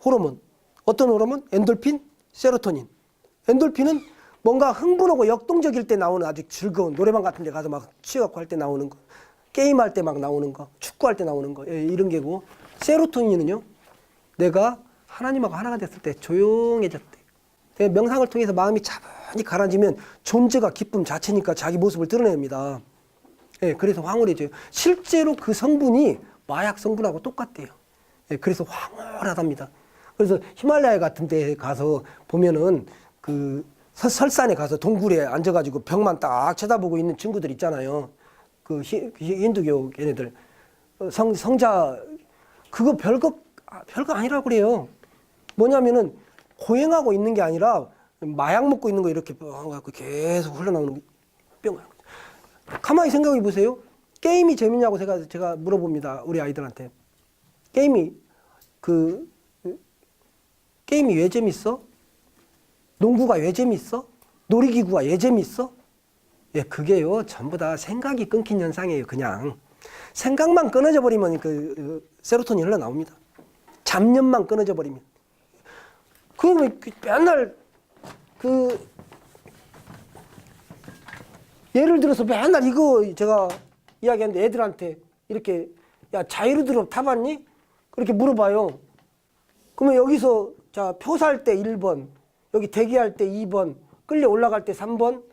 호르몬. 어떤 호르몬? 엔돌핀, 세로토닌. 엔돌핀은 뭔가 흥분하고 역동적일 때 나오는 아주 즐거운, 노래방 같은 데 가서 막 취해갖고 할 때 나오는 거, 게임할 때 막 나오는 거, 축구할 때 나오는 거, 예, 이런 게고, 세로토닌은요, 내가 하나님하고 하나가 됐을 때 조용해졌대. 명상을 통해서 마음이 차분히 가라앉으면 존재가 기쁨 자체니까 자기 모습을 드러냅니다. 예, 그래서 황홀해져요. 실제로 그 성분이 마약 성분하고 똑같대요. 예, 그래서 황홀하답니다. 그래서 히말라야 같은 데 가서 보면은 그 설산에 가서 동굴에 앉아가지고 벽만 딱 쳐다보고 있는 친구들 있잖아요. 그 힌두교 걔네들 성자 그거 별거 아니라고 그래요. 뭐냐면은 고행하고 있는 게 아니라 마약 먹고 있는 거 이렇게 뿅 갖고 계속 흘러나오는 거 뿅. 가만히 생각해 보세요. 게임이 재밌냐고 제가 물어봅니다. 우리 아이들한테. 게임이 왜 재밌어? 농구가 왜 재밌어? 놀이기구가 왜 재밌어? 예, 그게요 전부 다 생각이 끊긴 현상이에요. 그냥 생각만 끊어져 버리면 세로토닌이 흘러나옵니다. 잡념만 끊어져 버리면. 그러면 맨날 예를 들어서 맨날 이거 제가 이야기하는데 애들한테 이렇게 야 자이로 드롭 타봤니? 그렇게 물어봐요. 그러면 여기서 자 표 살 때 1번, 여기 대기할 때 2번, 끌려 올라갈 때 3번,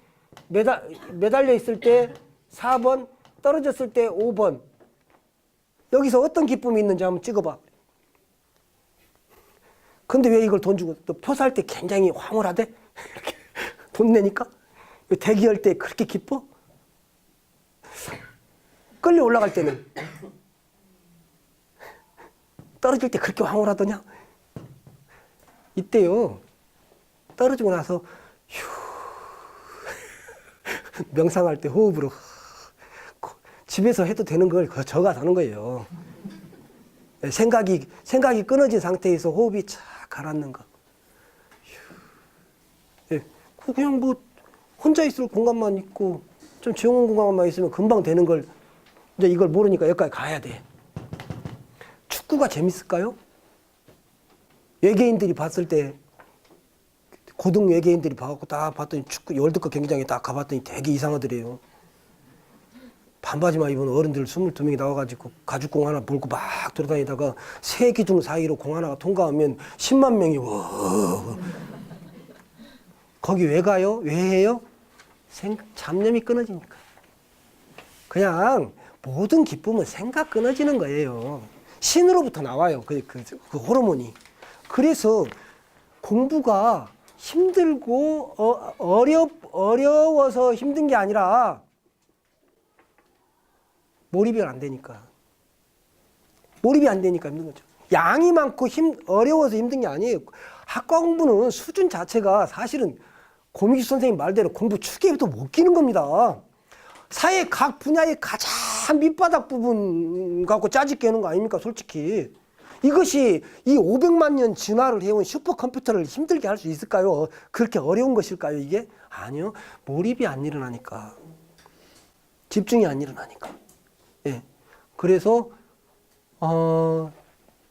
매달려 있을 때 4번, 떨어졌을 때 5번. 여기서 어떤 기쁨이 있는지 한번 찍어봐. 근데 왜 이걸 돈 주고 또 표 살 때 굉장히 황홀하대? 이렇게 돈 내니까? 대기할 때 그렇게 기뻐? 끌려 올라갈 때는? 떨어질 때 그렇게 황홀하더냐? 이때요 떨어지고 나서 휴 명상할 때 호흡으로 집에서 해도 되는 걸 적어서 하는 거예요. 생각이 끊어진 상태에서 호흡이 착 가라앉는 거. 예, 그냥 뭐 혼자 있을 공간만 있고 좀 조용한 공간만 있으면 금방 되는 걸 이제 이걸 모르니까 여기까지 가야 돼. 축구가 재밌을까요? 외계인들이 봤을 때 고등 외계인들이 봐갖고 딱 봤더니 축구 월드컵 경기장에 딱 가봤더니 되게 이상하더래요. 반바지만 입은 어른들 22명이 나와가지고 가죽공 하나 몰고 막 돌아다니다가 세 기둥 사이로 공 하나가 통과하면 10만 명이 와. 거기 왜 가요? 왜 해요? 잡념이 끊어지니까. 그냥 모든 기쁨은 생각 끊어지는 거예요. 신으로부터 나와요. 그 호르몬이. 그래서 공부가 힘들고 어려워서 힘든 게 아니라 몰입이 안 되니까. 몰입이 안 되니까 힘든 거죠. 양이 많고 어려워서 힘든 게 아니에요. 학과 공부는 수준 자체가 사실은 고미기 선생님 말대로 공부 축에도 못 끼는 겁니다. 사회 각 분야의 가장 밑바닥 부분 갖고 짜집 깨는 거 아닙니까, 솔직히. 이것이 이 500만 년 진화를 해온 슈퍼컴퓨터를 힘들게 할 수 있을까요? 그렇게 어려운 것일까요, 이게? 아니요. 몰입이 안 일어나니까. 집중이 안 일어나니까. 예. 그래서,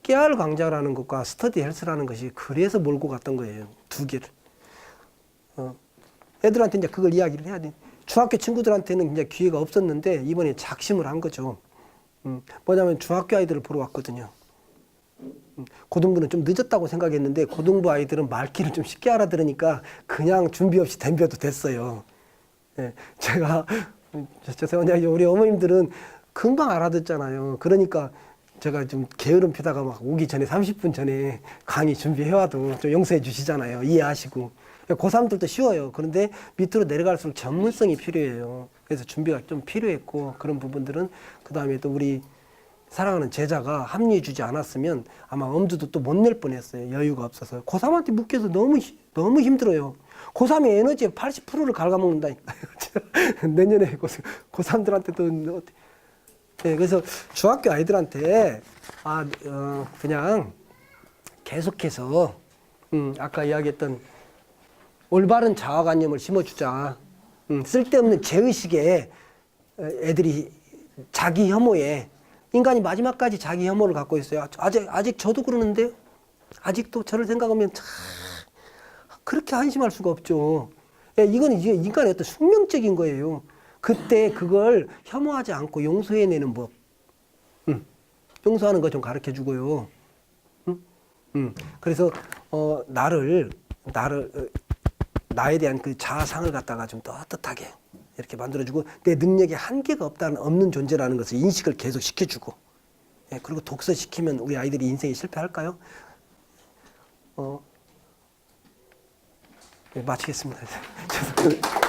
깨알 강좌라는 것과 스터디 헬스라는 것이 그래서 몰고 갔던 거예요. 두 개를. 애들한테 이제 그걸 이야기를 해야 돼. 중학교 친구들한테는 이제 기회가 없었는데 이번에 작심을 한 거죠. 뭐냐면 중학교 아이들을 보러 왔거든요. 고등부는 좀 늦었다고 생각했는데 고등부 아이들은 말귀를 좀 쉽게 알아들으니까 그냥 준비 없이 덤벼도 됐어요. 예, 제가 죄송한데 우리 어머님들은 금방 알아듣잖아요. 그러니까 제가 좀 게으름 피다가 막 오기 전에 30분 전에 강의 준비해와도 좀 용서해 주시잖아요. 이해하시고. 고3들도 쉬워요. 그런데 밑으로 내려갈수록 전문성이 필요해요. 그래서 준비가 좀 필요했고 그런 부분들은 그 다음에 또 우리 사랑하는 제자가 합류해 주지 않았으면 아마 엄두도 또 못 낼 뻔했어요. 여유가 없어서. 고3한테 묶여서 너무 힘들어요. 고3의 에너지의 80%를 갉아먹는다니까요. 내년에 고3들한테도 네, 그래서 중학교 아이들한테 그냥 계속해서 아까 이야기했던 올바른 자아관념을 심어주자. 쓸데없는 죄의식에 애들이 자기 혐오에 인간이 마지막까지 자기 혐오를 갖고 있어요. 아직 저도 그러는데요. 아직도 저를 생각하면 참 그렇게 한심할 수가 없죠. 이거는 이제 인간의 어떤 숙명적인 거예요. 그때 그걸 혐오하지 않고 용서해내는 법. 용서하는 거 좀 가르쳐 주고요. 그래서 나에 대한 그 자아상을 갖다가 좀 떳떳하게 이렇게 만들어주고 내 능력에 한계가 없는 존재라는 것을 인식을 계속 시켜주고 예, 그리고 독서 시키면 우리 아이들이 인생에 실패할까요? 예, 마치겠습니다. 죄송합니다.